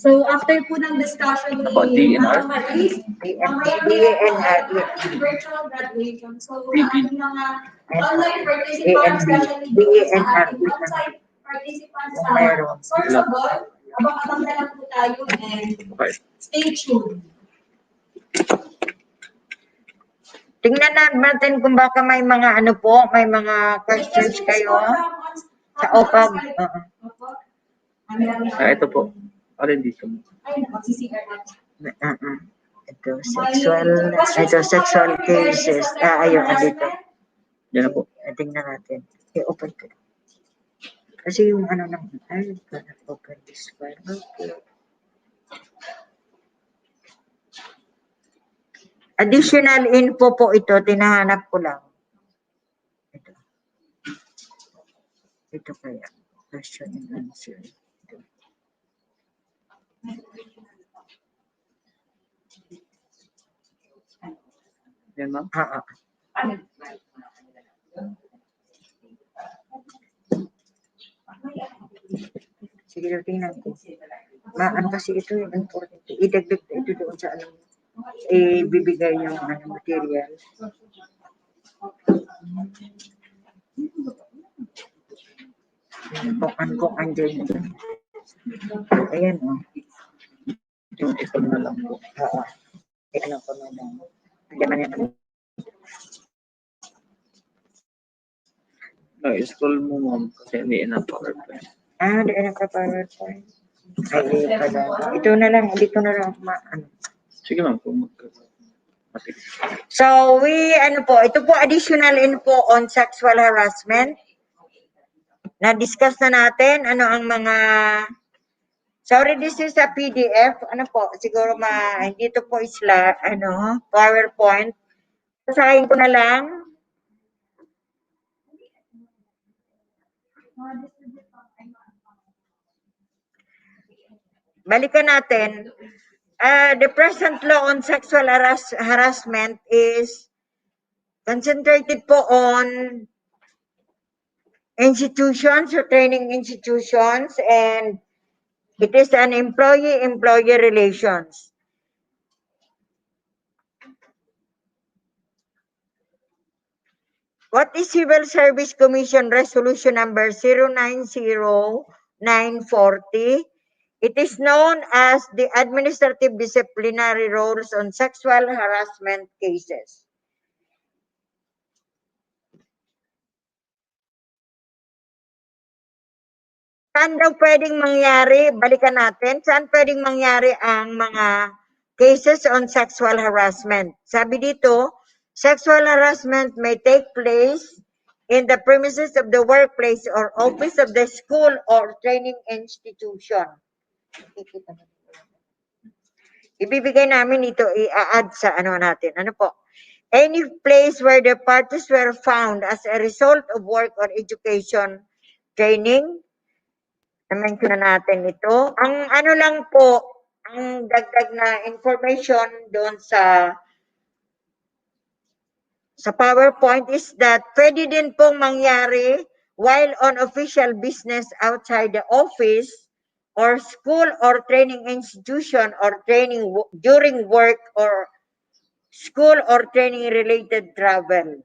So, after po ng discussion About ni DNR? Marie, virtual graduation. So, ating mga online participants, especially sa ating on-site participants sa Sorsogon, abang-abang na lang po tayo and stay tuned. Tingnan natin kung baka may mga ano po, may mga questions kayo sa OPAG. Ito po. Alin dito? Ay, nagsisigar natin. Ito sexual cases. Ayun, dito. Yan na po. Tingnan natin. I-open ko. Kasi yung ano lang, ay, open this file. Okay. Additional info po ito, tinahanap ko lang. Ito kaya. Question and answer. Yan ma'am? Sige, tingnan ko. Ano kasi ito yung important. Idagdag ito doon sa ano. Ibibigay yung material. Kung andyan ito. Ayan o. Ito na lang po. Oo. Ito ko na lang. Hindi man yan. Scroll mo, ma'am, kasi hindi na PowerPoint. Hindi na ka-PowerPoint. Ay, pala. Ito na lang. Dito na lang. Sige, ma'am, kung So, ito po additional info on sexual harassment. Na-discuss na natin ano ang mga, sorry, this is a PDF. Ano po, siguro hindi ito po PowerPoint. Basahin ko na lang. Balikan natin. The present law on sexual harassment is concentrated po on institutions or training institutions, and it is an employee-employee relations. What is Civil Service Commission Resolution number 090940? It is known as the Administrative Disciplinary Rules on Sexual Harassment Cases. Saan daw pwedeng mangyari? Balikan natin. Saan pwedeng mangyari ang mga cases on sexual harassment? Sabi dito, sexual harassment may take place in the premises of the workplace or office of the school or training institution. Ibibigay namin ito, i-add sa natin. Ano po? Any place where the parties were found as a result of work or education training. Na-mention na natin ito. Ang lang po, ang dagdag na information doon sa PowerPoint is that pwede din pong mangyari while on official business outside the office or school or training institution or training during work or school or training related travel.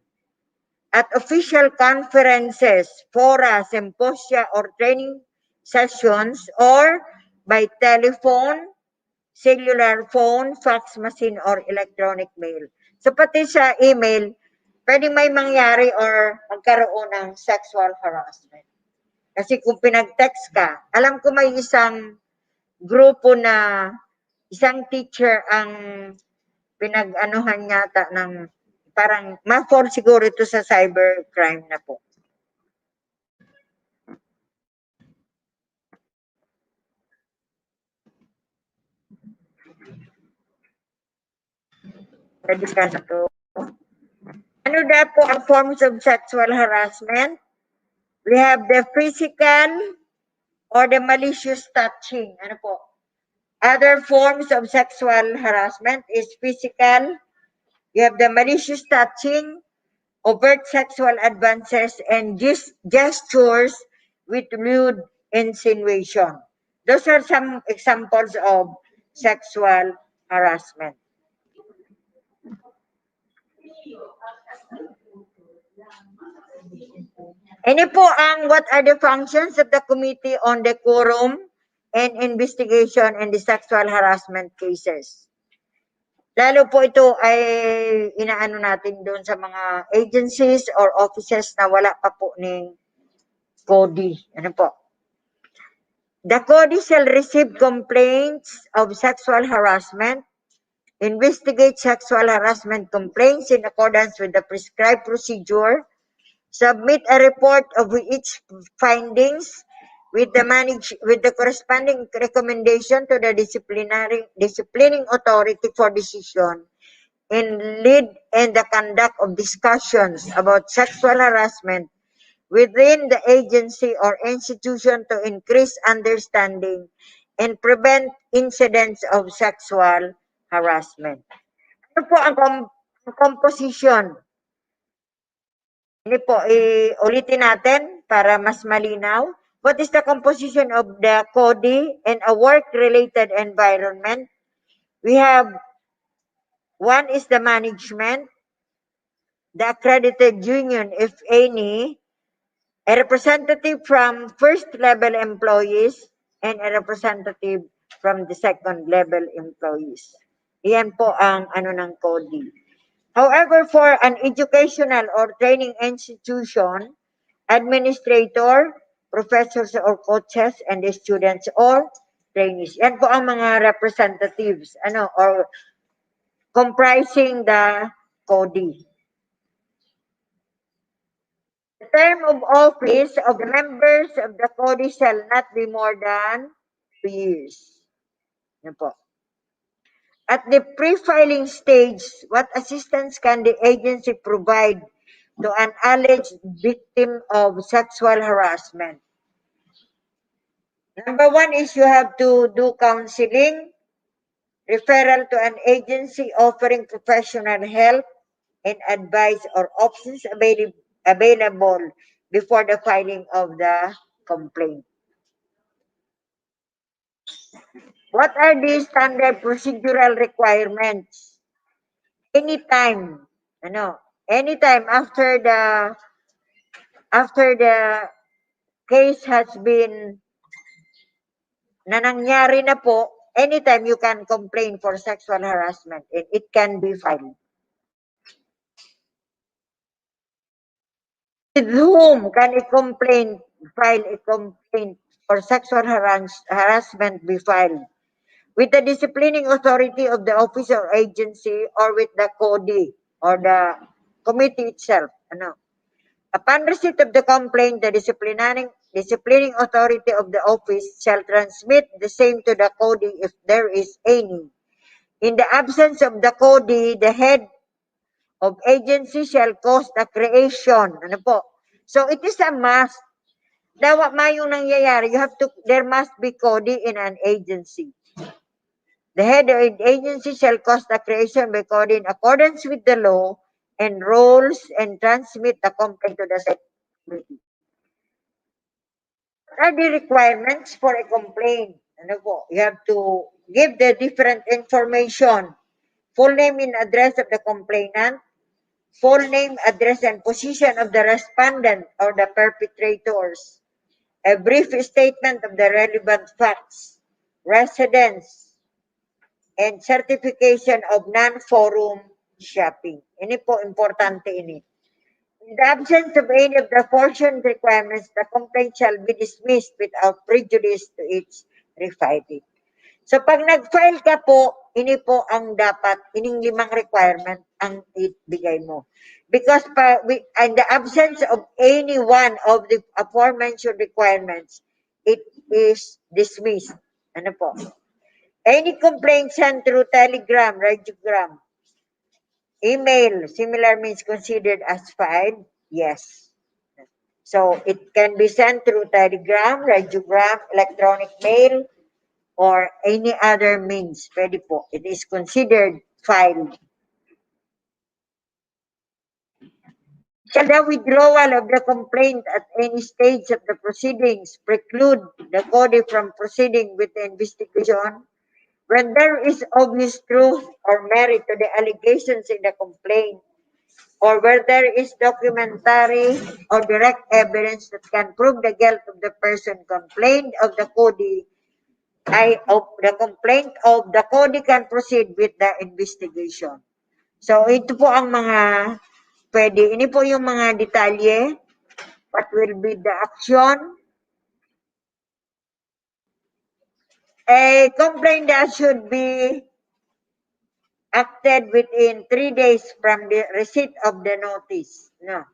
At official conferences, fora, symposia, or training sessions, or by telephone, cellular phone, fax machine, or electronic mail. So pati sa email, pwede may mangyari or magkaroon ng sexual harassment. Kasi kung pinag-text ka, alam ko may isang grupo na isang teacher ang pinag-anuhan yata ng parang ma-fall siguro ito sa cybercrime na po. Pwede ka na to. Ano daw po ang forms of sexual harassment? We have the physical or the malicious touching. Ano po? Other forms of sexual harassment is physical. You have the malicious touching, overt sexual advances, and gestures with lewd insinuation. Those are some examples of sexual harassment. What are the functions of the Committee on Decorum and Investigation in the Sexual Harassment Cases? Lalo po ito ay inaano natin doon sa mga agencies or offices na wala pa po ng CODI. Ano po? The CODI shall receive complaints of sexual harassment, investigate sexual harassment complaints in accordance with the prescribed procedure, submit a report of its findings with the corresponding recommendation to the disciplining authority for decision, and lead in the conduct of discussions about sexual harassment within the agency or institution to increase understanding and prevent incidents of sexual harassment. Ano po ang composition Ini po, ulitin natin para mas malinaw. What is the composition of the CODI and a work-related environment? We have, one is the management, the accredited union, if any, a representative from first-level employees, and a representative from the second-level employees. Iyan po ang ano ng CODI. However, for an educational or training institution, administrator, professors or coaches, and the students or trainees. Yan po ang mga representatives, or comprising the CODI. The term of office of the members of the CODI shall not be more than 2 years. Yan po. At the pre-filing stage, what assistance can the agency provide to an alleged victim of sexual harassment? Number 1 is you have to do counseling, referral to an agency offering professional help and advice or options available before the filing of the complaint. What are the standard procedural requirements? Anytime after the case has been na nangyari na po, anytime you can complain for sexual harassment and it can be filed. With whom can file a complaint for sexual harassment be filed? With the disciplining authority of the office or agency or with the CODI or the committee itself. Upon receipt of the complaint, the disciplining authority of the office shall transmit the same to the CODI if there is any. In the absence of the CODI, the head of agency shall cause the creation. So it is a must. Dawa mayong nangyayari, there must be CODI in an agency. The head of the agency shall cause the creation by CODI in accordance with the law and rules and transmit the complaint to the committee. What are the requirements for a complaint? You have to give the different information. Full name and address of the complainant, full name, address, and position of the respondent or the perpetrators, a brief statement of the relevant facts, residence, and certification of non-forum shopping. Ini po, importante ini. In the absence of any of the aforementioned requirements, the complaint shall be dismissed without prejudice to its refiling. So pag nag-file ka po, ini po ang dapat, ining 5 requirement ang ibigay mo. Because in the absence of any one of the aforementioned requirements, it is dismissed. Ano po? Any complaint sent through telegram, radiogram, email, similar means considered as filed? Yes. So it can be sent through telegram, radiogram, electronic mail, or any other means. Pwede po. It is considered filed. Shall the withdrawal of the complaint at any stage of the proceedings preclude the CODI from proceeding with the investigation? When there is obvious truth or merit to the allegations in the complaint, or where there is documentary or direct evidence that can prove the guilt of the person complained of the CODI, the complaint of the CODI can proceed with the investigation. So, ito po ang mga pwede. Ini po yung mga detalye. What will be the action? A complaint that should be acted within 3 days from the receipt of the notice. No.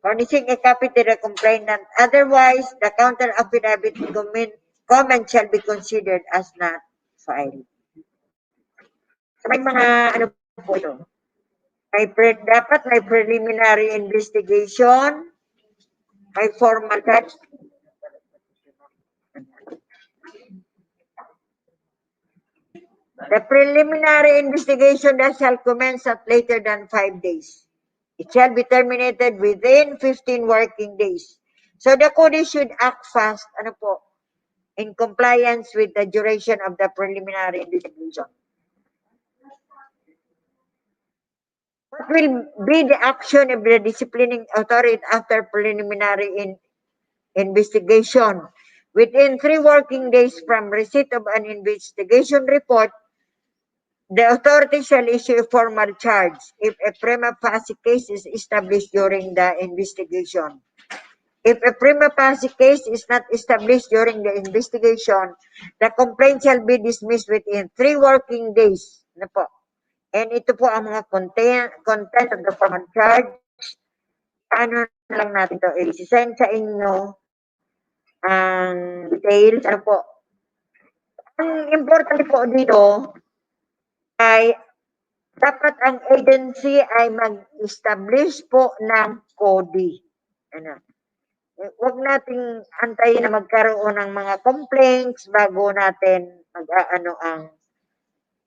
Furnishing a copy to the complainant. Otherwise, the counter affidavit comment shall be considered as not filed. So, may mga ano po ito? Dapat may preliminary investigation, may formal catch. The preliminary investigation that shall commence at later than 5 days. It shall be terminated within 15 working days. So the CODI should act fast, ano po, in compliance with the duration of the preliminary investigation. What will be the action of the disciplining authority after preliminary investigation? Within 3 working days from receipt of an investigation report, the authority shall issue a formal charge if a prima facie case is established during the investigation. If a prima facie case is not established during the investigation, the complaint shall be dismissed within 3 working days. Ano po? And ito po ang mga content of the formal charge. Ano lang natin ito, i-send sa inyo ang details. Ano po? Ang importante po dito ay dapat ang agency ay mag-establish po ng CODI. Ano? Huwag nating antayin na magkaroon ng mga complaints bago natin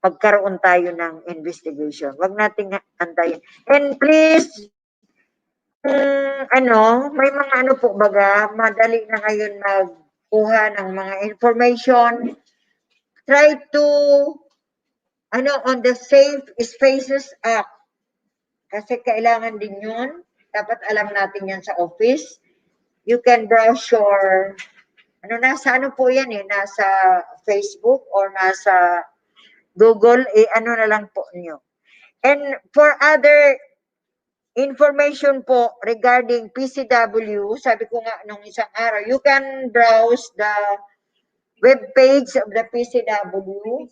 magkaroon tayo ng investigation. Huwag nating antayin. And please, may mga po baga, madali na ngayon magkuha ng mga information. Try to on the Safe Spaces Act. Kasi kailangan din yun. Dapat alam natin yan sa office. You can browse your, nasa po yan nasa Facebook or nasa Google, na lang po niyo. And for other information po regarding PCW, sabi ko nga nung isang araw, you can browse the web page of the PCW.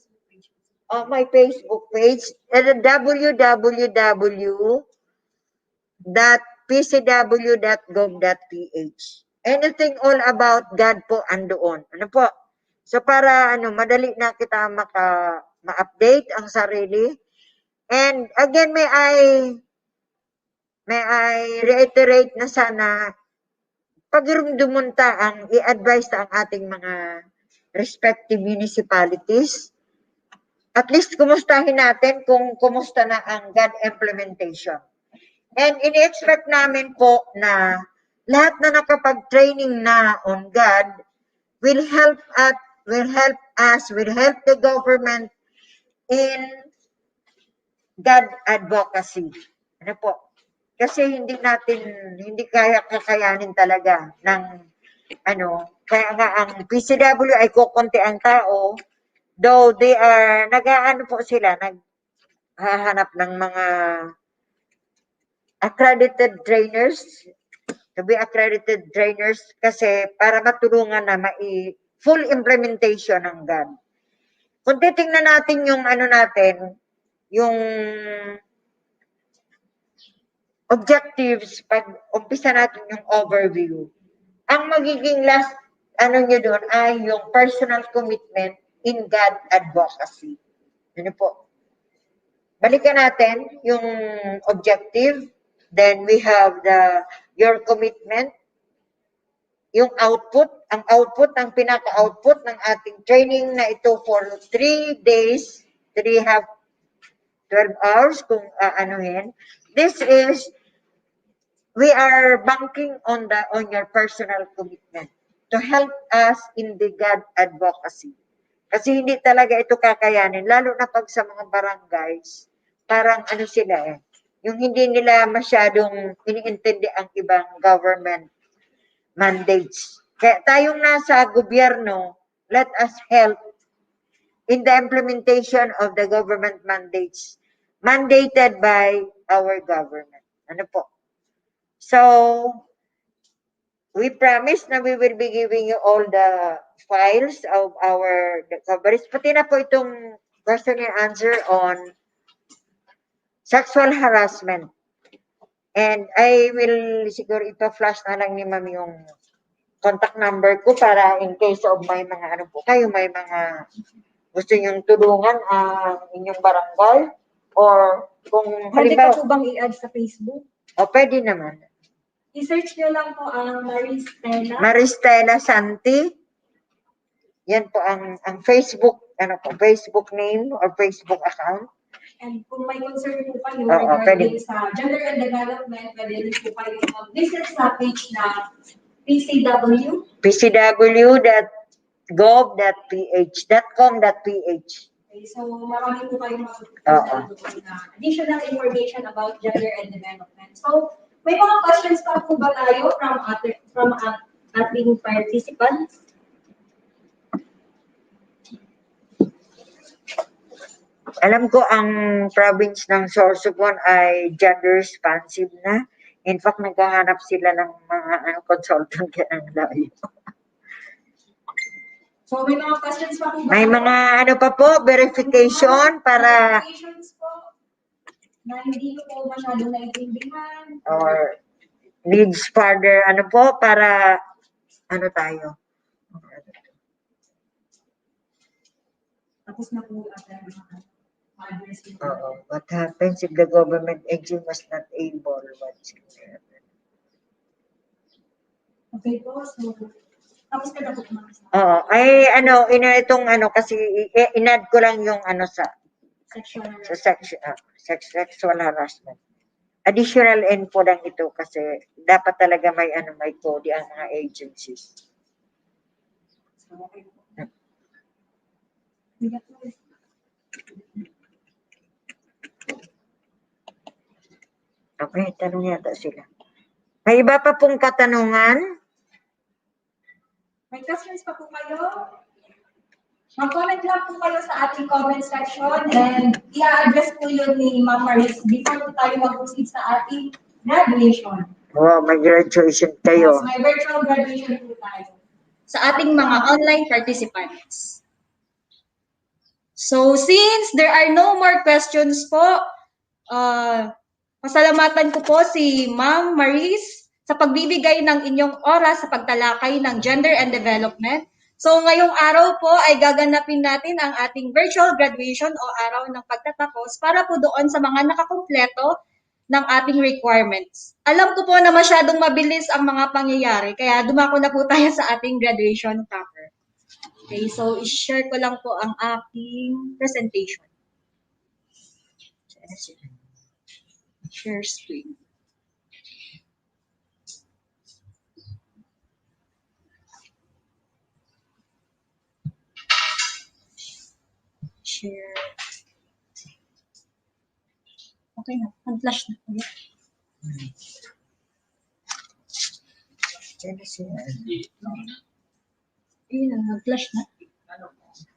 My Facebook page at www.pcw.gov.ph. Anything all about God po andoon. Ano po? So para madali na kita ma-update ang sarili. And again, may I reiterate na sana pag dumunta ang i-advise ang ating mga respective municipalities. At least kumustahin natin kung kumusta na ang God implementation. And ini-expect namin po na lahat na nakapag-training na on God will help the government in God advocacy. Ano po? Kasi hindi kakayanin talaga ng kaya nga ang PCW ay kukunti ang tao. Though they are, naghahanap ng mga accredited trainers, to be accredited trainers, kasi para matulungan na full implementation ng God. Kung titingnan natin yung yung objectives, pag umpisa natin yung overview, ang magiging last, nyo doon ay yung personal commitment in God advocacy. Ano po? Balikan natin yung objective. Then we have your commitment. Yung output. Ang output, ang pinaka-output ng ating training na ito for 3 days. 3 have 12 hours kung anuhin. This is, we are banking on your personal commitment to help us in the God advocacy. Kasi hindi talaga ito kakayanin, lalo na pag sa mga barangays, parang sila yung hindi nila masyadong iniintindi ang ibang government mandates. Kaya tayong nasa gobyerno, let us help in the implementation of the government mandates mandated by our government. Ano po? So, we promise na we will be giving you all the files of our coverage. Pati na po itong question and answer on sexual harassment. And I will siguro ipa-flash na lang ni Ma'am yung contact number ko para in case of may mga may mga gusto nyong tulungan ang inyong barangay or kung Pwede halimbawa. ka po bang i-add sa Facebook? O, pwede naman. I-search nyo lang po ang Maristela Santi. Yan po ang Facebook, Facebook name or Facebook account. And kung may concern po kayo Oo, regarding pwede. sa gender and development, pwede rin po kayo mag-visit sa page na PCW. pcw.gov.ph.com.ph. Okay, so marami po kayong Oo. matutunan doon na additional information about gender and development. So, may mga questions pa po ba tayo from ating participants? Alam ko ang province ng Sorsogon ay gender responsive na. In fact, naghahanap sila ng mga consultant kaya ang layo. So, may mga questions pa po ba May tayo? mga ano pa po, verification para Verifications po na hindi ko po masyadong naiintindihan. or needs further ano po para ano tayo. Tapos na po at address po. What happens if the government agency was not able? Okay po, so tapos ka na po kumakas. Ay ano, itong ano kasi inad ko lang yung ano sa sexual harassment. Additional info lang ito kasi dapat talaga may ano may code ang mga agencies. So, okay po. Okay, tanong yata sila. May iba pa pong katanungan? May questions pa po kayo? Mag-comment lang po kayo sa ating comment section and i-address po yun ni Ma'am Maris before po tayo mag-proceed sa ating graduation. Oh, may graduation kayo. Yes, may virtual graduation po tayo sa ating mga online participants. So, since there are no more questions po, pasalamatan ko po si Ma'am Maris sa pagbibigay ng inyong oras sa pagtalakay ng gender and development. So, ngayong araw po ay gaganapin natin ang ating virtual graduation o araw ng pagtatapos para po doon sa mga nakakumpleto ng ating requirements. Alam ko po na masyadong mabilis ang mga pangyayari, kaya dumako na po tayo sa ating graduation proper. Okay, so i-share ko lang po ang aking presentation. Share screen. Share. Okay na, nag-flash na po. Ayun na, nag-flash na.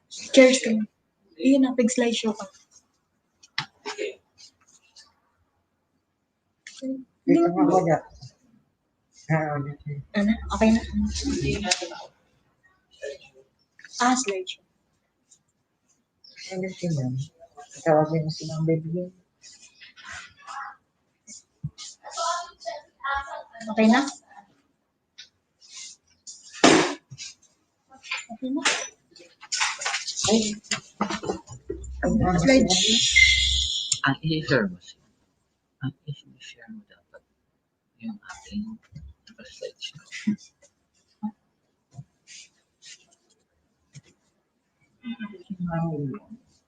Share screen. Ayun na, big slideshow ka. Dito nga wala. Ano? Okay na. Slideshow. Ano si ma'am? Tawagin mo si ma'am baby. Okay na? Okay na. Slide. Ang i-share mo siya. Ang i-share mo dapat yung ating slideshow.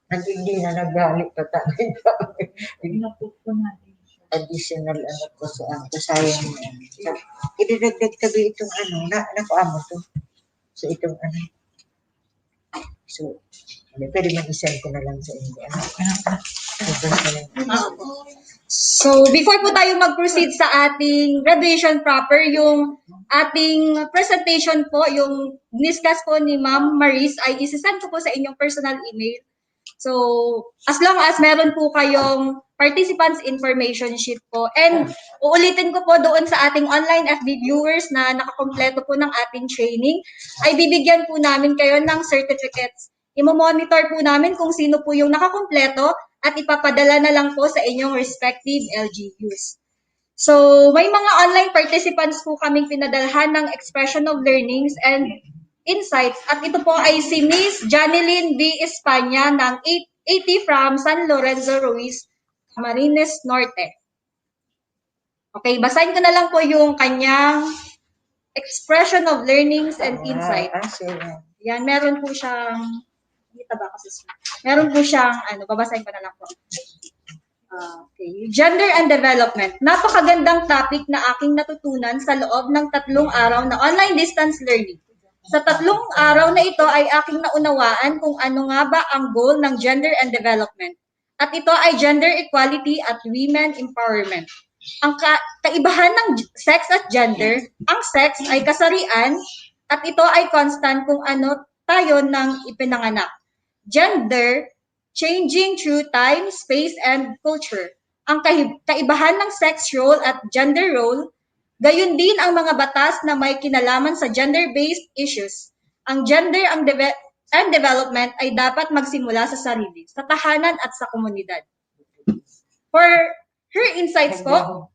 Hindi na nagalit pa tayo. Additional ano ko sa sayang. Ididagdag tabi itong ano, nakuha mo to. So itong ano. So, pwede mag-isend ko na lang sa inyo. So, before po tayo mag-proceed sa ating graduation proper, yung ating presentation po, yung discuss po ni Ma'am Maris ay isasend ko po sa inyong personal email. So, as long as meron po kayong participants information sheet po. And uulitin ko po doon sa ating online FB viewers na nakakompleto po ng ating training, ay bibigyan po namin kayo ng certificates. Imo-monitor po namin kung sino po yung nakakompleto at ipapadala na lang po sa inyong respective LGUs. So, may mga online participants po kaming pinadalhan ng expression of learnings and insights. At ito po ay si Miss Janilyn B. España ng 80 from San Lorenzo Ruiz, Camarines Norte. Okay, basahin ko na lang po yung kanyang expression of learnings and insights. Yan, meron po siyang, meron po siyang, babasahin ko na lang po. Okay. Gender and development. Napakagandang topic na aking natutunan sa loob ng 3 araw na online distance learning. Sa 3 araw na ito ay aking naunawaan kung ano nga ba ang goal ng gender and development. At ito ay gender equality at women empowerment. Ang kaibahan ng sex at gender, ang sex ay kasarian at ito ay constant kung ano tayo nang ipinanganak. Gender, changing through time, space, and culture. Ang kaibahan ng sex role at gender role, gayon din ang mga batas na may kinalaman sa gender-based issues. Ang gender and development ay dapat magsimula sa sarili, sa tahanan at sa komunidad. For her insights po,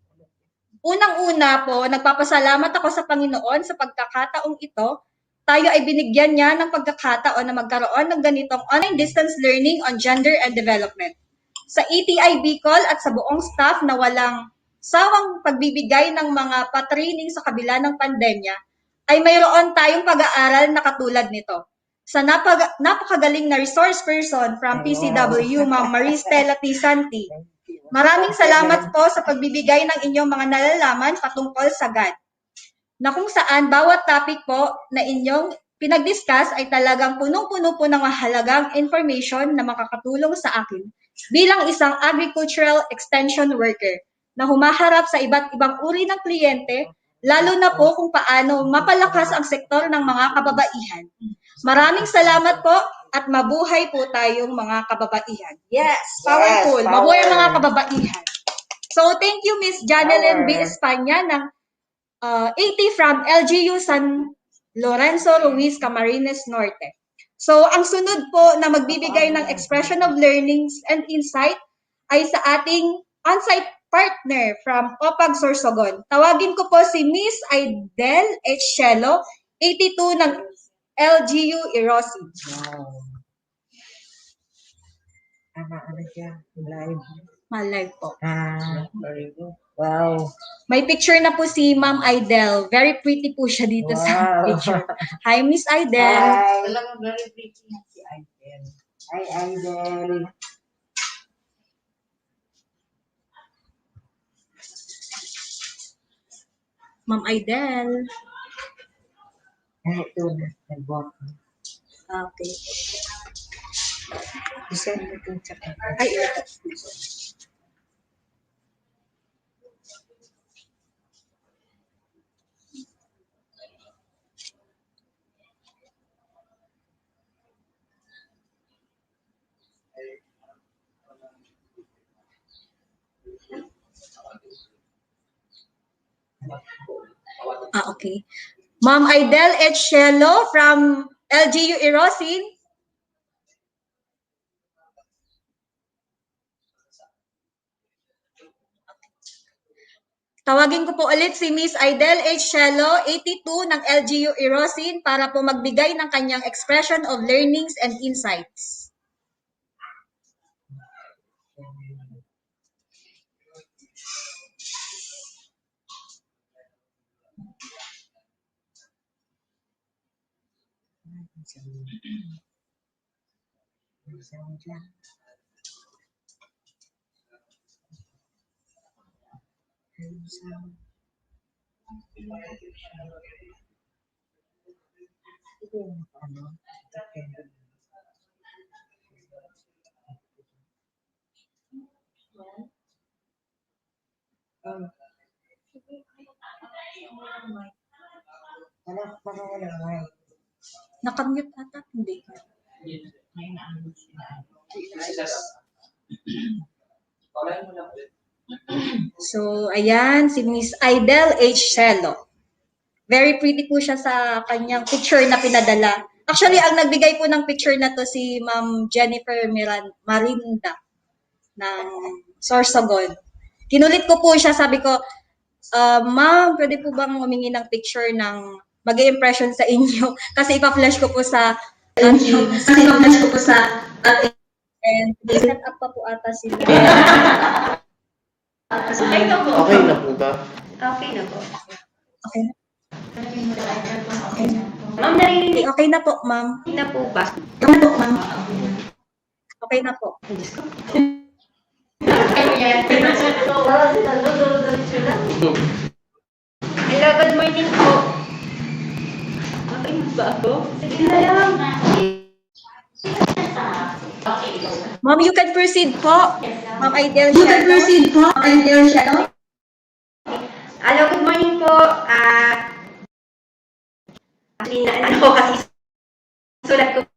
unang-una po, nagpapasalamat ako sa Panginoon sa pagkakataong ito. Tayo ay binigyan niya ng pagkakataon na magkaroon ng ganitong online distance learning on gender and development. Sa ETI Bicol at sa buong staff na walang sawang pagbibigay ng mga patraining sa kabila ng pandemya, ay mayroon tayong pag-aaral na katulad nito. Sa napakagaling na resource person from PCW, Ma'am Maristela T. Santi, maraming salamat po sa pagbibigay ng inyong mga nalalaman patungkol sa God, na kung saan bawat topic po na inyong pinag-discuss ay talagang punong-puno po ng mahalagang information na makakatulong sa akin bilang isang agricultural extension worker na humaharap sa iba't ibang uri ng kliyente, lalo na po kung paano mapalakas ang sektor ng mga kababaihan. Maraming salamat po at mabuhay po tayong mga kababaihan. Yes, powerful. Yes, Mabuhay ang mga power. kababaihan. So, thank you, Miss Janelyn B. Espanya ng 80 from LGU San Lorenzo Ruiz, Camarines Norte. So, ang sunod po na magbibigay ng expression of learnings and insight ay sa ating on-site partner from Opag Sorsogon. Tawagin ko po si Miss Aidel H. Shelo, 82 ng LGU Irosi. Ano siya? Live. Malive po. Very good. Wow. May picture na po si Ma'am Aidel. Very pretty po siya dito sa Wow. picture. Hi, Miss Aidel. Hi. Talagang very pretty na si Aidel. Hi, Aidel. Ma'am Aidel. Ito na. Nag-walk. Okay. Isend mo ito sa kapatid. Ay, ito. Okay. Ma'am Aidel H. Shelo from LGU Irosin. Tawagin ko po ulit si Miss Aidel H. Shelo, 82 ng LGU Irosin para po magbigay ng kanyang expression of learnings and insights. Nakamute ata? Hindi. So, ayan, si Miss Aidel H. Shelo. Very pretty po siya sa kanyang picture na pinadala. Actually, ang nagbigay po ng picture na to si Ma'am Jennifer Marinda ng Sorsogon. Kinulit ko po siya, sabi ko, Ma'am, pwede po bang humingi ng picture ng mag-i-impression sa inyo? Kasi ipa-flash ko po sa ating. And set up pa po ata sila. Okay na po. Okay na po ba? Okay na po. Okay na. Ma'am, narinig Okay na po, ma'am. na po ba? Okay na po, ma'am. Okay na po. Hello, good morning po. Okay ba ako? Sige na lang. Ma'am, you can proceed po. Ma'am Aidel Shadow. You can proceed po, Aidel Shadow. Hello, good morning po. Actually, ano ko kasi sulat ko.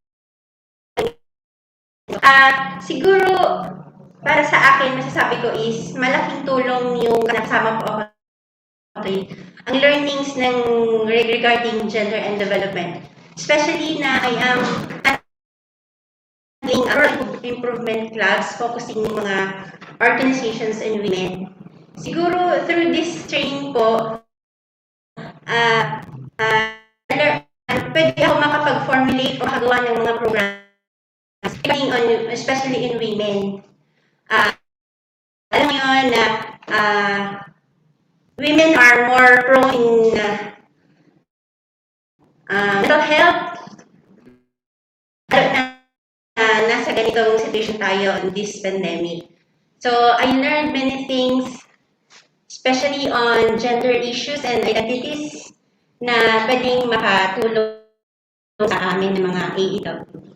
Siguro, para sa akin, masasabi ko is, malaking tulong yung kasama po ako. Ang learnings ng regarding gender and development. Especially na I am handling improvement clubs focusing yung mga organizations and women. Siguro, through this training po, pwede ako makapag-formulate o makagawa ng mga programs especially in women. Alam mo yun na women are more prone in mental health. Nasa ganitong situation tayo in this pandemic. So, I learned many things, especially on gender issues and identities na pwedeng makatulong sa amin ng mga AEW.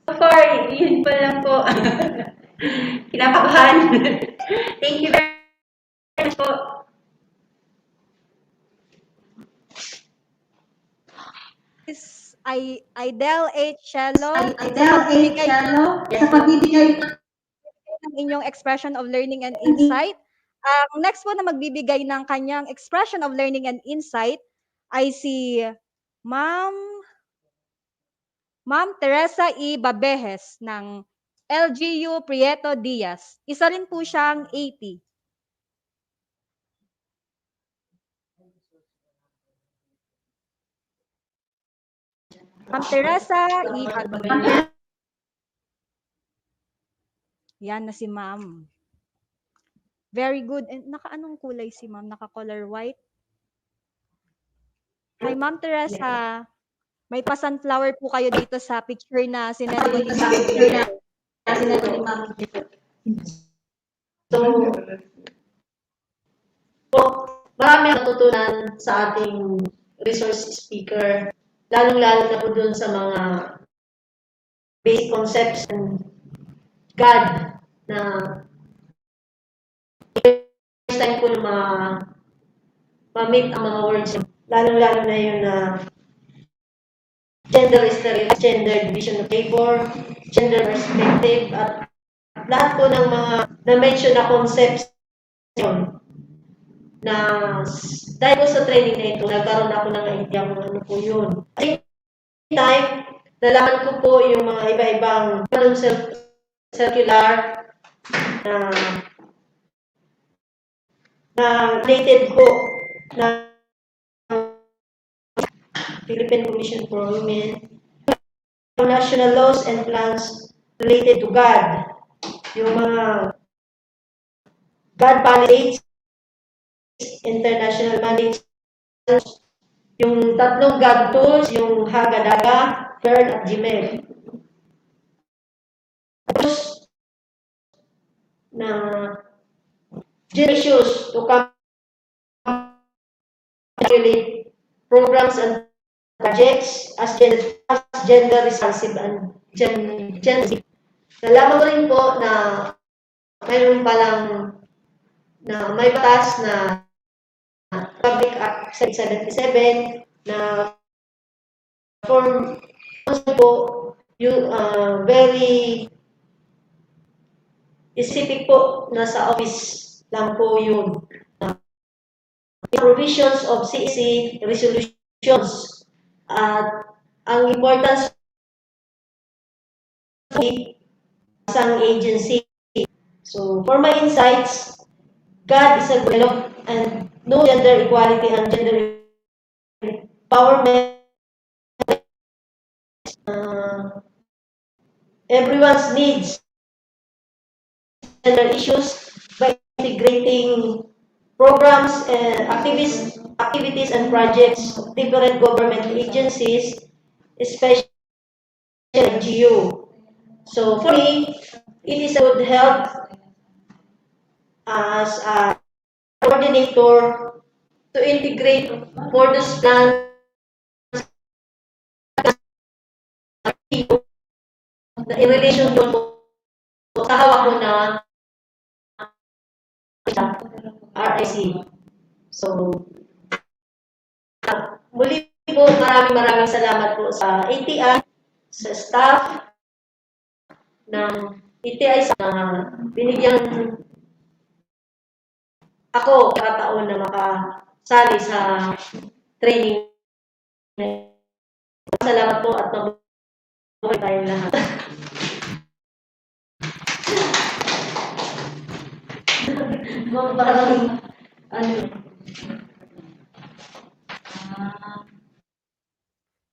So far, yun pa lang po. Kinakabahan. Thank you very much po. Aidel H. Shallow. Sa pagbibigay ng inyong expression of learning and insight. Next po na magbibigay ng kanyang expression of learning and insight ay si Ma'am Teresa E. Babejes ng LGU Prieto Diaz. Isa rin po siyang 80. Ma'am Teresa E. Babejes. Yan na si Ma'am. Very good. And naka-anong kulay si Ma'am? Naka-color white? Hi, Ma'am Teresa. May pa-sunflower po kayo dito sa picture na sinend ko ni Ma'am. So, marami natutunan sa ating resource speaker, lalong-lalo na po dun sa mga basic concepts ng God na first time ko na ma-meet ang mga words. Lalong-lalo na yun na gender stereotypes, gender division of labor, gender perspective, at lahat po ng mga na-mention na concepts yun. Na dahil po sa training na ito, nagkaroon ako ng idea kung ano po yun. At the same time, nalaman ko po yung mga iba-ibang circular na related po na Philippine Commission for Women, national laws and plans related to God, yung mga God mandates, international mandates, yung tatlong God tools, yung Hagadaga, Pearl at Gmail. Tapos, na issues to come programs and projects as gender responsive and gender. Nalaman ko rin po na mayroon palang na may batas na Public Act 77 na form po yung very specific po na sa office lang po yun. Provisions of CEC resolutions at ang importance ng isang agency. So, for my insights, God is a develop and no gender equality and gender empowerment. Everyone's needs gender issues by integrating programs and activities and projects of different government agencies, especially NGO. So for me, it is a good help as a coordinator to integrate for those plans na in relation po sa hawak ko na RIC. So, muli po maraming salamat po sa ATI, sa staff ng ATI na binigyan ako kakataon na makasali sa training. Salamat po at mabuhay tayong lahat. Parang, ano,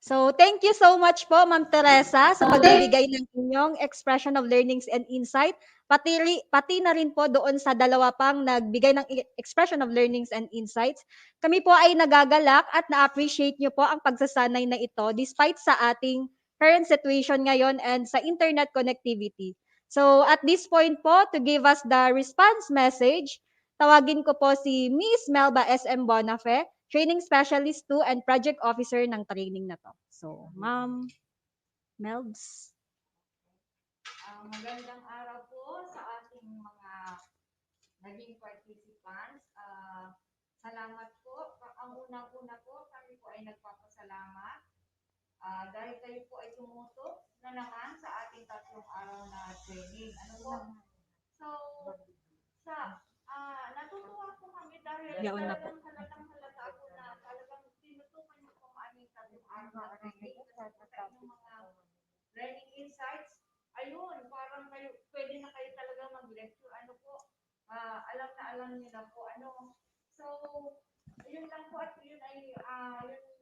So, thank you so much po, Ma'am Teresa, sa pagbibigay ng inyong expression of learnings and insight. Pati na rin po doon sa dalawa pang nagbigay ng expression of learnings and insights. Kami po ay nagagalak at na-appreciate nyo po ang pagsasanay na ito despite sa ating current situation ngayon and sa internet connectivity. So, at this point po, to give us the response message, tawagin ko po si Miss Melba S.M. Bonafe, Training Specialist 2 and Project Officer ng training na to. So, Ma'am Melbs. Magandang araw po sa ating mga naging participants. Salamat po. Ang unang-una po, kami po ay nagpapasalamat dahil kayo po ay tumutok na naman sa ating 3 araw na training. Ano po? So, natutuwa po kami dahil halatang halata ako na talagang tinutukan niyo po ang aming 3 araw na training kasi po sa inyong mga learning insights. Ayun, parang kayo, pwede na kayo talaga mag-lecture. Ano po, alam na alam niyo na po. Ano, so, yun lang po at yun ay,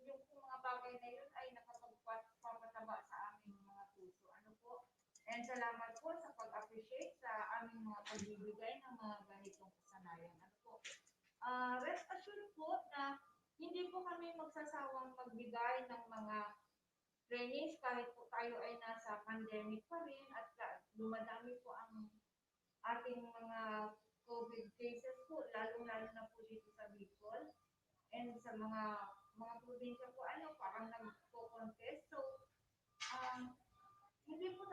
yung mga bagay na yun ay nakapagpapataba sa aming mga puso. Ano po, and salamat po sa pag-appreciate sa aming mga pagbibigay ng mga ganitong kasanayan. Ano po, rest assured po na hindi po kami magsasawang magbigay ng mga trainings kahit po tayo ay nasa pandemic pa rin at dumadami po ang ating mga COVID cases po, lalo-lalo na po dito sa Bicol and sa mga probinsya po, ano, parang nagpo-contest. So, hindi po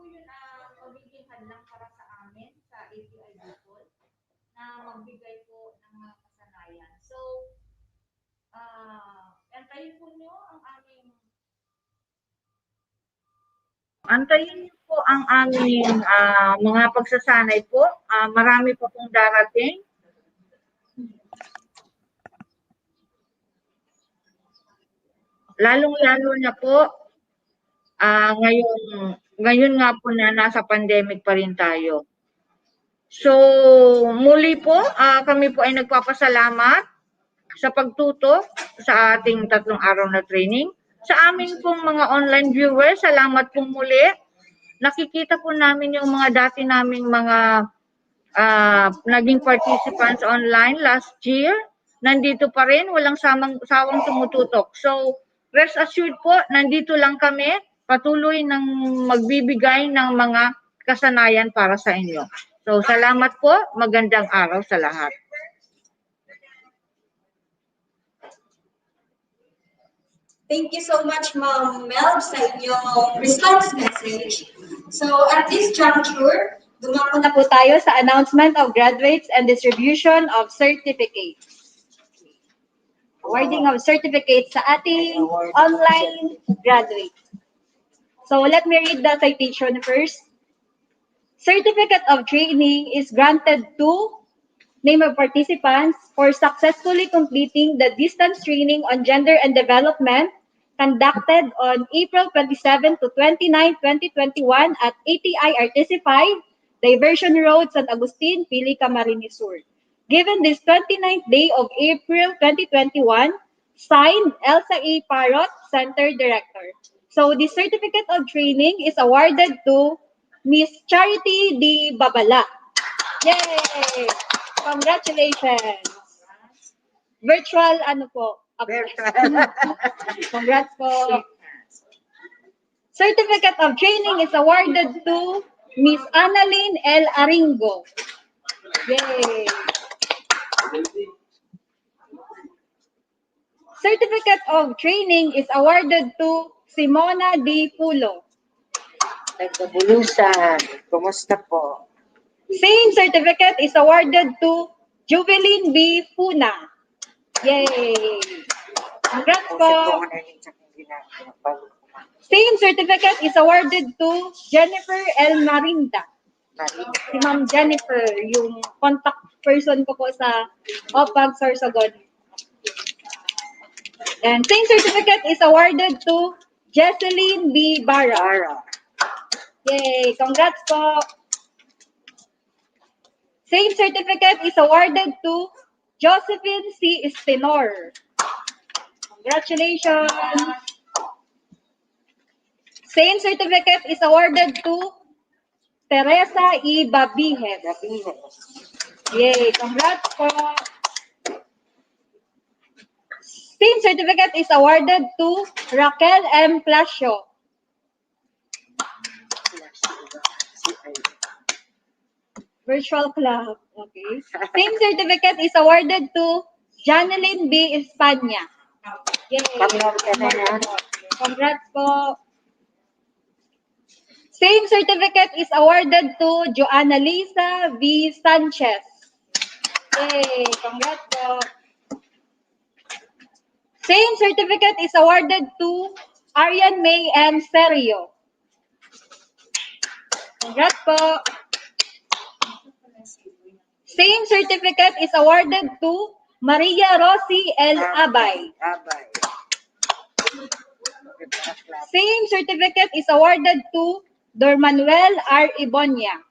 yun magiging hadlang para sa amin sa ATI Bicol na magbigay po ng mga kasanayan. So, antayin po nyo ang aming Antayin niyo po ang aming mga pagsasanay po. Marami po pong darating. Lalong-lalo na po ngayon nga po na nasa pandemic pa rin tayo. So, muli po, kami po ay nagpapasalamat sa pagtuto sa ating 3 araw na training. Sa amin pong mga online viewers, salamat pong muli. Nakikita po namin yung mga dati naming mga naging participants online last year. Nandito pa rin, walang sawang tumututok. So, rest assured po, nandito lang kami, patuloy ng magbibigay ng mga kasanayan para sa inyo. So, salamat po, magandang araw sa lahat. Thank you so much, Ma'am Mel, sa inyong response message. So, at this juncture, dumako na po tayo sa announcement of graduates and distribution of certificates. Awarding of certificates sa ating online graduates. So, let me read the citation first. Certificate of training is granted to name of participants for successfully completing the distance training on gender and development conducted on April 27 to 29, 2021 at ATI RTC 5, Diversion Road, San Agustin, Pili, Camarines Sur. Given this 29th day of April 2021, signed Elsa A. Parrot, Center Director. So the certificate of training is awarded to Miss Charity D. Babala. Yay! Congratulations! Virtual, ano po? Virtual. Congrats po. Certificate of Training is awarded to Miss Annalyn L. Aringo. Yay! Certificate of Training is awarded to Simona D. Pulo. Nagkabulusan. Kumusta po? Same certificate is awarded to Jubilin B. Puna. Yay! Congrats po! Same certificate is awarded to Jennifer L. Marinda. Si Ma'am Jennifer, yung contact person ko po sa OPAG Sorsogon. And same certificate is awarded to Jesseline B. Barra. Yay! Congrats po! Same certificate is awarded to Josephine C. Estinor. Congratulations! Same certificate is awarded to Teresa E. Babijes. Yay! Congrats po! Same certificate is awarded to Raquel M. Plasio. Virtual club. Okay. Same certificate is awarded to Janeline B. España. Yay! Congrats po! Same certificate is awarded to Joanna Lisa V. Sanchez. Yay! Congrats po! Same certificate is awarded to Arian May M. Serio. Congrats po! Same certificate is awarded to Maria Rossi L. Abay. Same certificate is awarded to Dormanuel R. Ibonia.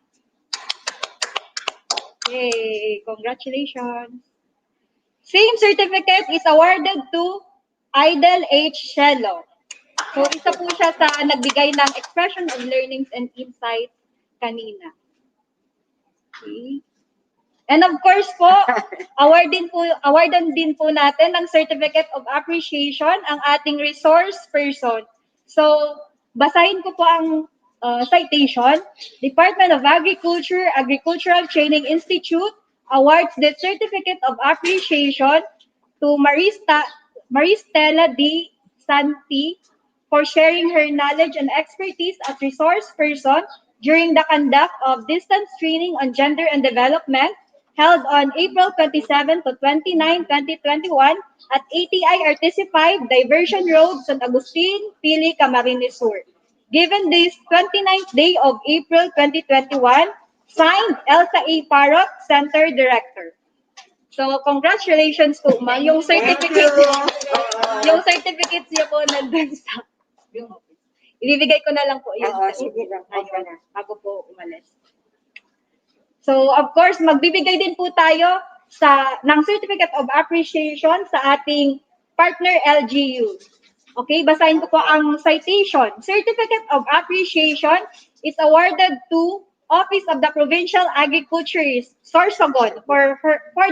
Yay! Congratulations! Same certificate is awarded to Idel H. Shelo. So, isa po siya sa nagbigay ng expression of learnings and insights kanina. Okay. And of course po, awardan din po natin ng Certificate of Appreciation ang ating resource person. So, basahin ko po ang citation. Department of Agriculture, Agricultural Training Institute awards the Certificate of Appreciation to Maristela D. Santi for sharing her knowledge and expertise as resource person during the conduct of distance training on gender and development held on April 27 to 29, 2021 at ATI RTC 5, Diversion Road, San Agustin, Pili, Camarines Sur. Given this 29th day of April 2021, signed Elsa A. Parok, Center Director. So, congratulations po, ma. Yung certificate niyo po nandun sa ibibigay ko na lang po yun. Sige lang. Bago po umalis. So, of course, magbibigay din po tayo ng Certificate of Appreciation sa ating partner LGU. Okay, basahin ko po ang citation. Certificate of Appreciation is awarded to Office of the Provincial Agriculturist, Sorsogon, for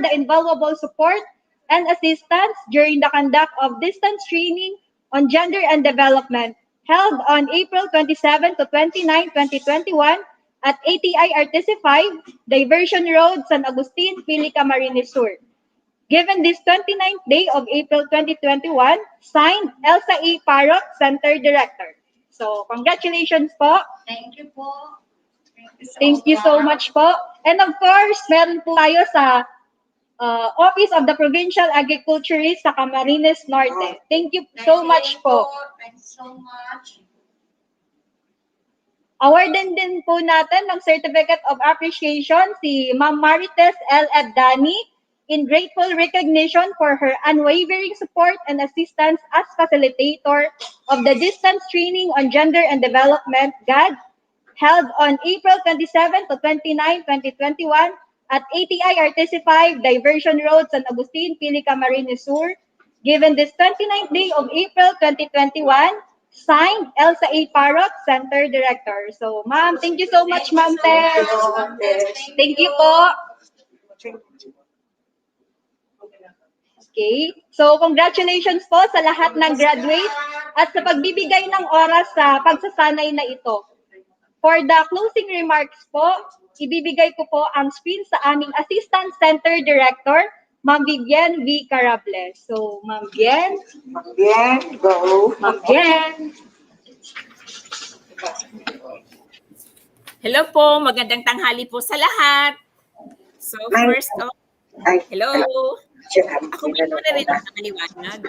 the invaluable support and assistance during the conduct of distance training on gender and development held on April 27 to 29, 2021 at ATI RTC 5, Diversion Road, San Agustin, Pili, Camarines Sur. Given this 29th day of April 2021, signed Elsa E. Parok, Center Director. So, congratulations po. Thank you po. Thank you so much po. And of course, meron po tayo sa Office of the Provincial Agriculturist sa Camarines Norte. Thank you so much po. Thanks so much. Awardan din po natin ng Certificate of Appreciation si Ma'am Marites L. Abdani in grateful recognition for her unwavering support and assistance as facilitator of the distance training on gender and development GAD held on April 27 to 29, 2021 at ATI RTC 5, Diversion Road, San Agustin, Pili, Camarines Sur. Given this 29th day of April 2021, signed Elsa A. Parok, Center Director. So, ma'am, thank you so much, Ma'am Tess. Thank you po. Okay? So, congratulations po sa lahat ng graduates at sa pagbibigay ng oras sa pagsasanay na ito. For the closing remarks po, ibibigay ko po ang screen sa aming Assistant Center Director, Ma'am Vivian V. Carable. So, Ma'am Bien. Ma'am Bien, go. Ma'am Bien. Hello po, magandang tanghali po sa lahat. So first of hello. Ako ba yung naririnig na maliwanag?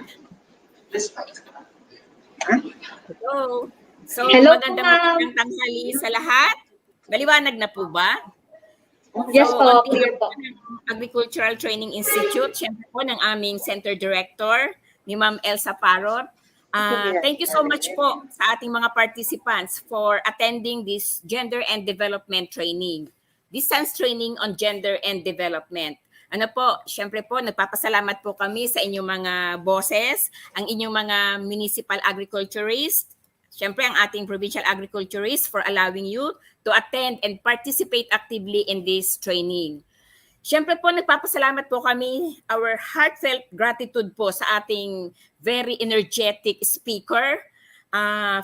Hello. So Hello, magandang tanghali sa lahat. Maliwanag na po ba? Yes so, po, on clear behalf po. ng Agricultural Training Institute, syempre po ng aming Center Director, ni Ma'am Elsa Parot. Thank you so much po sa ating mga participants for attending this Gender and Development Training. Distance Training on Gender and Development. Ano po, syempre po, nagpapasalamat po kami sa inyong mga bosses, ang inyong mga municipal agriculturists, syempre ang ating provincial agriculturists for allowing you to attend and participate actively in this training. Siyempre po, nagpapasalamat po kami, our heartfelt gratitude po sa ating very energetic speaker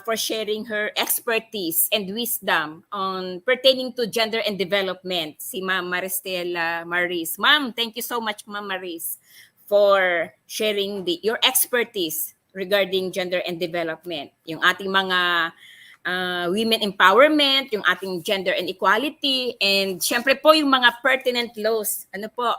for sharing her expertise and wisdom on pertaining to gender and development, si Ma'am Maristela Maris. Ma'am, thank you so much, Ma'am Maris, for sharing your expertise regarding gender and development. Yung ating mga women empowerment, yung ating gender and equality, and syempre po yung mga pertinent laws, ano po,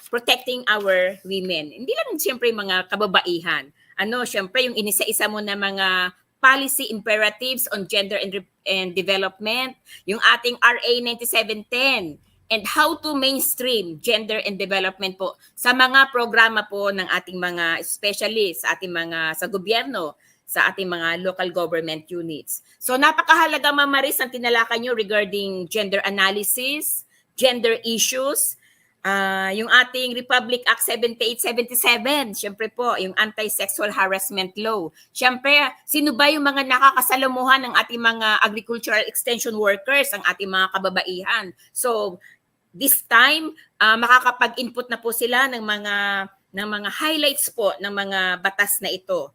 protecting our women. Hindi lang syempre yung mga kababaihan. Ano, syempre yung inisa-isa mo na mga policy imperatives on gender and development, yung ating RA 9710, and how to mainstream gender and development po sa mga programa po ng ating mga, especially sa ating mga sa gobyerno, sa ating mga local government units. So napakahalaga, Ma'am Maris, ang tinalakan nyo regarding gender analysis, gender issues, yung ating Republic Act 7877, syempre po, yung Anti-Sexual Harassment Law. Syempre, sino ba yung mga nakakasalamuhan ng ating mga agricultural extension workers, ang ating mga kababaihan? So, this time, makakapag-input na po sila ng mga highlights po ng mga batas na ito.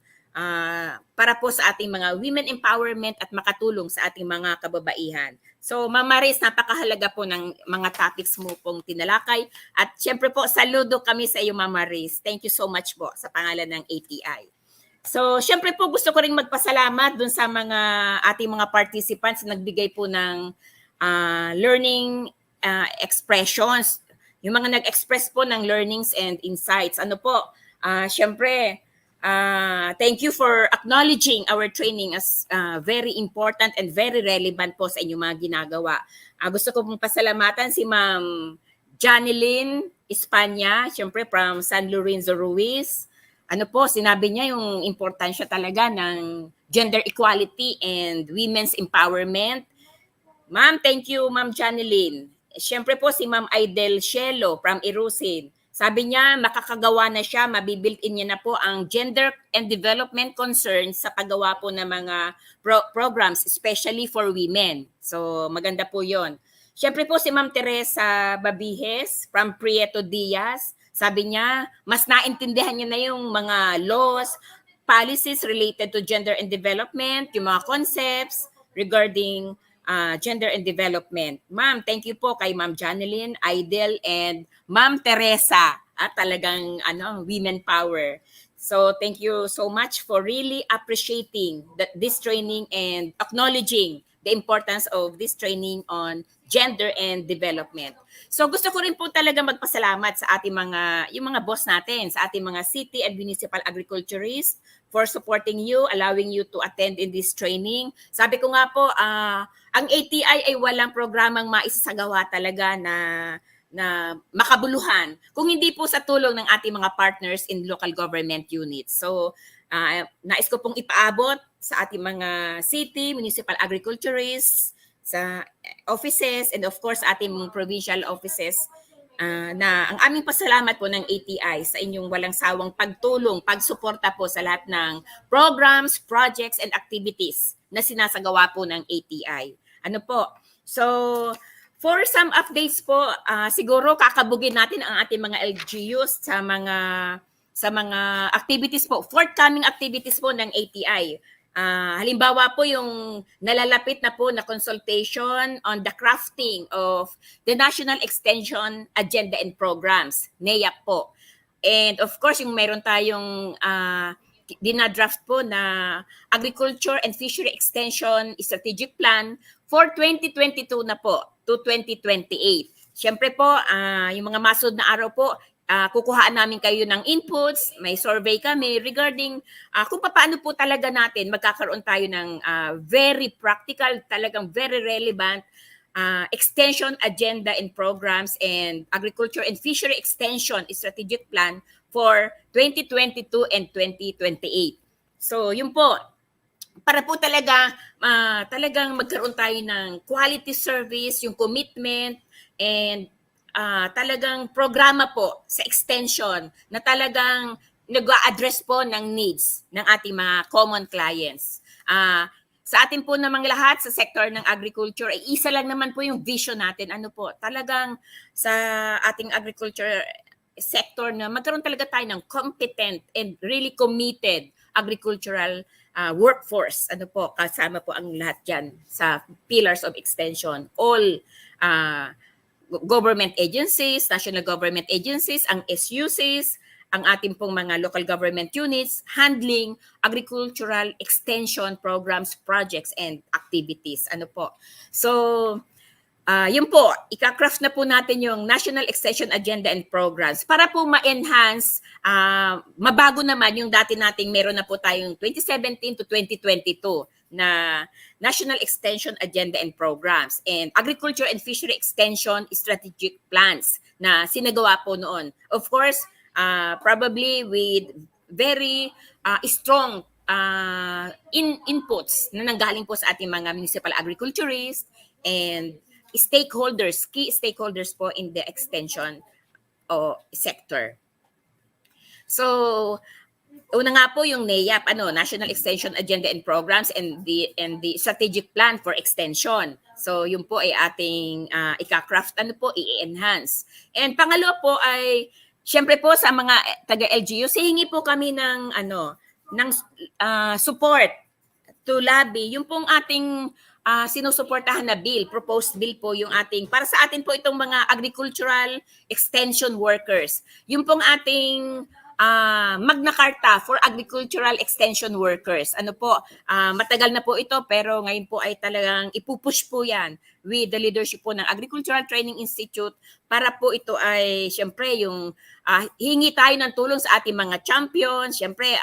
Para po sa ating mga women empowerment at makatulong sa ating mga kababaihan. So, Ma'am Maris, napakahalaga po ng mga topics mo pong tinalakay. At syempre po, saludo kami sa iyo, Ma'am Maris. Thank you so much po sa pangalan ng ATI. So, syempre po, gusto ko rin magpasalamat dun sa mga ating mga participants na nagbigay po ng learning expressions. Yung mga nag-express po ng learnings and insights. Ano po, syempre, thank you for acknowledging our training as very important and very relevant po sa inyong mga ginagawa. Gusto ko pong pasalamatan si Ma'am Janilyn Espanya, syempre from San Lorenzo Ruiz. Ano po, sinabi niya yung importansya talaga ng gender equality and women's empowerment. Ma'am, thank you, Ma'am Janilyn. Syempre po si Ma'am Aidel Shelo from Irusin. Sabi niya, makakagawa na siya, mabibuilt-in niya na po ang gender and development concerns sa paggawa po ng mga programs, especially for women. So, maganda po yon. Siyempre po si Ma'am Teresa Babihes from Prieto Diaz. Sabi niya, mas naintindihan niya na yung mga laws, policies related to gender and development, yung mga concepts regarding gender and development. Ma'am, thank you po kay Ma'am Janilyn, Aidel, and Ma'am Teresa. Talagang women power. So thank you so much for really appreciating this training and acknowledging the importance of this training on gender and development. So gusto ko rin po talaga magpasalamat sa ating yung mga boss natin, sa ating mga city and municipal agriculturists for supporting you, allowing you to attend in this training. Sabi ko nga po, ang ATI ay walang programang maisasagawa talaga na makabuluhan kung hindi po sa tulong ng ating mga partners in local government units. So, nais ko pong ipaabot sa ating mga city, municipal agriculturists, sa offices, and of course, ating provincial offices, na ang aming pasalamat po ng ATI sa inyong walang sawang pagtulong, pagsuporta po sa lahat ng programs, projects, and activities na sinasagawa po ng ATI. Ano po? So, for some updates po, siguro kakabugin natin ang ating mga LGUs sa mga sa mga activities po, forthcoming activities po ng ATI. Halimbawa po yung nalalapit na po na consultation on the crafting of the National Extension Agenda and Programs, NEAP po. And of course, yung meron tayong dinadraft po na Agriculture and Fishery Extension Strategic Plan for 2022 na po to 2028. Siyempre po, yung mga masod na araw po, kukuhaan namin kayo ng inputs, may survey kami regarding kung paano po talaga natin magkakaroon tayo ng very practical, talagang very relevant extension agenda and programs and agriculture and fishery extension strategic plan for 2022 and 2028. So, yun po, para po talagang magkaroon tayo ng quality service, yung commitment, and talagang programa po sa extension na talagang nag-a-address po ng needs ng ating mga common clients. Sa atin po namang lahat sa sector ng agriculture, ay isa lang naman po yung vision natin. Ano po, talagang sa ating agriculture sector na magkaroon talaga tayo ng competent and really committed agricultural workforce. Ano po, kasama po ang lahat dyan sa pillars of extension. All government agencies, national government agencies, ang SUCs, ang ating pong mga local government units, handling agricultural extension programs, projects, and activities. Ano po. So, yun po, ika-craft na po natin yung National Extension Agenda and Programs para po ma-enhance, mabago naman yung dati nating meron na po tayong 2017 to 2022 na National Extension Agenda and Programs and Agriculture and Fishery Extension Strategic Plans na sinagawa po noon. Of course, probably with very strong inputs na nanggaling po sa ating mga municipal agriculturists and stakeholders, key stakeholders po in the extension sector. So, una nga po yung NEAP, National Extension Agenda and Programs and the Strategic Plan for Extension. So, yun po ay ating ika-craft, i-enhance. And pangalo po ay, syempre po sa mga taga-LGU, hihingi po kami ng support to lobby. Yung pong ating sinusuportahan na bill, proposed bill po yung ating, para sa atin po itong mga agricultural extension workers. Yung pong ating Magna Carta for Agricultural Extension Workers. Matagal na po ito pero ngayon po ay talagang ipupush po yan with the leadership po ng Agricultural Training Institute para po ito ay siyempre yung hingi tayo ng tulong sa ating mga champions, siyempre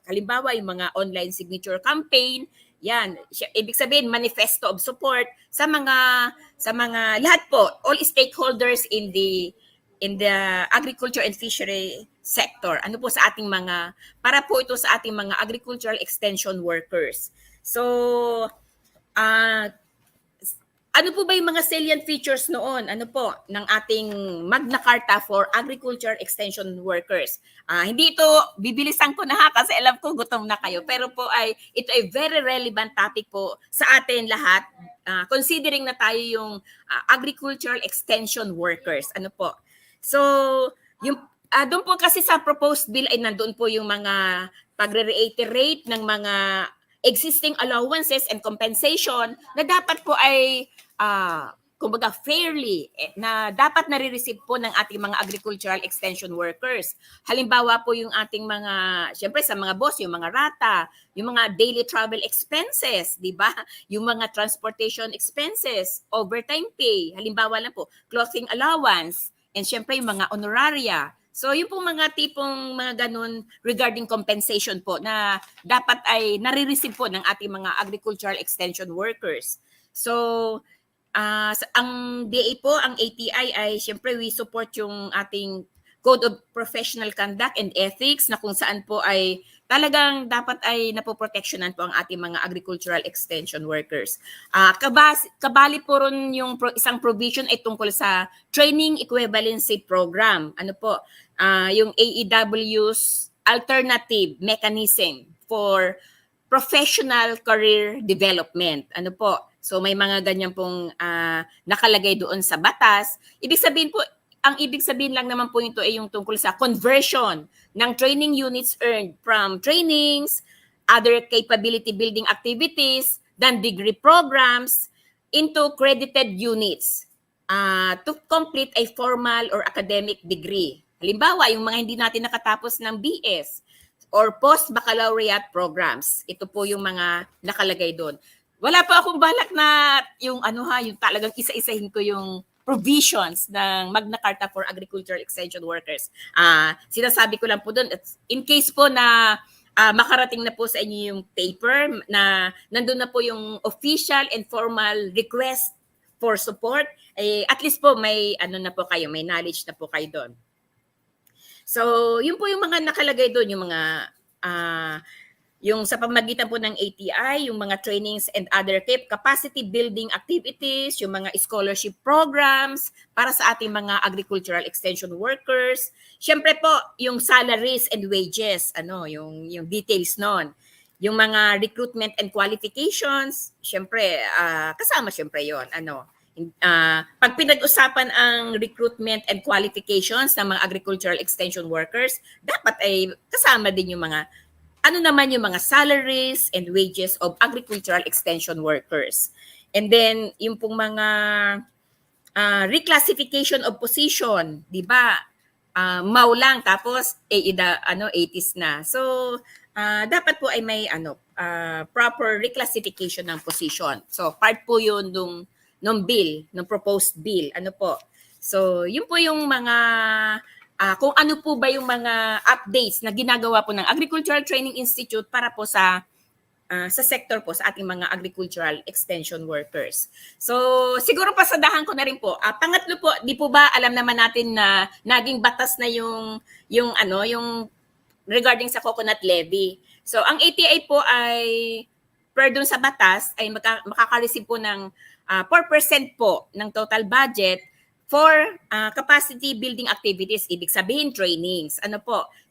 halimbawa yung mga online signature campaign. Yan, ibig sabihin manifesto of support sa mga lahat po, all stakeholders in the agriculture and fishery sector. Ano po sa ating mga para po ito sa ating mga agricultural extension workers. So ano po ba yung mga salient features noon? Ng ating Magna Carta for Agriculture Extension Workers. Hindi ito, bibilisan ko na kasi alam ko gutom na kayo. Pero po ito ay very relevant topic po sa atin lahat. Considering na tayo yung agricultural extension workers. So, yung doon po kasi sa proposed bill ay nandoon po yung mga pagre-reiterate ng mga existing allowances and compensation na dapat po ay kumbaga fairly na dapat nare-receive po ng ating mga agricultural extension workers. Halimbawa po yung ating mga, syempre sa mga boss, yung mga rata, yung mga daily travel expenses, di ba? Yung mga transportation expenses, overtime pay, halimbawa lang po, clothing allowance, and syempre yung mga honoraria. So yung pong mga tipong mga ganun regarding compensation po na dapat ay nare-receive po ng ating mga agricultural extension workers. So ang DA po, ang ATI ay syempre we support yung ating Code of Professional Conduct and Ethics na kung saan po ay talagang dapat ay napoproteksyonan po ang ating mga agricultural extension workers. Kabali po ron yung isang provision ay tungkol sa Training Equivalency Program. Yung AEW's Alternative Mechanism for Professional Career Development. So may mga ganyan pong nakalagay doon sa batas. Ibig sabihin po, ang ibig sabihin lang naman po ito ay yung tungkol sa conversion ng training units earned from trainings, other capability building activities, than degree programs into credited units to complete a formal or academic degree. Halimbawa, yung mga hindi natin nakatapos ng BS or post-baccalaureate programs. Ito po yung mga nakalagay doon. Wala pa akong balak na yung yung talagang isa-isahin ko yung provisions ng Magna Carta for Agricultural Extension Workers. Sinasabi ko lang po doon, in case po na makarating na po sa inyo yung paper na nandun na po yung official and formal request for support, at least po may na po kayo, may knowledge na po kayo doon. So, yun po yung mga nakalagay doon, yung mga yung sa pamagitan po ng ATI, yung mga trainings and other capacity building activities, yung mga scholarship programs para sa ating mga agricultural extension workers. Siyempre po, yung salaries and wages, yung details noon. Yung mga recruitment and qualifications, siyempre, kasama siyempre yon. Pag pinag-usapan ang recruitment and qualifications ng mga agricultural extension workers, dapat ay kasama din yung mga yung mga salaries and wages of agricultural extension workers. And then, yung pong mga reclassification of position, di ba? MAU lang, tapos 80s na. So, dapat po ay may proper reclassification ng position. So, part po yun nung bill, nung proposed bill. So, yun po yung mga kung ano po ba yung mga updates na ginagawa po ng Agricultural Training Institute para po sa sector po, sa ating mga agricultural extension workers. So, siguro pasadahan ko na rin po. Pangatlo po, di po ba alam naman natin na naging batas na yung regarding sa coconut levy. So, ang ATI po ay per dun sa batas ay makaka-receive po ng 4% po ng total budget for capacity building activities, ibig sabihin trainings.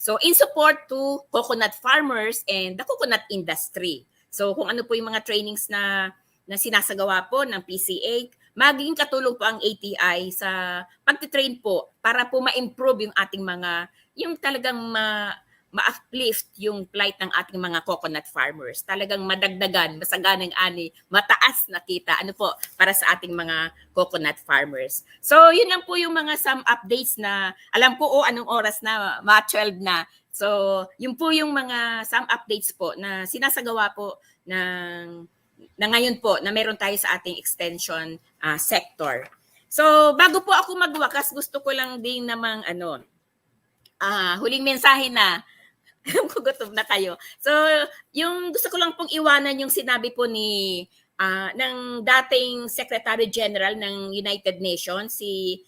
So, in support to coconut farmers and the coconut industry. So, kung ano po yung mga trainings na sinasagawa po ng PCA, magiging katulong po ang ATI sa pagtitrain po para po ma-improve yung ating yung talagang ma-uplift yung plight ng ating mga coconut farmers. Talagang madagdagan, masaganang ani, mataas na kita para sa ating mga coconut farmers. So, yun lang po yung mga some updates na alam ko anong oras na, 12 na. So, yun po yung mga some updates po na sinasagawa po na ngayon po na meron tayo sa ating extension sector. So, bago po ako magwakas, gusto ko lang din namang huling mensahe na alam ko gutom na kayo. So, yung gusto ko lang pong iwanan yung sinabi po ng dating Secretary General ng United Nations, si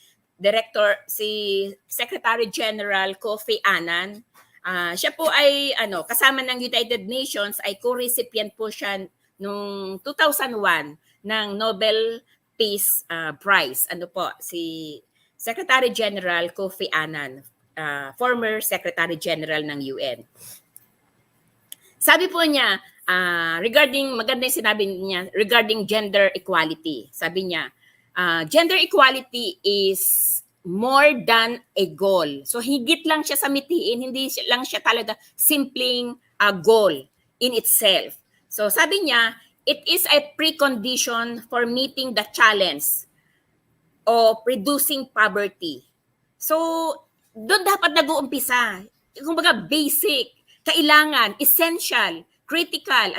Secretary General Kofi Annan. Siya po ay kasama ng United Nations, ay co-recipient po siya noong 2001 ng Nobel Peace Prize. Si Secretary General Kofi Annan, former Secretary General ng UN. Sabi po niya, maganda yung sinabi niya regarding gender equality. Sabi niya, gender equality is more than a goal. So higit lang siya sa mitiin, hindi lang siya talaga simpleng goal in itself. So sabi niya, it is a precondition for meeting the challenge of reducing poverty. So, doon dapat nag-uumpisa. Kumbaga, basic, kailangan, essential, critical,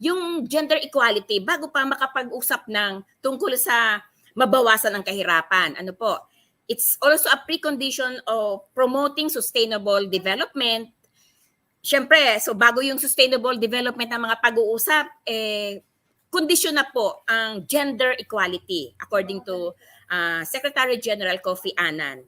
yung gender equality bago pa makapag-usap ng tungkol sa mabawasan ng kahirapan. It's also a precondition of promoting sustainable development. Siyempre, so bago yung sustainable development ng mga pag-uusap, kondisyon na po ang gender equality according to Secretary General Kofi Annan.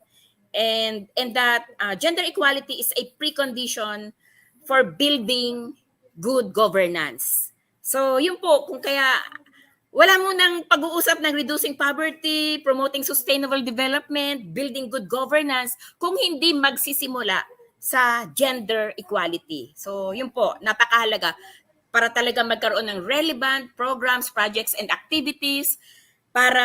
And that gender equality is a precondition for building good governance. So yun po, kung kaya wala mo nang pag-uusap ng reducing poverty, promoting sustainable development, building good governance, kung hindi magsisimula sa gender equality. So yun po, napakahalaga para talaga magkaroon ng relevant programs, projects, and activities para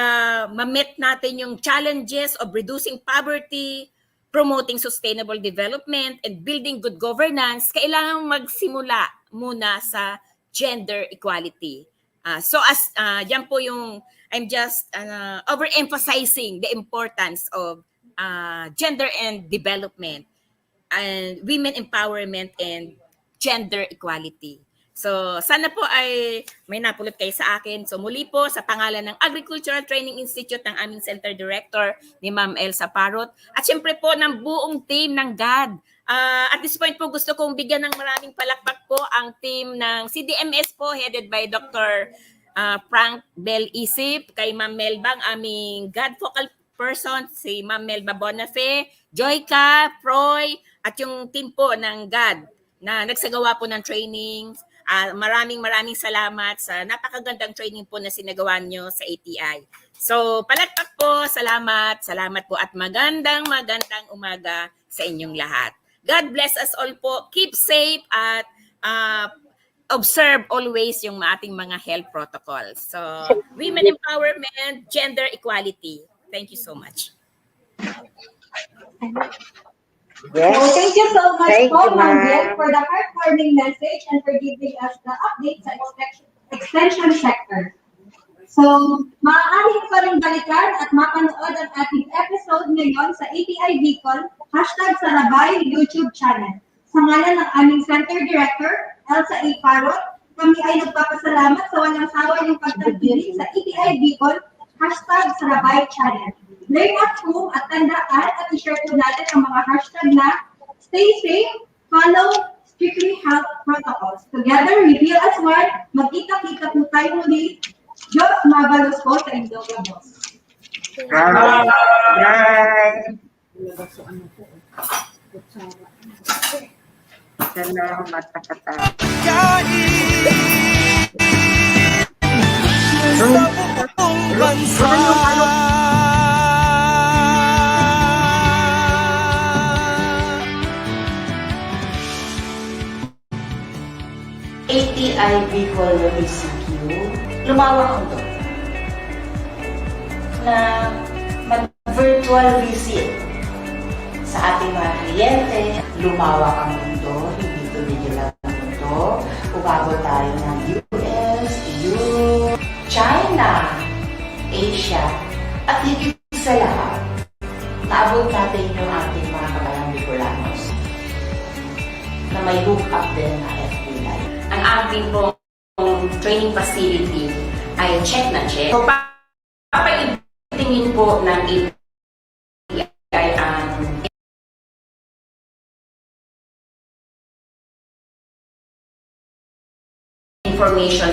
ma-meet natin yung challenges of reducing poverty, promoting sustainable development, and building good governance, kailangan magsimula muna sa gender equality. Yan po yung, I'm just overemphasizing the importance of gender and development, and women empowerment and gender equality. So, sana po ay may napulot kayo sa akin. So, muli po sa pangalan ng Agricultural Training Institute ng aming Center Director ni Ma'am Elsa Parot at syempre po ng buong team ng GAD. At this point po gusto kong bigyan ng maraming palakpak po ang team ng CDMS po headed by Dr. Frank Bel Isip, kay Ma'am Melbang, aming GAD focal person, si Ma'am Melba Bonafe, Joyka, Froy, at yung team po ng GAD na nagsagawa po ng training. Maraming salamat sa napakagandang training po na sinagawa nyo sa ATI. So, palakpak po, salamat po at magandang umaga sa inyong lahat. God bless us all po. Keep safe at observe always yung ating mga health protocols. So, women empowerment, gender equality. Thank you so much. Yes. So, thank you so much Thank po, you, Ma'am ma'am. Biel, for the heartwarming message and for giving us the update sa extension sector. So, maaari pa rin balikan at mapanood ang ating episode ngayon sa ATI Bicol, #Sarabay YouTube channel. Sa ngalan ng aming Center Director, Elsa A. Parot, kami ay nagpapasalamat sa walang sawa niyong pagtangkilik sa ATI Bicol, #Sarabay channel. Learn at home at tandaan at i-share po natin ang mga hashtag na stay safe, follow strictly health protocols. Together, we feel as one, magkita-kita po tayo muli. Diyos, mabalos po sa Indoga Boss. Bye. Salamat sa kata. Sa buong bansa. ATI Bicol ECQ, lumawak ito na mag-virtual visit sa ating mga kliyente. Lumawak ang mundo, hindi tumigil ang mundo. Umabot tayo ng US, EU, China, Asia, at higit sa lahat, naabot natin yung ating mga kabayang Bicolanos na may hook up din na FB Live. Ang ating pong training facility ay check na check. So, papaitingin po ng ATI ang information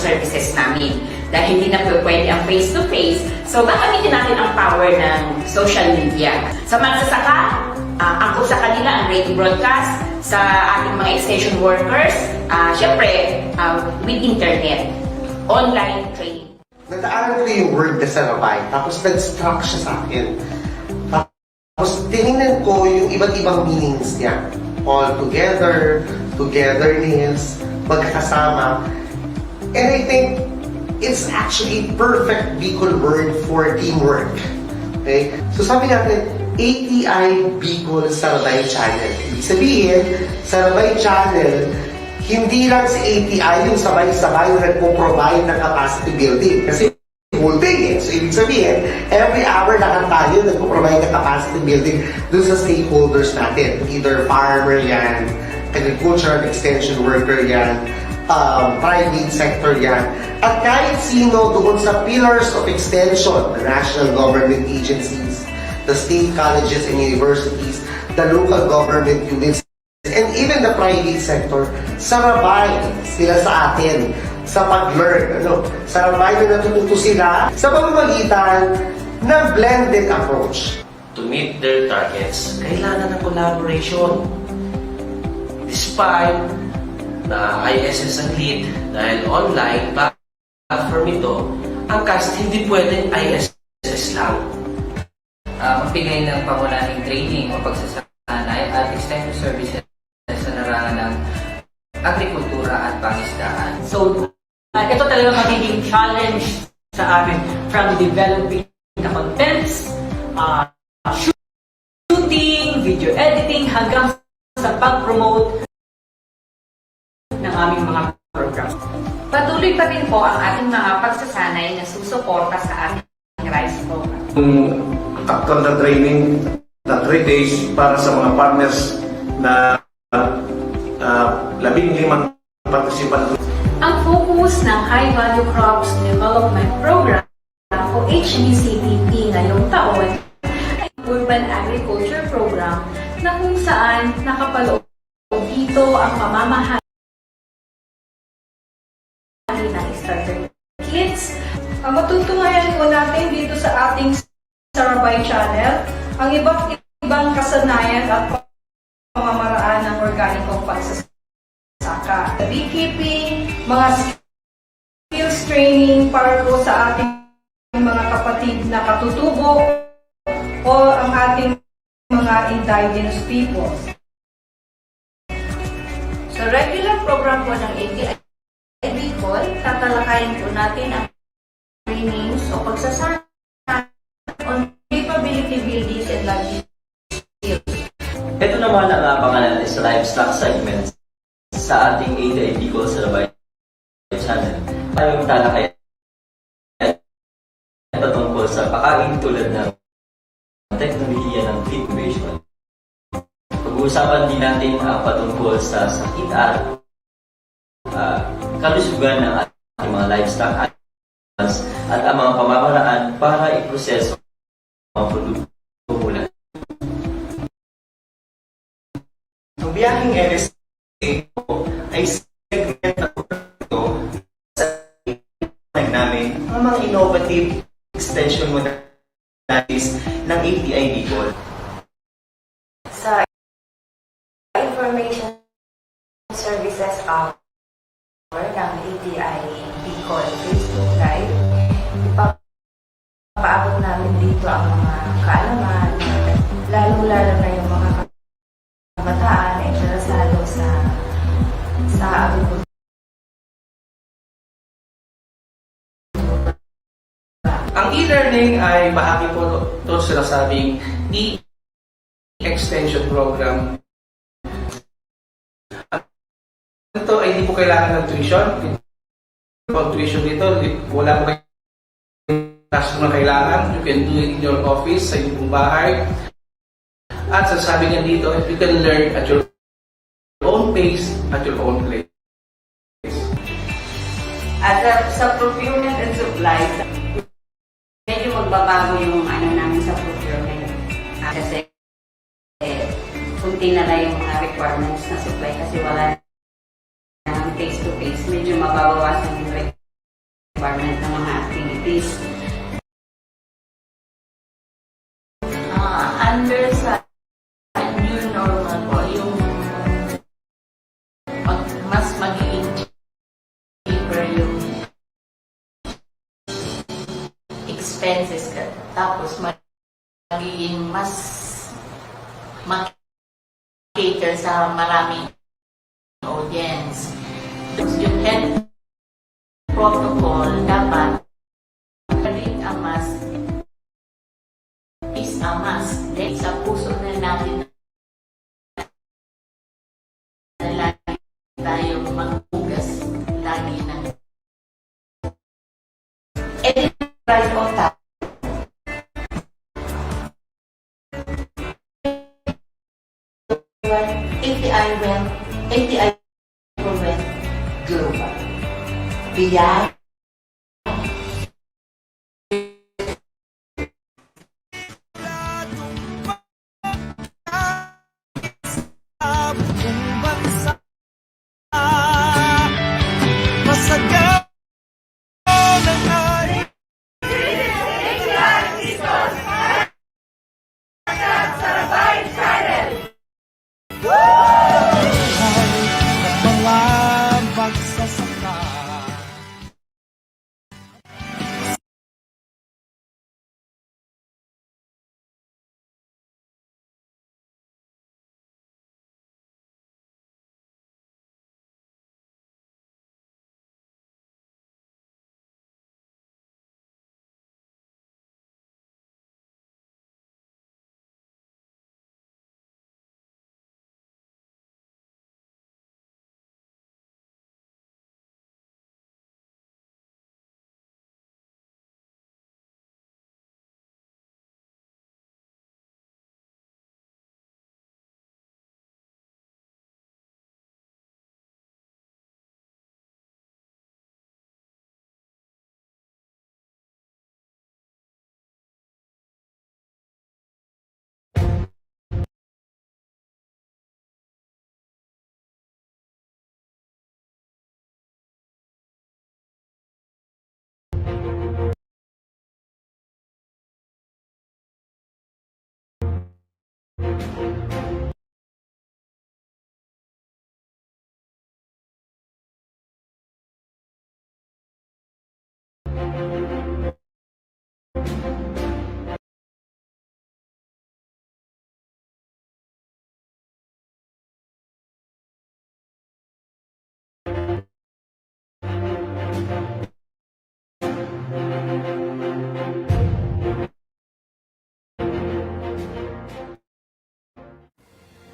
services namin. Dahil hindi na po pwede ang face-to-face, so gagamitin natin ang power ng social media. Sa magsasaka, angkop sa kanila ang radio broadcast, sa ating mga extension workers, syempre, with internet, online training. Nadaanan ko yung word na sarabay, tapos nag-struck siya sa akin. Tapos tinignan ko yung iba't ibang meanings niya. All together, togetherness, magkakasama. And I think it's actually a perfect Bicol word for teamwork. Okay? So sabi natin, ATI Bicol Sarabay Channel. Ibig sabihin, Sarabay Channel, hindi lang si ATI yung sabay-sabay na nagpo-provide ng capacity building. Kasi whole day eh. So ibig sabihin, every hour lahat tayo nagpo-provide ng capacity building dun sa stakeholders natin. Either farmer yan, agricultural extension worker yan, private sector yan, at kahit sino doon sa pillars of extension, the national government agencies, the state colleges and universities, the local government units, and even the private sector, sarabay sila sa atin sa pag-learn. Sarabay na natututo sila sa pamamagitan ng blended approach. To meet their targets, kailangan ng collaboration. Despite na ISS ang lead, dahil online platform ito, ang cast hindi pwedeng ISS lang. Magbigay ng pangunahing training o pagsasanay at extension services sa larangan ng agrikultura at pangisdaan. So, ito talaga magiging challenge sa amin from developing the contents, shooting, video editing, hanggang sa pag-promote ng aming mga programs. Patuloy pa rin po ang ating mga pagsasanay na susuporta sa ating RISE program. Actual na training na 3 days para sa mga partners na 15 participant. Ang focus ng High Value Crops Development Program o HVCTP ngayong taon ay Urban Agriculture Program na kung saan nakapaloob dito ang pamamahagi ng starter kits. Matutunghayan po natin dito sa ating Sarabay Channel ang iba't ibang kasanayan at pamamaraan ng organikong pagsasaka. Beekeeping, mga skills training para po sa ating mga kapatid na katutubo o ang ating mga indigenous peoples. Sa regular program po ng ATI Bicol, tatalakayin po natin ang trainings o pagsasana on capability buildings and logistics skills. Ito naman ang abangan natin sa livestock segments sa ating ATI Bicol sa Rabay Channel. Tayong talakayan patungkol sa pakain tulad ng teknolohiya ng feed innovation. Pag-uusapan din natin ang patungkol sa sakit at kalusugan ng ating mga livestock animals at ang mga pamamaraan para iproseso ang produkto mula. Ang biyaheng LSA ay segment na produkto sa namin ang mga innovative extension modalities ng ATI Bicol. Sa Information Services Hour ng ATI Bicol Facebook Live, ipapaabot namin dito ang mga kaalaman, lalo-lalo na yung mga kabataan ay interesado sa agriculture. Ang e-learning ay bahagi po ito sa sinasabing e-extension program. Ito ay hindi po kailangan ng tuition. Pag tuition dito, wala po kayong classroom na kailangan. You can do it in your office, sa inyong bahay. At sasabi niya dito, you can learn at your own pace, at your own place. At sa procurement and supplies, medyo magbabago yung ano namin sa procurement. Kasi kunti na lang yung mga requirements na supply kasi wala ng face-to-face. Medyo mababawasan yung requirement ng mga activities. Under sa new normal po, yung mas magiging cheaper yung expenses tapos magiging mas mag-cater sa maraming audience. Yung health protocol dapat rin ang mas is a must. Dahil sa puso na natin na lagi tayong maghugas lagi ng Right on top. ATI went global. Beyond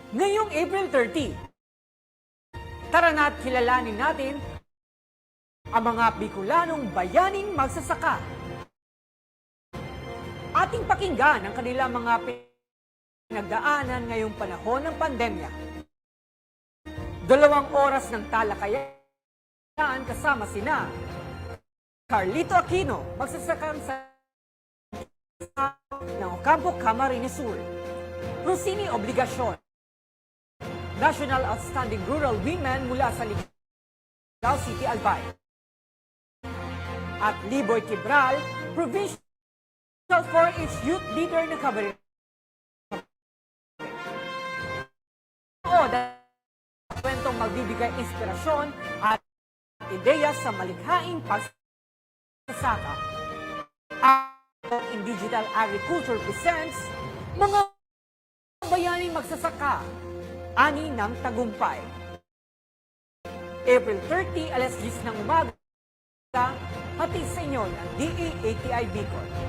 Ngayong April 30, tara na't kilalanin natin ang mga Bicolanong bayaning magsasaka. Ating pakinggan ang kanilang mga pinagdaanan ngayong panahon ng pandemya. 2 oras ng talakayan kasama sina Carlito Aquino, magsasakang sa ng Ocampo, Camarines Sur. Rosini Obligacion, National Outstanding Rural Women mula sa Ligao City, Albay. At Liboy Quibral, Provincial 4-H Youth Leader ng Camarines. Kwentong magbibigay inspirasyon at ideya sa malikhaing pagsasaka. In Digital Agriculture presents mga bayaning magsasaka, ani ng tagumpay. April 30, alas 10 ng umaga, hatid sa inyo ng DA-ATI Bicol.